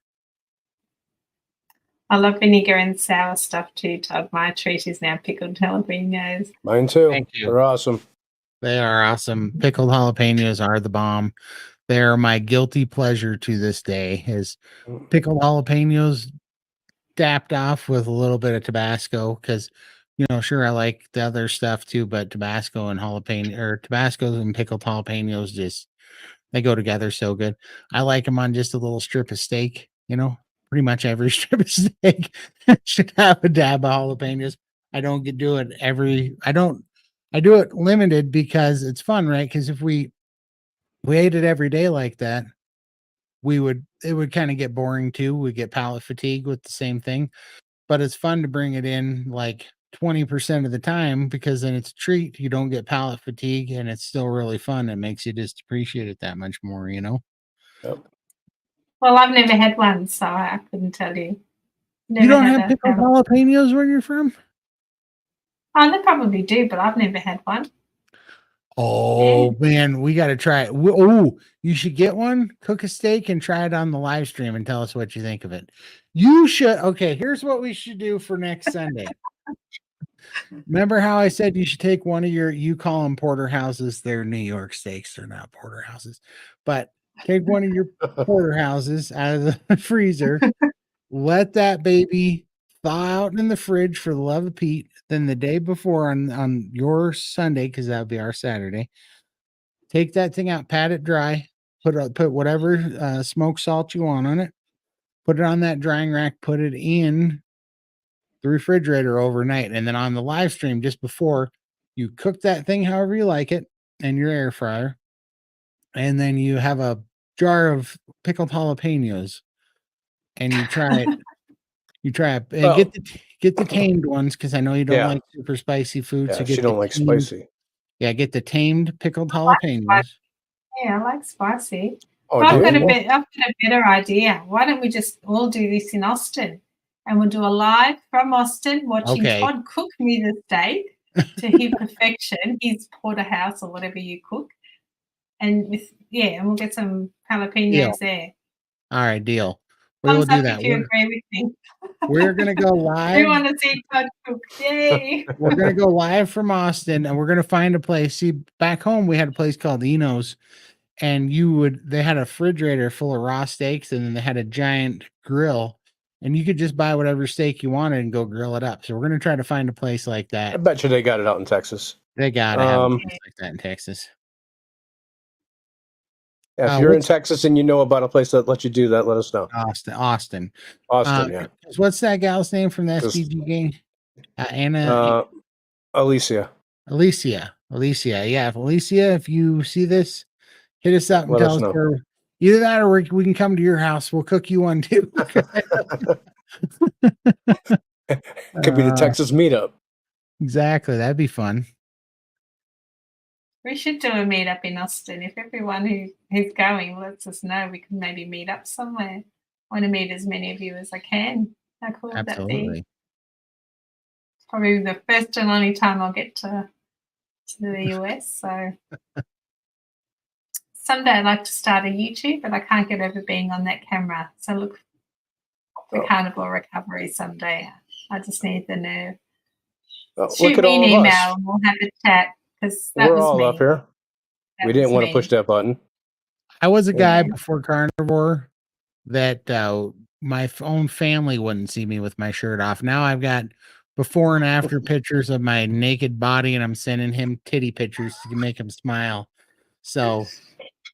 I love vinegar and sour stuff too, Todd. My treat is now pickled jalapenos. Mine too. Thank you. They're awesome. They are awesome. Pickled jalapenos are the bomb. They're my guilty pleasure to this day. Is pickled jalapenos dapped off with a little bit of Tabasco, because sure, I like the other stuff too, but Tabasco and Tabascos and pickled jalapenos, just they go together so good. I like them on just a little strip of steak. Pretty much every strip of steak should have a dab of jalapenos. I don't do it I do it limited because it's fun, right? Because if we ate it every day like that, it would kind of get boring too. We get palate fatigue with the same thing. But it's fun to bring it in like 20% of the time, because then it's a treat. You don't get palate fatigue, and it's still really fun. It makes you just appreciate it that much more, Yep. Well, I've never had one, so I couldn't tell you. You don't have pickled jalapenos where you're from? Oh, they probably do, but I've never had one. Oh, man, we got to try it. Oh, you should get one, cook a steak, and try it on the live stream and tell us what you think of it. You should. Okay, here's what we should do for next Sunday. Remember how I said you should take one of you call them porterhouses. They're New York steaks. They're not porterhouses. But take one of your porterhouses out of the freezer. Let that baby thaw out in the fridge for the love of Pete. Then the day before on your Sunday, because that would be our Saturday, take that thing out, pat it dry, put whatever smoked salt you want on it, put it on that drying rack, put it in the refrigerator overnight, and then on the live stream just before, you cook that thing however you like it in your air fryer, and then you have a jar of pickled jalapenos, and you try it. You try it. Get the tamed ones, because I know you don't like super spicy food. Yeah, so get she don't like spicy. Yeah, get the tamed pickled jalapenos. Yeah, I like spicy. Oh, I've got a better idea. Why don't we just all do this in Austin? And we'll do a live from Austin watching Todd cook me the steak. to his perfection, his porterhouse or whatever you cook. And and we'll get some jalapenos Deal. there. All right, deal. We will Thumbs do up that. if you agree with me. We're gonna go We live. want to see Todd cook. Yay! We're gonna go live from Austin, and we're gonna find a place. See, back home we had a place called Eno's, and they had a refrigerator full of raw steaks, and then they had a giant grill, and you could just buy whatever steak you wanted and go grill it up. So we're gonna try to find a place like I that. bet you they got it out in Texas. They gotta have a place like that in Texas. If you're in Texas and you know about a place that lets you do that, let us know. Austin. Yeah. What's that gal's name from the SPG game? Alicia. Yeah, if you see this, hit us up and Let tell us us know. where. Either that, or we can come to your house. We'll cook you one too. Could be the Texas meetup. Exactly. That'd be fun. We should do a meetup in Austin. If everyone who's going lets us know, we can maybe meet up somewhere. I want to meet as many of you as I can. How cool would that be? It's probably the first and only time I'll get to the US. So someday I'd like to start a YouTube, but I can't get over being on that camera. So look for Carnivore Recovery someday. I just need the nerve. Shoot me an email and we'll have a chat. We're all up here. We didn't want to push that button. I was a guy before Carnivore that my own family wouldn't see me with my shirt off. Now I've got before and after pictures of my naked body, and I'm sending him titty pictures to make him smile. So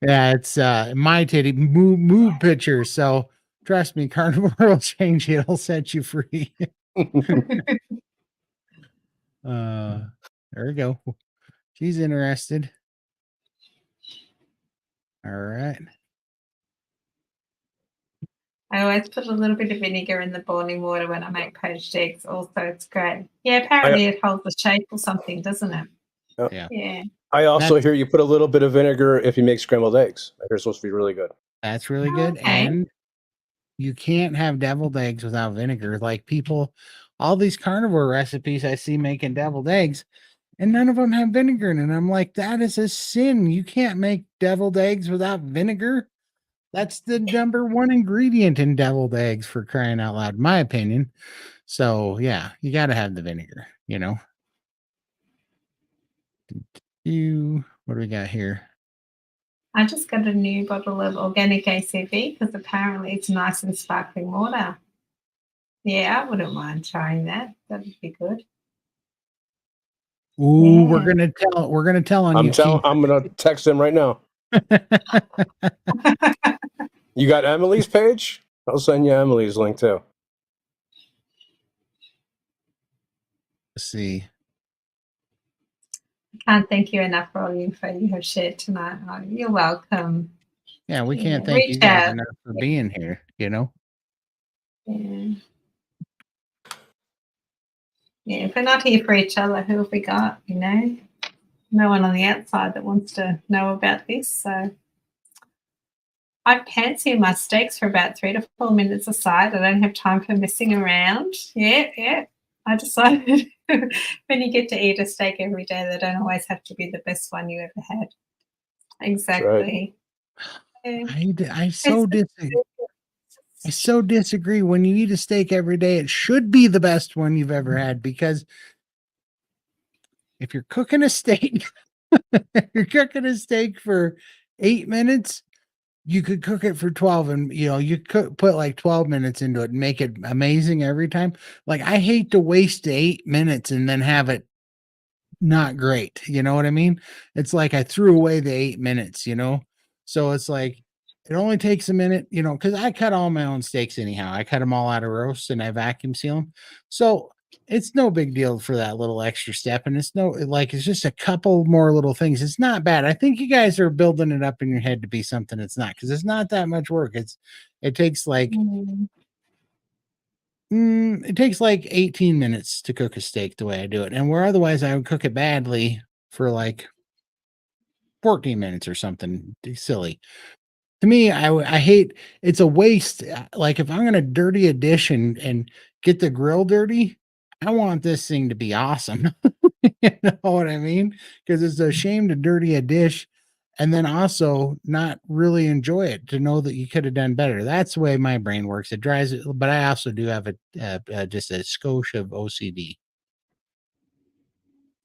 yeah, it's my titty move pictures. So trust me, Carnivore will change you. It'll set you free. There we go. She's interested. All right. I always put a little bit of vinegar in the boiling water when I make poached eggs. Also, it's great. Yeah, apparently it holds the shape or something, doesn't it? Yeah. I also hear you put a little bit of vinegar if you make scrambled eggs. I hear it's supposed to be really good. That's really good. And you can't have deviled eggs without vinegar. Like all these carnivore recipes I see making deviled eggs, and none of them have vinegar in it. And I'm like, that is a sin. You can't make deviled eggs without vinegar. That's the number one ingredient in deviled eggs, for crying out loud, in my opinion. So yeah, you got to have the vinegar, What do we got here? I just got a new bottle of organic ACV because apparently it's nice and sparkling water. Yeah, I wouldn't mind trying that. That would be good. Ooh, we're gonna tell on you. I'm gonna text him right now. You got Emily's page? I'll send you Emily's link too. Let's see. I can't thank you enough for all the info you have shared tonight. Oh, you're welcome. Yeah, we can't thank you guys enough for being here, Yeah. Yeah, if we're not here for each other, who have we got, No one on the outside that wants to know about this. So I pantry my steaks for about 3 to 4 minutes aside. I don't have time for messing around. Yeah. I decided when you get to eat a steak every day, they don't always have to be the best one you ever had. Exactly. Right. I so disagree. When you eat a steak every day, it should be the best one you've ever had, because if you're cooking a steak, for 8 minutes, you could cook it for 12, and you could put like 12 minutes into it and make it amazing every time. Like, I hate to waste 8 minutes and then have it not great. You know what I mean? It's like I threw away the 8 minutes, So it's like, it only takes a minute, because I cut all my own steaks anyhow. I cut them all out of roast and I vacuum seal them. So it's no big deal for that little extra step. And it's just a couple more little things. It's not bad. I think you guys are building it up in your head to be something it's not, because it's not that much work. It takes like 18 minutes to cook a steak the way I do it. And where otherwise I would cook it badly for like 14 minutes or something silly. To me, I hate, it's a waste. Like, if I'm going to dirty a dish and get the grill dirty, I want this thing to be awesome. You know what I mean? Because it's a shame to dirty a dish and then also not really enjoy it, to know that you could have done better. That's the way my brain works. It drives it, but I also do have just a skosh of OCD.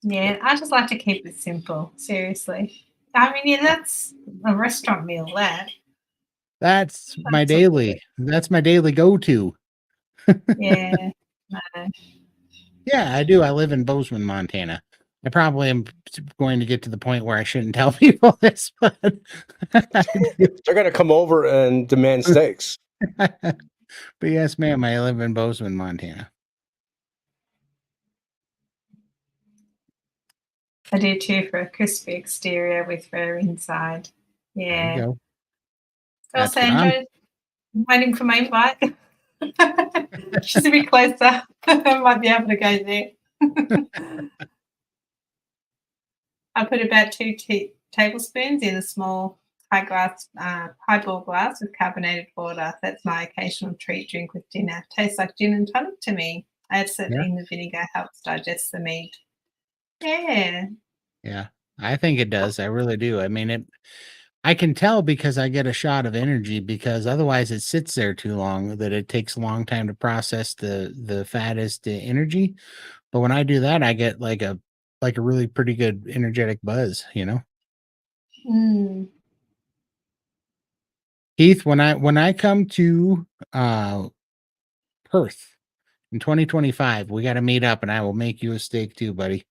Yeah, I just like to keep it simple. Seriously. I mean, yeah, that's a restaurant meal. That's my Absolutely. daily go-to. Yeah. No. Yeah, I do. I live in Bozeman, Montana. I probably am going to get to the point where I shouldn't tell people this, but They're going to come over and demand steaks. but yes, ma'am, I live in Bozeman, Montana. I do too, for a crispy exterior with fur inside. There you Yeah. go. Well, That's what I'm. Sandra, waiting for my invite. She's a bit closer. I might be able to go there. I put about 2 tablespoons in a small highball glass with carbonated water. That's my occasional treat drink with dinner. Tastes like gin and tonic to me. Adds it Yeah, in the vinegar, helps digest the meat. Yeah. yeah. I think it does. I really do. I mean, I can tell because I get a shot of energy, because otherwise it sits there too long, that it takes a long time to process the fat as to energy. But when I do that, I get like a really pretty good energetic buzz, you know. Mm. Keith, when I come to Perth in 2025, we got to meet up and I will make you a steak too, buddy.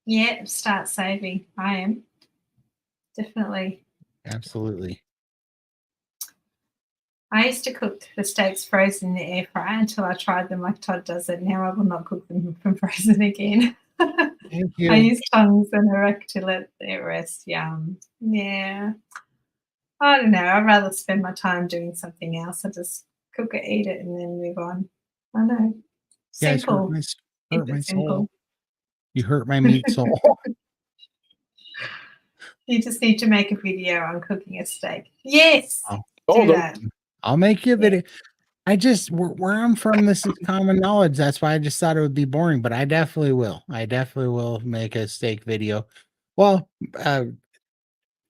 Yeah, start saving. I am. Definitely. Absolutely. I used to cook the steaks frozen in the air fryer until I tried them like Todd does it. Now I will not cook them from frozen again. Thank I you. use tongs and a rack to let it rest. Yum. Yeah. I don't know. I'd rather spend my time doing something else. I just cook it, eat it, and then move on. I know. You guys Simple. hurt Keep my it soul. simple. You hurt my meat soul. You just need to make a video on cooking a steak. Yes. Told Do them. that. I'll make you a Yeah. video. I just where I'm from, this is common knowledge. That's why I just thought it would be boring, but I definitely will. I definitely will make a steak video. Well, do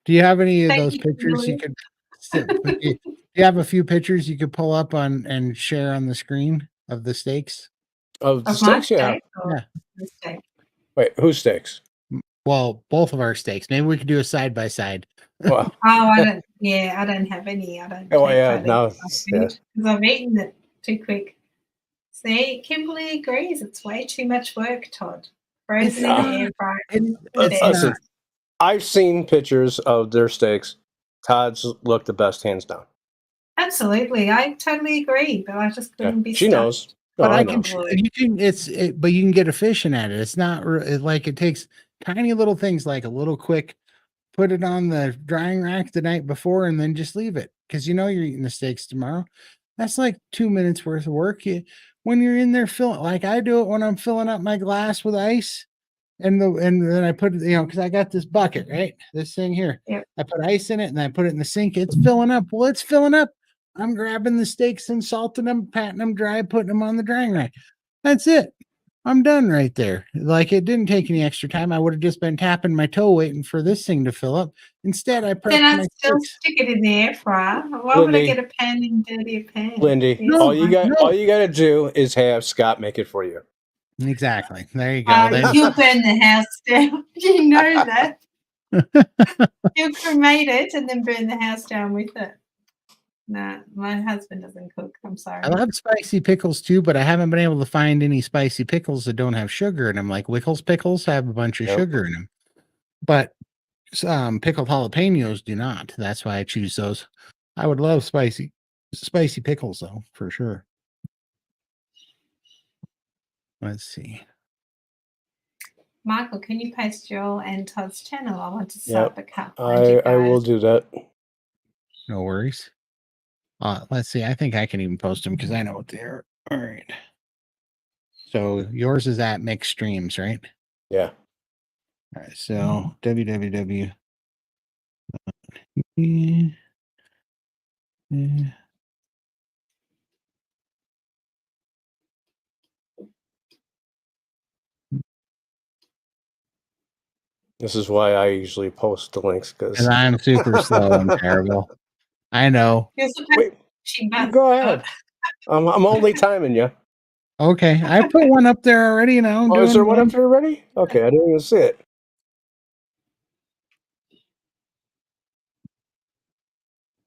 you have any of Thank those you, pictures you Kimberly. could do you have a few pictures you could pull up on and share on the screen of the steaks? Of the Of my steaks, yeah. steak or Yeah. the steak? Wait, whose steaks? Well, both of our steaks. Maybe we could do a side by side. Well, Oh, I don't have any. I don't oh take yeah, photos no, of my food yes. because I've eaten it too quick. See, Kimberly agrees. It's way too much work, Todd. It's Frozen in the not. air fryer. It's Listen, not. I've seen pictures of their steaks. Todd's look the best, hands down. Absolutely. I totally agree, but I just Yeah, couldn't be she stuck. knows. No, But I I know. can, you can, but you can get efficient at it. It's not like it takes tiny little things, like a little quick, put it on the drying rack the night before and then just leave it. Cause you know you're eating the steaks tomorrow. That's like 2 minutes worth of work. When you're in there filling, like I do it when I'm filling up my glass with ice, and then I put it, because I got this bucket, right? This thing here. Yep. I put ice in it and I put it in the sink. It's filling up. Well, it's filling up. I'm grabbing the steaks and salting them, patting them dry, putting them on the drying rack. That's it. I'm done right there. Like, it didn't take any extra time. I would have just been tapping my toe waiting for this thing to fill up. Instead, I Then prepped I'd my still steaks. stick it in the air fryer. Why would I Lindy, get a pan and dirty a pan? Lindy, Yes, No, all no. you got to do is have Scott make it for you. Exactly. There you go. You'll burn the house down. You know that. You'll cremate it and then burn the house down with it. No, my husband doesn't cook. I'm I sorry. love spicy pickles too, but I haven't been able to find any spicy pickles that don't have sugar in them. Like Wickles pickles have a bunch of Yep. sugar in them, but pickled jalapenos do not. That's why I choose those. I would love spicy pickles though, for sure. Let's see. Michael, can you post Joel and Todd's channel? I want to sub, Yep. but can't find you guys. I will do that. No worries. Let's see. I think I can even post them because I know what they are. All right. So yours is at Mixed Streams, right? Yeah. All right. So www. This is why I usually post the links because. And I'm super slow and terrible. I know. You're Wait, you go ahead. I'm only timing you. Okay, I put one up there already now. Oh, is there one up there already? Okay, I didn't even see it.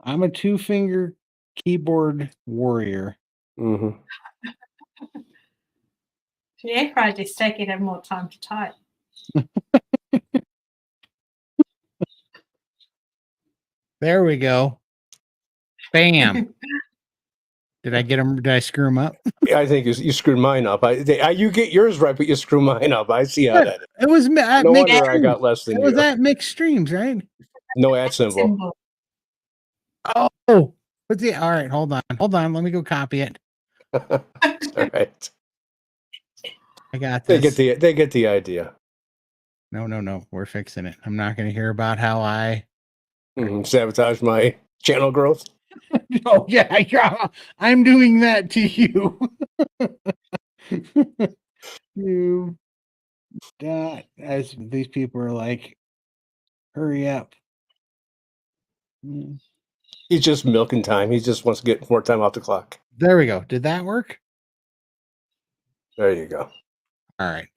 I'm a 2-finger keyboard warrior. Mm-hmm. If you air fried your steak, you'd have more time to type. There we go. Bam. Did I get them? Did I screw them up? Yeah, I think you screwed mine up. You get yours right, but you screw mine up. I see how that is. It was at No mixed wonder I got streams. less than It you. was at mixed streams, right? No ad symbol. Oh, what's the? All right, hold on. Let me go copy it. All right. I got this. They get the idea. No. We're fixing it. I'm not going to hear about how I sabotage my channel growth. Oh yeah, I'm doing that to you. You that as these people are like, hurry up. He's just milking time. He just wants to get more time off the clock. There we go. Did that work? There you go. All right.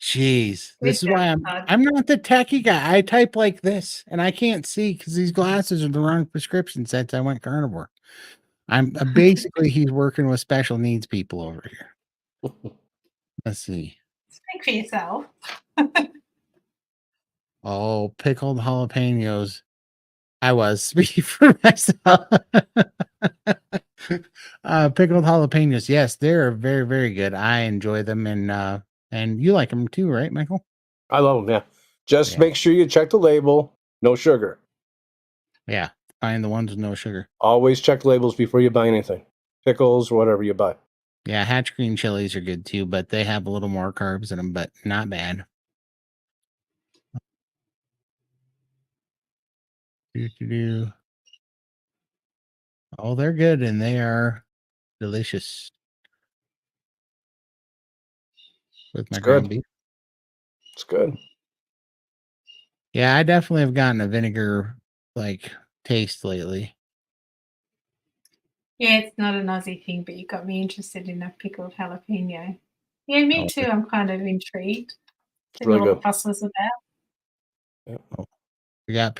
Jeez, this is why I'm not the techie guy. I type like this, and I can't see because these glasses are the wrong prescription since I went carnivore. I'm basically he's working with special needs people over here. Let's see. Speak for yourself. Oh, pickled jalapenos. I was speaking for myself. Pickled jalapenos. Yes, they're very, very good. I enjoy them, and you like them too, right, Michael? I love them. Yeah. Just make sure you check the label. No sugar. Yeah. Find the ones with no sugar. Always check labels before you buy anything. Pickles, whatever you buy. Yeah, Hatch green chilies are good too, but they have a little more carbs in them, but not bad. Oh, they're good and they are delicious. With my ground beef. It's good. Yeah, I definitely have gotten a vinegar like taste lately. Yeah, it's not an Aussie thing, but you got me interested in a pickled jalapeno. Yeah, me too. I'm kind of intrigued. See what all the fuss was about. Yeah. We got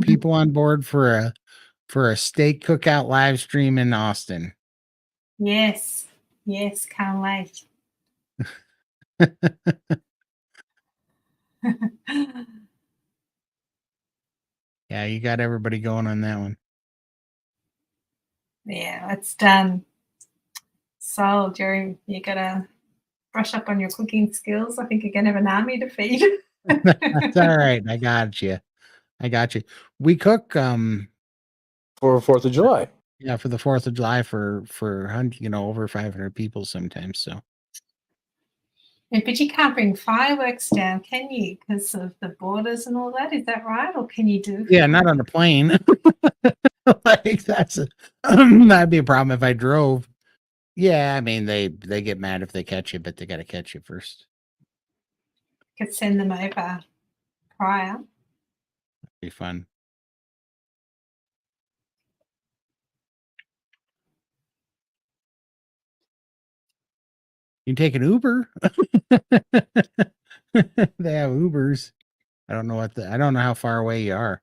people on board for a steak cookout live stream in Austin. Yes, can't wait. Yeah, you got everybody going on that one. Yeah, it's done. So, Jerry, you gotta brush up on your cooking skills. I think you're gonna have an army to feed. That's all right. I got you. We cook for 4th of July. Yeah, for the 4th of July for over 500 people sometimes. So. But you can't bring fireworks down, can you? Because of the borders and all that. Is that right? Or can you do? Yeah, not on a plane. Like that'd be a problem if I drove. Yeah, I mean they get mad if they catch you, but they got to catch you first. Could send them over prior. That'd be fun. You can take an Uber. They have Ubers. I don't know how far away you are.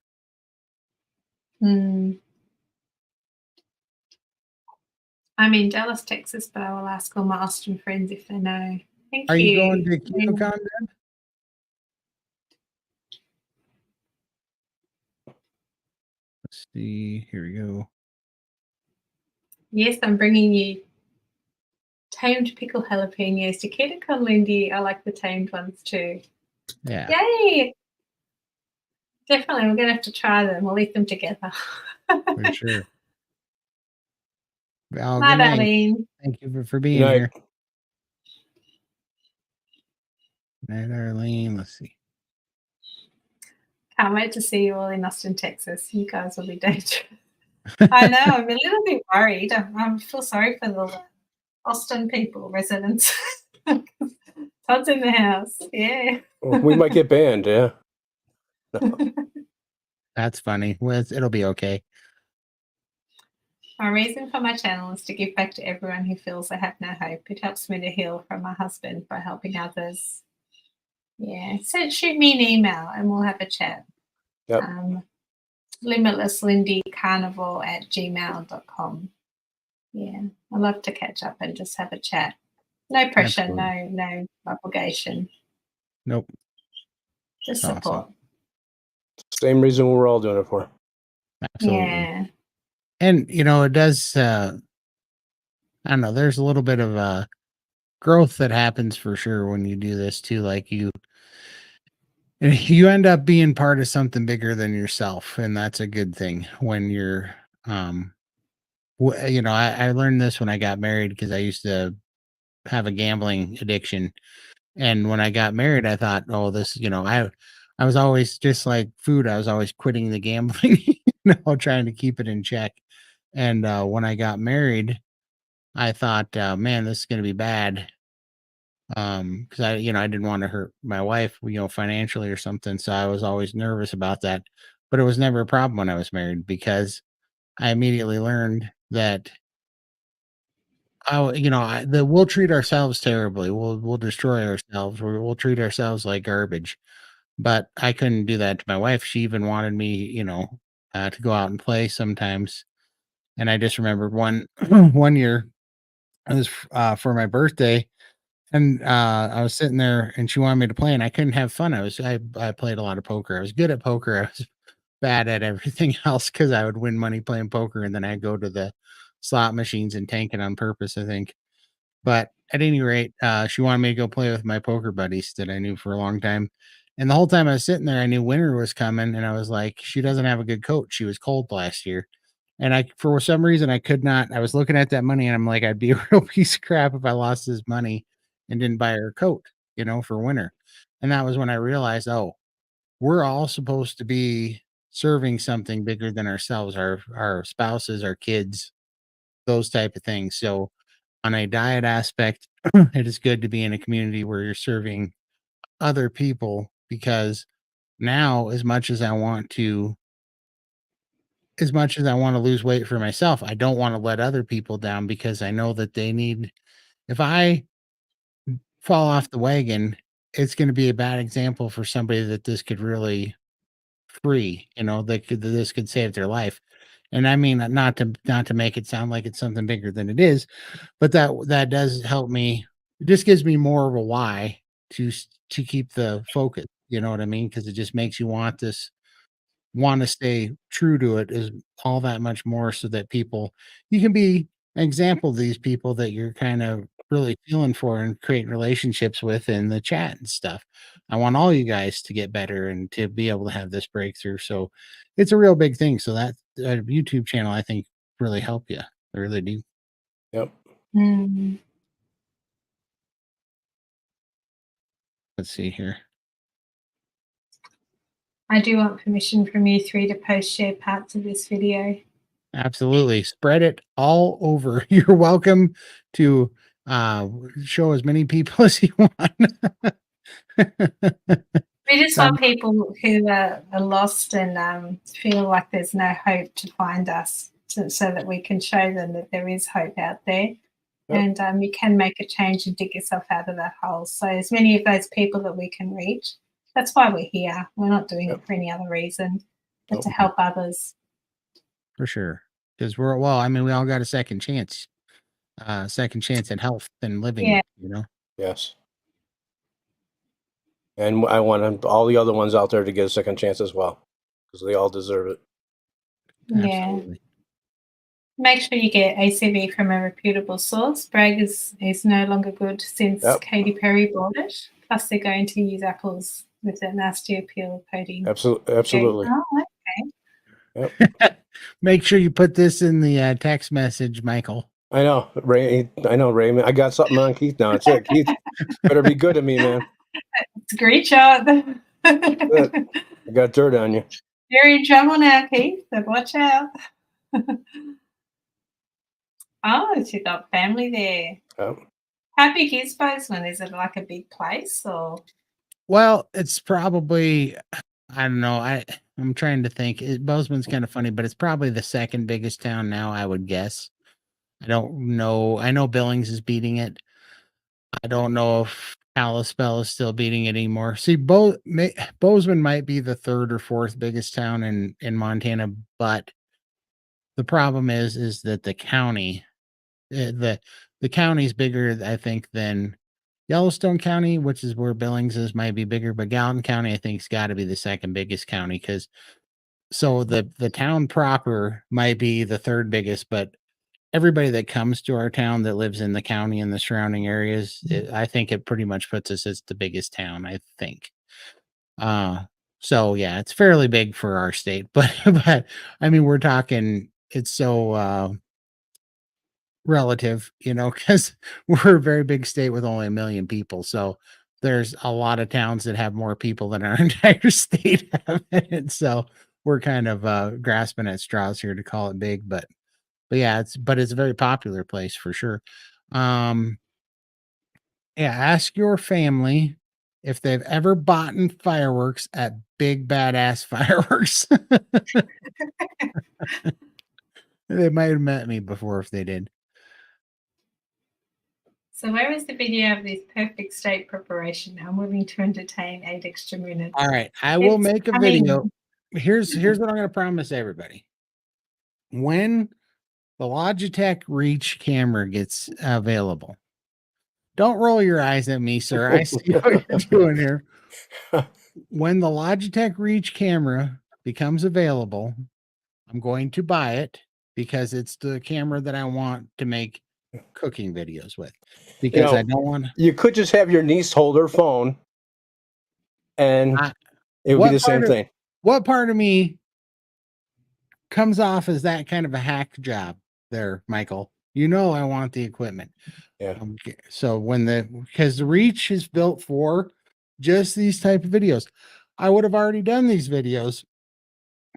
I'm in Dallas, Texas, but I will ask all my Austin friends if they know. Thank you. Are you going to Ketocon then? Let's see. Here we go. Yes, I'm bringing you tamed pickled jalapenos to Ketocon, Lindy. I like the tamed ones too. Yeah. Yay! Definitely, we're going to have to try them. We'll eat them together. For sure. Well, Hi, Darlene. Thank you for being here. Night, Darlene. Let's see. Can't wait to see you all in Austin, Texas. You guys will be dangerous. I know. I'm a little bit worried. I feel sorry for the Austin people, residents. Todd's in the house. Yeah. We might get banned. Yeah. That's funny. Well, it'll be okay. My reason for my channel is to give back to everyone who feels they have no hope. It helps me to heal from my husband by helping others. Yeah, so shoot me an email and we'll have a chat. Yep. limitlesslindycarnivore@gmail.com. Yeah, I love to catch up and just have a chat. No pressure, Absolutely. no obligation, Nope. just Awesome. support. Same reason we're all doing it for. Absolutely. Yeah. And it does I don't know, there's a little bit of growth that happens for sure when you do this too. Like you end up being part of something bigger than yourself, and that's a good thing when you're I learned this when I got married because I used to have a gambling addiction. And when I got married, I thought, oh, this, I was always just like food. I was always quitting the gambling, trying to keep it in check. And when I got married, I thought, man, this is going to be bad. Because I didn't want to hurt my wife, financially or something. So I was always nervous about that. But it was never a problem when I was married because I immediately learned that we'll treat ourselves terribly. We'll destroy ourselves. We'll treat ourselves like garbage. But I couldn't do that to my wife. She even wanted me, to go out and play sometimes. And I just remembered one one year it was for my birthday, and I was sitting there, and she wanted me to play, and I couldn't have fun. I played a lot of poker. I was good at poker. I was bad at everything else because I would win money playing poker, and then I'd go to the slot machines and tank it on purpose, I think. But at any rate, she wanted me to go play with my poker buddies that I knew for a long time. And the whole time I was sitting there, I knew winter was coming, and I was like, she doesn't have a good coach. She was cold last year. And for some reason, I could not. I was looking at that money, and I'm like, I'd be a real piece of crap if I lost this money and didn't buy her a coat, for winter. And that was when I realized, oh, we're all supposed to be serving something bigger than ourselves, our spouses, our kids, those type of things. So on a diet aspect, it is good to be in a community where you're serving other people because now, as much as I want to lose weight for myself, I don't want to let other people down because I know that if I fall off the wagon, it's going to be a bad example for somebody that this could really free, that this could save their life. And I mean, not to make it sound like it's something bigger than it is, but that does help me. It just gives me more of a why to keep the focus. You know what I mean? Because it just makes you want to stay true to it is all that much more so that you can be an example of these people that you're kind of really feeling for and creating relationships with in the chat and stuff. I want all you guys to get better and to be able to have this breakthrough. So it's a real big thing. So that YouTube channel, I think, really help you. I really do. Yep. Mm. Let's see here. I do want permission from you three to post share parts of this video. Absolutely. Spread it all over. You're welcome to show as many people as you want. We just want people who are lost and feel like there's no hope to find us so that we can show them that there is hope out there. Yep. And you can make a change and dig yourself out of that hole. So as many of those people that we can reach, that's why we're here. We're not doing it for any other reason but to help others. For sure. Because we all got a second chance at health and living, Yes. And I want all the other ones out there to get a second chance as well because they all deserve it. Absolutely. Make sure you get ACV from a reputable source. Bragg is no longer good since Katy Perry bought it. Plus, they're going to use apples with that nasty appeal coating. Absolutely. Oh, okay. Yep. Make sure you put this in the text message, Michael. I know, Raymond. I got something on Keith now. That's it. Keith, better be good to me, man. It's a great shot. I got dirt on you. You're in trouble now, Keith, so watch out. Oh, she got family there. Oh. How big is Bozeman? Is it like a big place or? Well, it's probably I don't know. I'm trying to think. Bozeman's kind of funny, but it's probably the second biggest town now, I would guess. I don't know. I know Billings is beating it. I don't know if Kalispell is still beating it anymore. See, Bozeman might be the third or fourth biggest town in Montana, but the problem is that the county, the county's bigger, I think, than Yellowstone County, which is where Billings is, might be bigger, but Gallatin County, I think, has got to be the second biggest county because so the town proper might be the third biggest, but everybody that comes to our town that lives in the county and the surrounding areas, I think it pretty much puts us as the biggest town, I think. So yeah, it's fairly big for our state, but I mean, we're talking, it's so relative, because we're a very big state with only 1 million people. So there's a lot of towns that have more people than our entire state have. And so we're kind of grasping at straws here to call it big, but yeah, it's a very popular place for sure. Yeah, ask your family if they've ever bought fireworks at Big Badass Fireworks. They might have met me before if they did. So where is the video of this perfect state preparation? I'm willing to entertain 8 extra minutes. All right, I will It's make a video. Here's what I'm going to promise everybody. When the Logitech Reach camera gets available, don't roll your eyes at me, sir. I see what you're doing here. When the Logitech Reach camera becomes available, I'm going to buy it because it's the camera that I want to make cooking videos with. Because I don't want. You could just have your niece hold her phone, and it would be the same thing. What part of me comes off as that kind of a hack job there, Michael? I want the equipment. Yeah. So because the Reach is built for just these type of videos. I would have already done these videos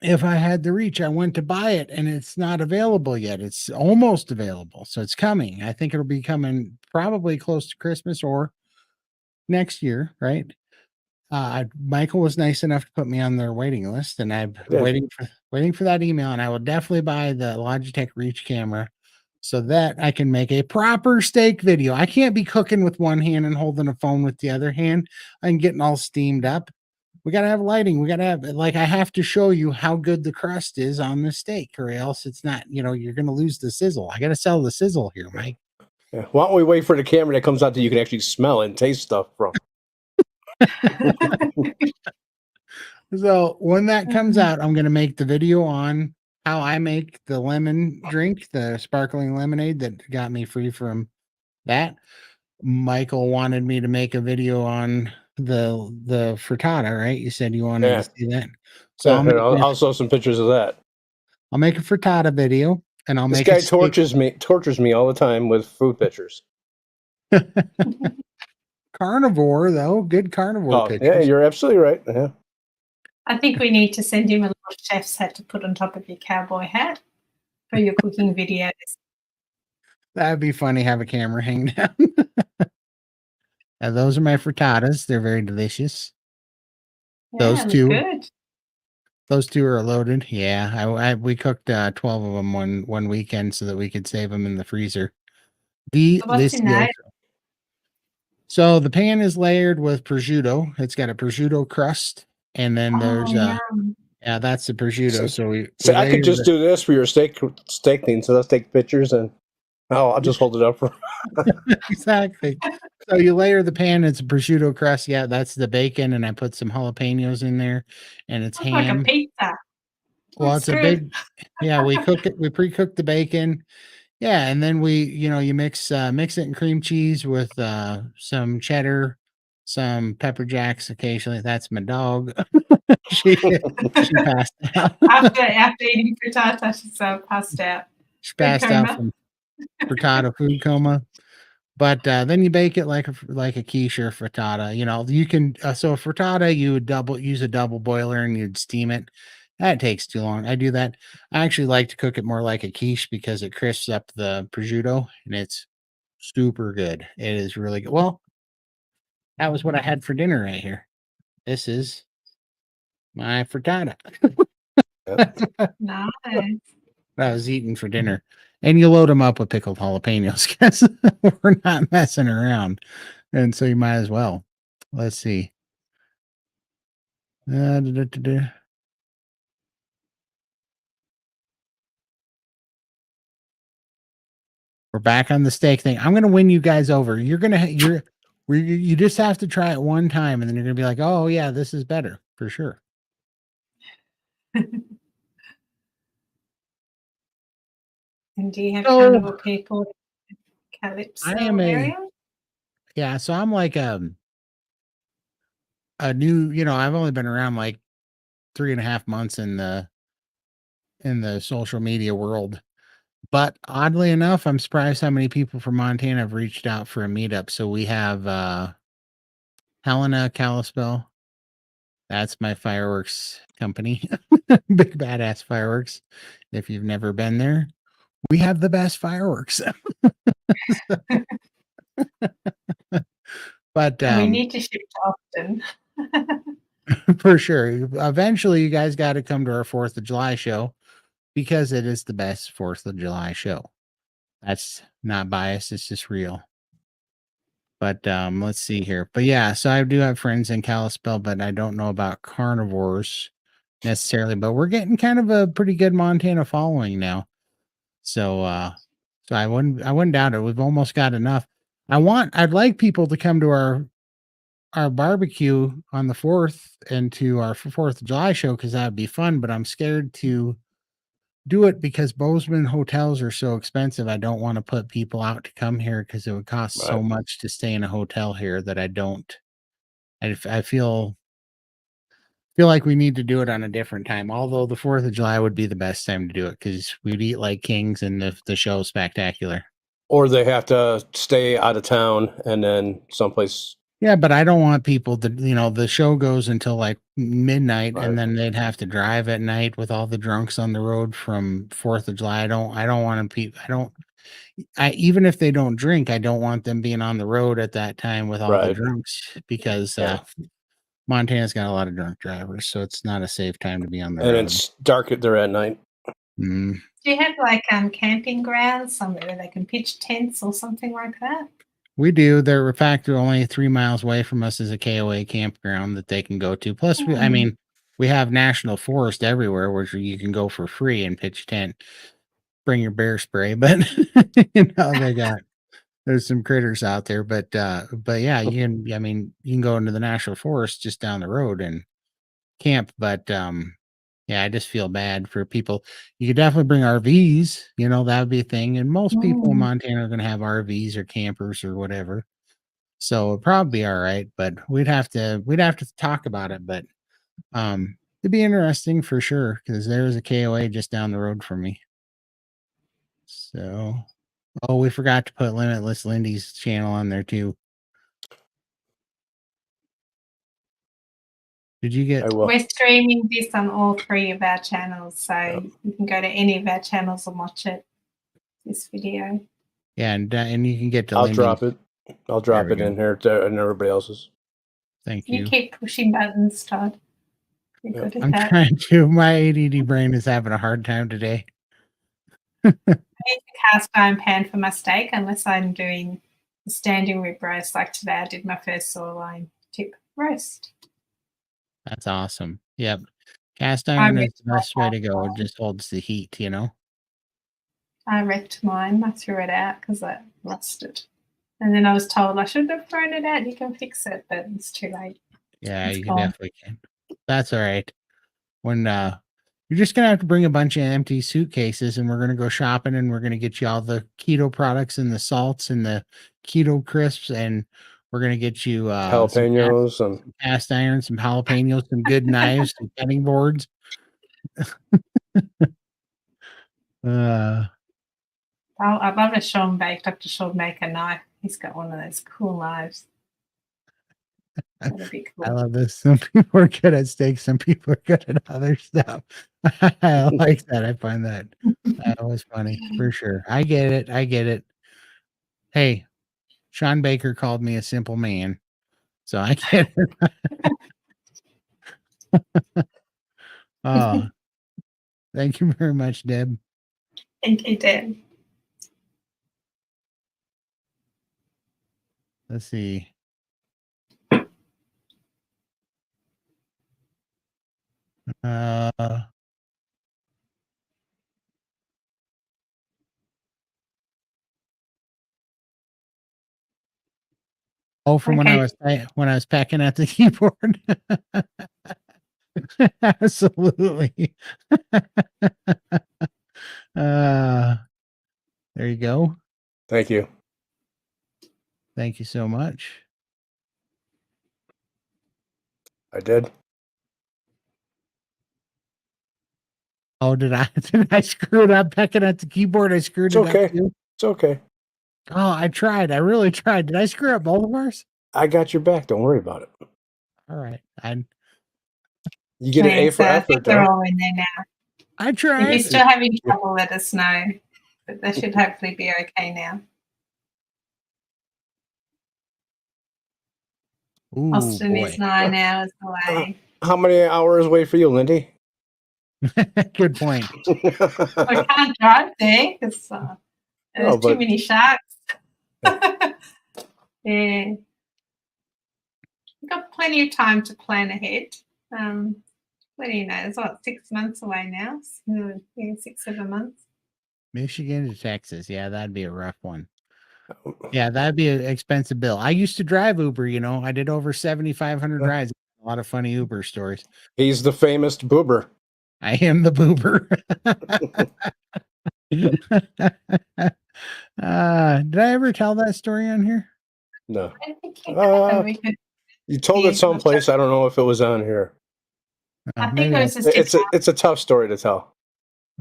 if I had the Reach. I went to buy it and it's not available yet. It's almost available. So it's coming. I think it'll be coming probably close to Christmas or next year, right? Michael was nice enough to put me on their waiting list, and I'm waiting for that email, and I will definitely buy the Logitech Reach camera so that I can make a proper steak video. I can't be cooking with one hand and holding a phone with the other hand and getting all steamed up. We got to have lighting. We got to have, I have to show you how good the crust is on the steak, or else it's not, you're going to lose the sizzle. I got to sell the sizzle here, Mike. Yeah. Why don't we wait for the camera that comes out that you can actually smell and taste stuff from? So when that comes out, I'm going to make the video on how I make the lemon drink, the sparkling lemonade that got me free from that. Michael wanted me to make a video on the frittata, right? You said you wanted to see that. So I'll show some pictures of that. I'll make a frittata video, and I'll this make guy tortures me all the time with food pictures. Carnivore, though, good carnivore pictures. Yeah, you're absolutely right. Yeah. I think we need to send him a little chef's hat to put on top of your cowboy hat for your cooking videos. That'd be funny. Have a camera hang down. Those are my frittatas. They're very delicious. Yeah, good. Those two are loaded. Yeah, we cooked 12 of them one weekend so that we could save them in the freezer. So the pan is layered with prosciutto. It's got a prosciutto crust, and then there's that's the prosciutto. So I could just do this for your steak thing. So let's take pictures and I'll just hold it up for exactly. So you layer the pan. It's a prosciutto crust. Yeah, that's the bacon, and I put some jalapenos in there, and it's ham. Like a pizza. Well, it's a big. Yeah, we cook it. We pre-cook the bacon. Yeah, and then you mix it in cream cheese with some cheddar, some pepper jacks occasionally. That's my dog. she passed out. After eating frittata, she's passed out. She passed out from frittata food coma. But then you bake it like a quiche or frittata. You can so a frittata you would use a double boiler and you'd steam it. That takes too long. I do that. I actually like to cook it more like a quiche because it crisps up the prosciutto and it's super good. It is really good. Well, that was what I had for dinner right here. This is My frittata. Nice. I was eating for dinner. And you load them up with pickled jalapenos because we're not messing around. And so you might as well. Let's see. We're back on the steak thing. I'm gonna win you guys over. You just have to try it one time, and then you're gonna be like, oh yeah, this is better for sure. And do you have So, carnivore people in Calypso I am area? so I'm like a new, I've only been around like 3.5 months in the social media world. But oddly enough, I'm surprised how many people from Montana have reached out for a meetup. So we have Helena Kalispell. That's my fireworks company. Big badass fireworks. If you've never been there, we have the best fireworks. But We need to shift often. for sure. Eventually you guys got to come to our 4th of July show because it is the best 4th of July show. That's not biased, it's just real. But let's see here. But yeah, so I do have friends in Kalispell, but I don't know about carnivores necessarily. But we're getting kind of a pretty good Montana following now. So I wouldn't doubt it. We've almost got enough. I'd like people to come to our barbecue on the 4th and to our 4th of July show because that'd be fun, but I'm scared to do it because Bozeman hotels are so expensive. I don't want to put people out to come here because it would cost so Right. much to stay in a hotel here that I feel like we need to do it on a different time. Although the 4th of July would be the best time to do it because we'd eat like kings and the show's spectacular. Or they have to stay out of town and then someplace. Yeah, but I don't want people to, the show goes until like midnight Right. and then they'd have to drive at night with all the drunks on the road from 4th of July. I don't want to even if they don't drink, I don't want them being on the road at that time with all the Right. drunks because Yeah. Montana's got a lot of drunk drivers, so it's not a safe time to be on the And road. it's dark there at night. Mm. Do you have like camping grounds somewhere where they can pitch tents or something like that? We do. They're in fact only 3 miles away from us is a KOA campground that they can go to. Plus, we have national forest everywhere where you can go for free and pitch a tent. Bring your bear spray, but there's some critters out there. But yeah, you can go into the national forest just down the road and camp. But yeah, I just feel bad for people. You could definitely bring RVs, that would be a thing. And most people in Montana are going to have RVs or campers or whatever. So it'd probably be all right, but we'd have to talk about it. But it'd be interesting for sure because there's a KOA just down the road from me. So, we forgot to put Limitless Lindy's channel on there too. Did you get? We're streaming this on all 3 of our channels, so you can go to any of our channels and watch it. This video. Yeah, and you can get to. I'll drop it. I'll drop it in here and everybody else's. Thank you. You keep pushing buttons, Todd. You're good at I'm that. trying to. My ADD brain is having a hard time today. I use a cast iron pan for my steak unless I'm doing a standing rib roast. Like today, I did my first sirloin tip roast. That's awesome. Yep. Cast iron is the best way to go. It just holds the heat, I wrecked mine. I threw it out because I lost it. And then I was told I shouldn't have thrown it out. You can fix it, but it's too late. Yeah, you definitely can. That's all right. When you're just gonna have to bring a bunch of empty suitcases and we're gonna go shopping and we're gonna get you all the keto products and the salts and the keto crisps and we're gonna get you jalapenos, some cast iron, some jalapenos, some good knives, some cutting boards. I'd love a Dr. Sean Baker knife. He's got one of those cool knives. That'd be cool. I love this. Some people are good at steak. Some people are good at other stuff. I like that. I find that was funny for sure. I get it. Hey, Sean Baker called me a simple man. So I get it. Oh, thank you very much, Deb. Thank you, Deb. Let's see. Oh, from when I was packing at the keyboard. Absolutely. There you go. Thank you. Thank you so much. I did. Oh, did I screw it up pecking at the keyboard? I screwed It's it okay. up too. It's okay. Oh, I tried. I really tried. Did I screw up both of ours? I got your back. Don't worry about it. All right. You get an A for I think effort, they're though. all in there now. I If tried. you're still having trouble, let us know. But they should hopefully be okay now. Ooh, Austin boy. is 9 hours away. How many hours wait for you, Lindy? Good point. I can't drive there because there's too many sharks. Yeah. We've got plenty of time to plan ahead. What do you know? It's what, 6 months away now? Yeah, 6-7 months. Michigan to Texas. Yeah, that'd be a rough one. Yeah, that'd be an expensive bill. I used to drive Uber, I did over 7,500 rides. A lot of funny Uber stories. He's the famous boober. I am the boober. Did I ever tell that story on here? No. I think you have. You told it someplace. I don't know if it was on here. I think it was just it's a tough story to tell.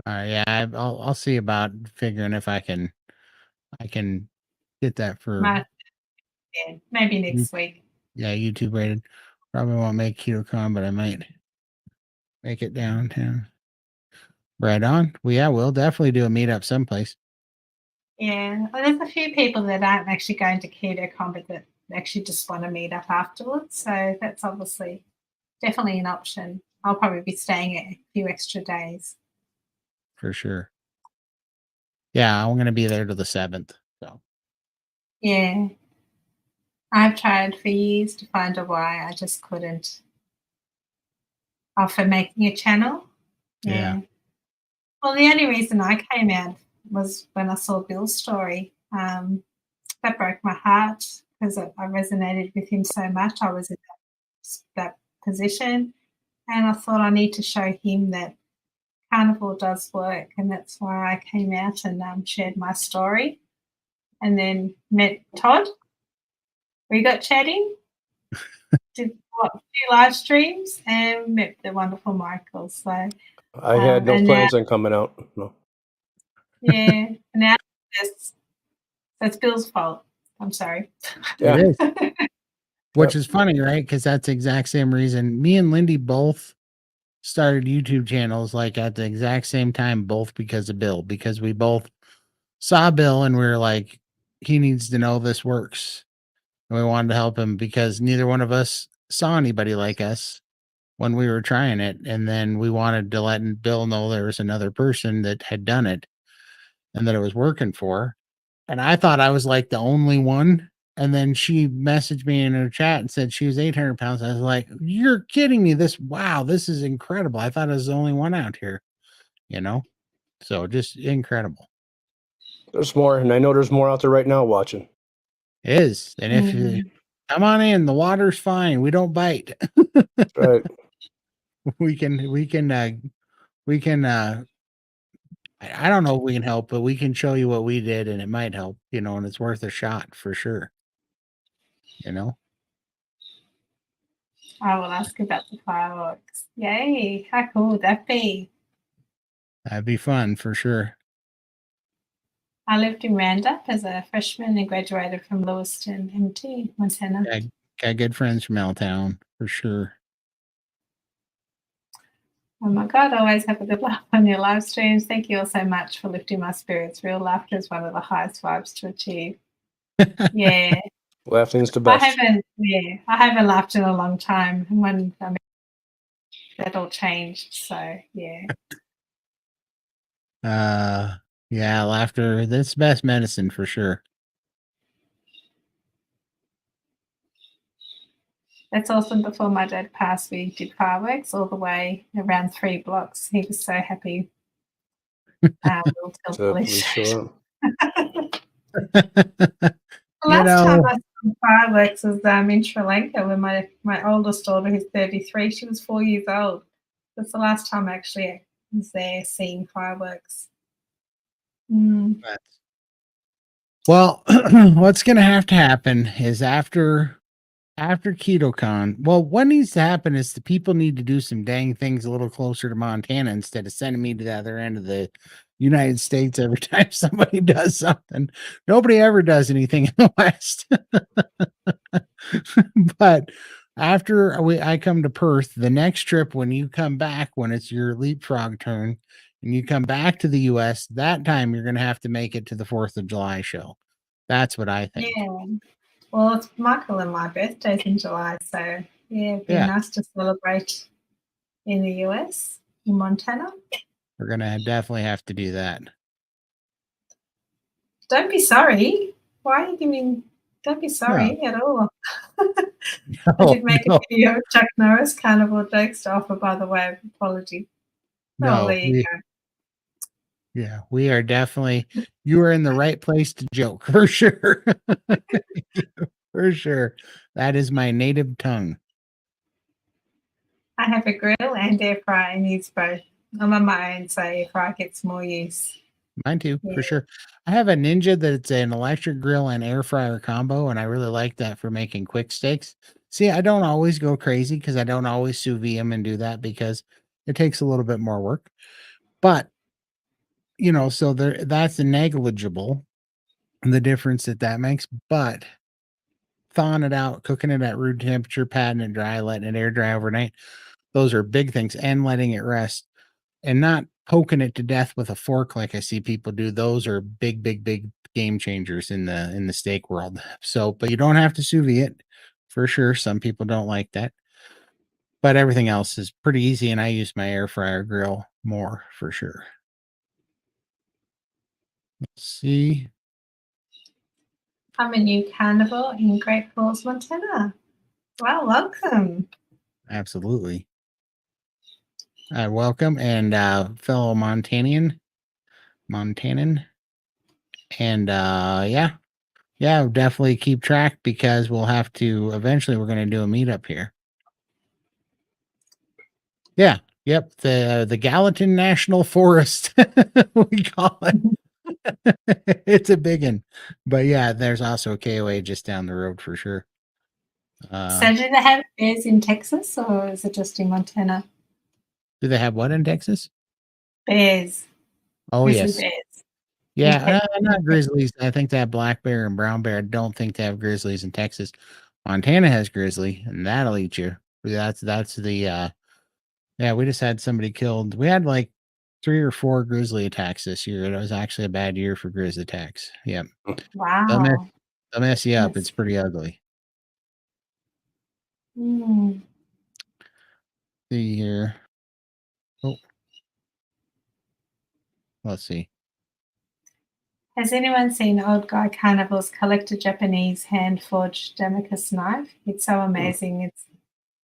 Yeah, I'll see about figuring if I can get that for maybe next week. Yeah, YouTube rated. Probably won't make Ketocon, but I might make it downtown. Right on. Well, we'll definitely do a meetup someplace. Yeah, well, there's a few people that aren't actually going to Ketocon, but that actually just want to meet up afterwards. So that's obviously definitely an option. I'll probably be staying a few extra days. For sure. Yeah, I'm going to be there to the 7th. So. Yeah. I've tried for years to find a why. I just couldn't. For making a channel. Yeah. Well, the only reason I came out was when I saw Bill's story. That broke my heart because I resonated with him so much. I was in that position, and I thought I need to show him that carnivore does work, and that's why I came out and shared my story, and then met Todd. We got chatting, did a few live streams, and met the wonderful Michael. So I had no plans on coming out. No. Yeah, now that's Bill's fault. I'm sorry. Yeah. It is. Which is funny, right? Because that's the exact same reason. Me and Lindy both started YouTube channels like at the exact same time, both because of Bill, because we both saw Bill and we were like, he needs to know this works. And we wanted to help him because neither one of us saw anybody like us when we were trying it. And then we wanted to let Bill know there was another person that had done it and that it was working for. And I thought I was like the only one. And then she messaged me in her chat and said she was 800 pounds. I was like, you're kidding me. This is incredible. I thought I was the only one out here, so just incredible. There's more. And I know there's more out there right now watching. It is. And if you come on in, the water's fine. We don't bite. Right. we can, I don't know if we can help, but we can show you what we did and it might help, and it's worth a shot for sure. I will ask about the fireworks. Yay, how cool would that be? That'd be fun for sure. I lived in Roundup as a freshman and graduated from Lewiston, MT, Montana. Got good friends from Altown for sure. Oh my God, I always have a good laugh on your live streams. Thank you all so much for lifting my spirits. Real laughter is one of the highest vibes to achieve. Yeah. Laughing's the best. I haven't laughed in a long time. that all changed. So yeah. Yeah, laughter, that's best medicine for sure. That's awesome. Before my dad passed, we did fireworks all the way around 3 blocks. He was so happy. We'll tell To police. sure. The You last time know, I saw fireworks was in Sri Lanka when my oldest daughter, who's 33, she was 4 years old. That's the last time I actually was there seeing fireworks. Mm. well, what's going to have to happen is after Ketocon, well, what needs to happen is the people need to do some dang things a little closer to Montana instead of sending me to the other end of the United States every time somebody does something. Nobody ever does anything in the West. But after I come to Perth, the next trip, when you come back, when it's your leapfrog turn and you come back to the US, that time you're going to have to make it to the 4th of July show. That's what I think. Yeah. Well, it's Michael and my birthday's in July, so yeah, it'd be Yeah. nice to celebrate in the US, in Montana. We're going to definitely have to do that. Don't be sorry. Why are you giving? Don't be sorry at all. I did make a video of Chuck Norris carnivore jokes to offer, by the way, of apology. No, there you go. Yeah, we are definitely, you are in the right place to joke for sure. For sure. That is my native tongue. I have a grill and air fryer and use both. I'm on my own, so air fryer gets more use. Mine too, for sure. I have a Ninja that's an electric grill and air fryer combo, and I really like that for making quick steaks. See, I don't always go crazy because I don't always sous vide them and do that because it takes a little bit more work. But so that's negligible, the difference that makes. But thawing it out, cooking it at room temperature, patting it dry, letting it air dry overnight, those are big things, and letting it rest and not poking it to death with a fork like I see people do. Those are big, big, big game changers in the steak world. So, but you don't have to sous vide it for sure. Some people don't like that, but everything else is pretty easy. And I use my air fryer grill more for sure. Let's see. I'm a new carnivore in Great Falls, Montana. Well, welcome. Absolutely. Welcome, and fellow Montanan. And yeah, definitely keep track because we'll have to eventually, we're going to do a meetup here. Yeah. Yep. The Gallatin National Forest, we call it. It's a big one. But yeah, there's also a KOA just down the road for sure. So do they have bears in Texas or is it just in Montana? Do they have what in Texas? Bears. Oh, grizzly yes. bears. Yeah, not grizzlies. I think they have black bear and brown bear. I don't think they have grizzlies in Texas. Montana has grizzly, and that'll eat you. That's the yeah, we just had somebody killed. We had like 3 or 4 grizzly attacks this year. It was actually a bad year for grizzly attacks. Yep. Wow. They'll mess you up. It's pretty ugly. See here. Oh. Let's see. Has anyone seen Old Guy Carnivore's collect a Japanese hand-forged Damascus knife? It's so amazing. It's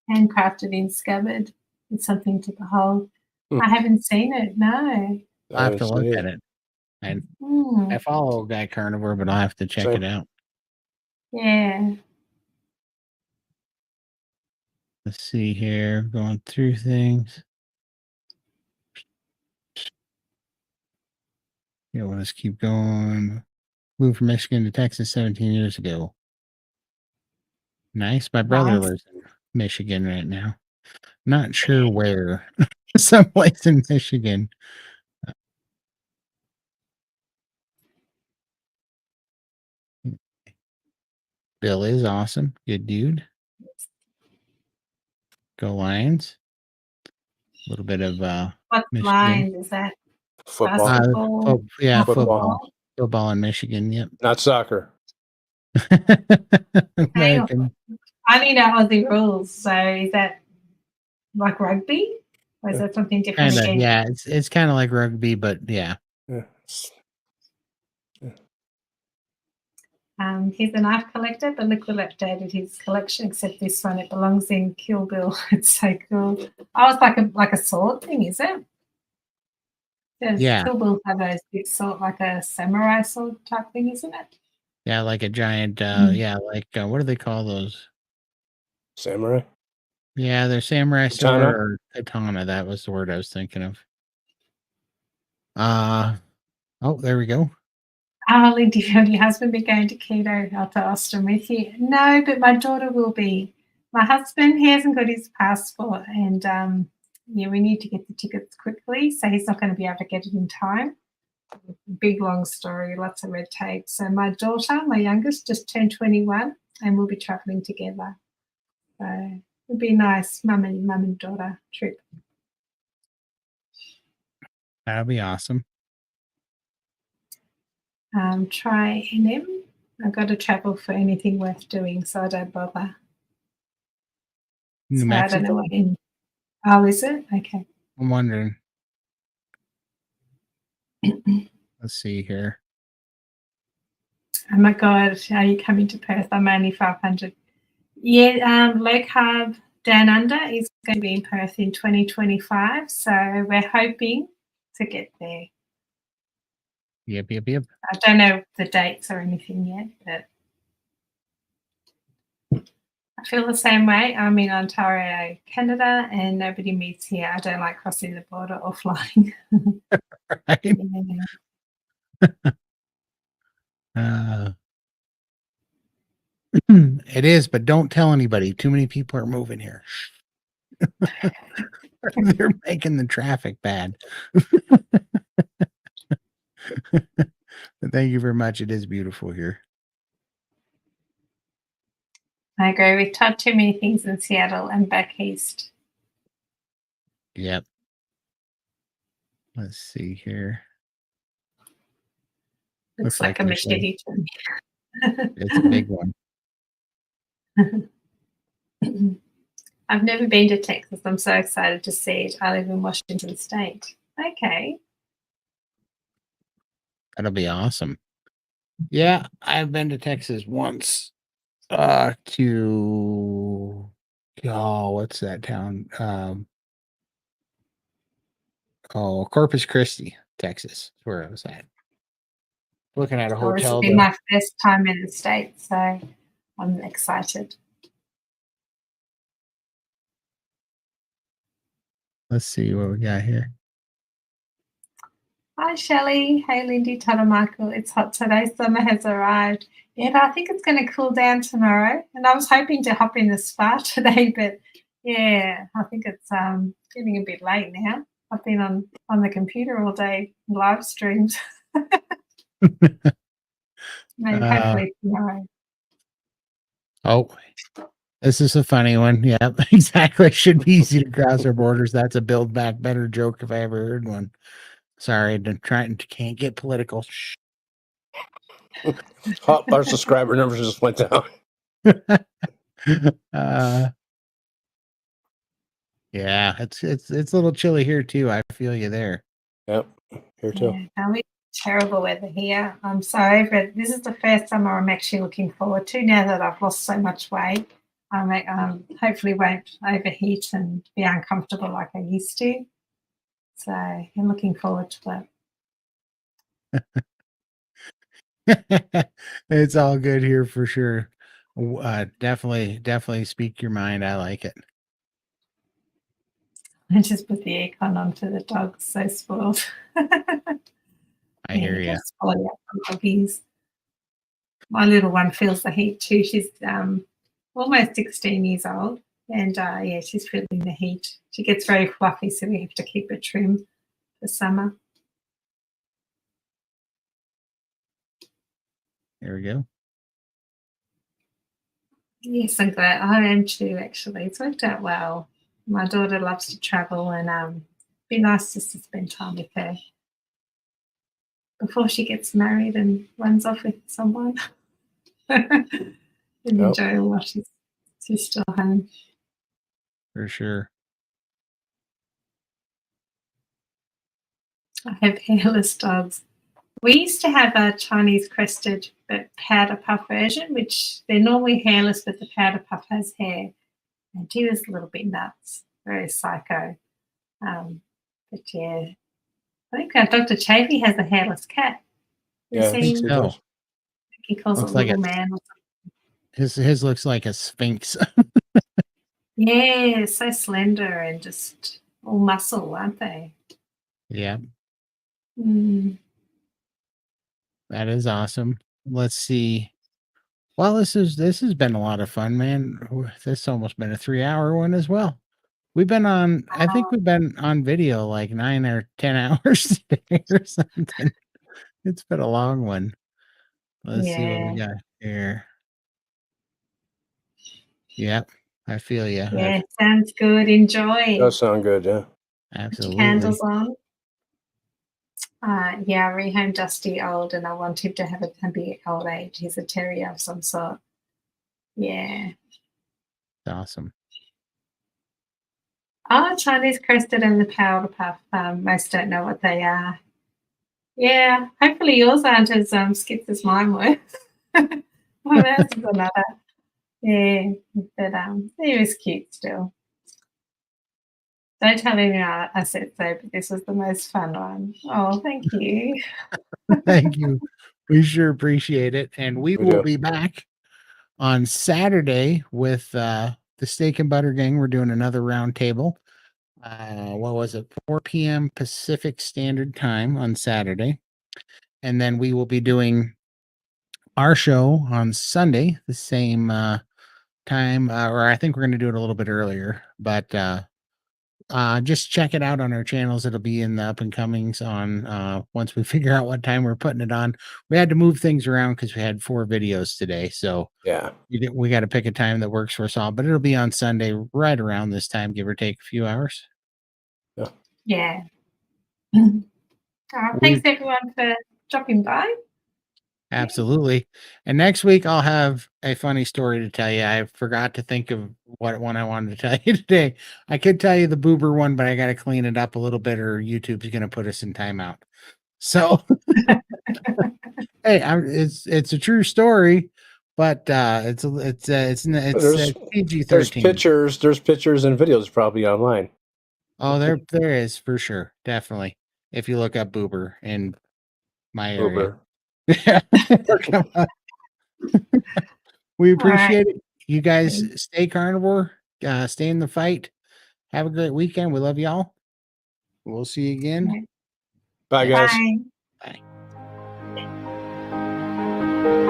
handcrafted in scabbard. It's something to behold. I haven't seen it, no. I'll have to look at it. And I follow Guy Carnivore, but I'll have to check it out. Yeah. Let's see here. Going through things. Yeah, let's keep going. Moved from Michigan to Texas 17 years ago. Nice. My brother lives in Michigan right now. Not sure where. Someplace in Michigan. Bill is awesome. Good dude. Go Lions. A little bit of what Michigan. line is that? Football. Basketball? Yeah, Football. Football in Michigan, yep. Not soccer. American. I need know Aussie rules. So is that like rugby? Or is that something different Kind of, again? yeah. It's kind of like rugby, but yeah. Yeah. He's a knife collector, but look what updated his collection, except this one, it belongs in Kill Bill. It's so cool. Oh, it's like a sword thing, is it? Yeah. Kill Bill have those big sword, like a samurai sword type thing, isn't it? Yeah, like a giant, yeah, like, what do they call those? Samurai. Yeah, they're samurai sword Katana? or katana. That was the word I was thinking of. Oh, there we go. Oh, Lindy, will your husband be going to keto after Austin with you? No, but my daughter will be. My husband, he hasn't got his passport, and yeah, we need to get the tickets quickly, so he's not going to be able to get it in time. Big long story, lots of red tape. So my daughter, my youngest, just turned 21, and we'll be travelling together. So it'll be a nice mum and daughter trip. That'll be awesome. Try NM. I've got to travel for anything worth doing, so I don't bother. New So Mexico? I don't know what in. Oh, is it? Okay. I'm wondering. Let's see here. Oh my God, are you coming to Perth? I'm only 500. Yeah, low carb down under is going to be in Perth in 2025. So we're hoping to get there. Yep. I don't know the dates or anything yet, but I feel the same way. I'm in Ontario, Canada, and nobody meets here. I don't like crossing the border or flying. Right? Yeah. It is, but don't tell anybody. Too many people are moving here. They're making the traffic bad. But thank you very much. It is beautiful here. I agree with Todd. Too many things in Seattle and back east. Yep. Let's see here. Looks like a there's machete to me. It's a big one. I've never been to Texas. I'm so excited to see it. I live in Washington State. Okay. That'll be awesome. Yeah, I've been to Texas once. To what's that town? Corpus Christi, Texas. Is where I was at. Looking at a Well, this will hotel. be my first time in the States, so I'm excited. Let's see what we got here. Hi, Shelley. Hey, Lindy, Todd and Michael. It's hot today. Summer has arrived. Yeah, but I think it's going to cool down tomorrow. And I was hoping to hop in the spa today, but yeah, I think it's getting a bit late now. I've been on the computer all day, live streams. Maybe hopefully tomorrow. Oh, this is a funny one. Yep, exactly. Should be easy to cross our borders. That's a Build Back Better joke if I ever heard one. Sorry, can't get political. Shh. Our subscriber numbers just went down. Yeah, it's a little chilly here too. I feel you there. Yep, here too. Yeah, we terrible weather here. I'm sorry, but this is the first summer I'm actually looking forward to now that I've lost so much weight. I hopefully won't overheat and be uncomfortable like I used to. So I'm looking forward to that. It's all good here for sure. Definitely speak your mind. I like it. I just put the aircon on for the dogs. So spoiled. I hear you. My little one feels the heat too. She's almost 16 years old, and yeah, she's feeling the heat. She gets very fluffy, so we have to keep her trim for summer. There we go. Yes, I'm glad. I am too, actually. It's worked out well. My daughter loves to travel, and it'd be nice just to spend time with her before she gets married and runs off with someone. And enjoy her while she's still home. For sure. I have hairless dogs. We used to have a Chinese crested but powder puff version, which they're normally hairless, but the powder puff has hair. And he was a little bit nuts, very psycho. But yeah, I think Dr. Chafee has a hairless cat. Yeah, I think so. He calls Looks it like little man. Or his looks like a sphinx. yeah, so slender and just all muscle, aren't they? Yeah, Mm. that is awesome. Let's see. Well, this has been a lot of fun, man. This almost been a 3-hour one as well. We've been on. I think we've been on video like 9 or 10 hours today or something. It's been a long one. Let's see what we got here. Yep, I feel you. Yeah, sounds good. Enjoy. Does sound good, yeah. Absolutely. Candles on. Yeah, I rehome Dusty old, and I want him to have a happy old age. He's a terrier of some sort. Yeah. Awesome. Oh, Chinese crested and the powder puff. Most don't know what they are. Yeah, hopefully yours aren't as skipped as mine were. Well, that's another. Yeah, but he was cute still. Don't tell him I said so, but this was the most fun one. Oh, thank you. Thank you. We sure appreciate it. And we We will do. be back on Saturday with the Steak and Butter Gang. We're doing another roundtable. What was it? 4 p.m. Pacific Standard Time on Saturday. And then we will be doing our show on Sunday, the same time, or I think we're going to do it a little bit earlier, but just check it out on our channels. It'll be in the up and comings on once we figure out what time we're putting it on. We had to move things around because we had 4 videos today, so Yeah. we got to pick a time that works for us all. But it'll be on Sunday right around this time, give or take a few hours. Yeah. Thanks everyone for dropping by. Absolutely. And next week I'll have a funny story to tell you. I forgot to think of what one I wanted to tell you today. I could tell you the boober one, but I got to clean it up a little bit, or YouTube's going to put us in timeout. So, hey, it's a true story, but it's PG-13. There's pictures and videos probably online. Oh, there is for sure, definitely. If you look up boober in my area. Yeah. We appreciate it. You guys stay carnivore, stay in the fight. Have a great weekend. We love y'all. We'll see you again. Bye, guys. Bye. Bye.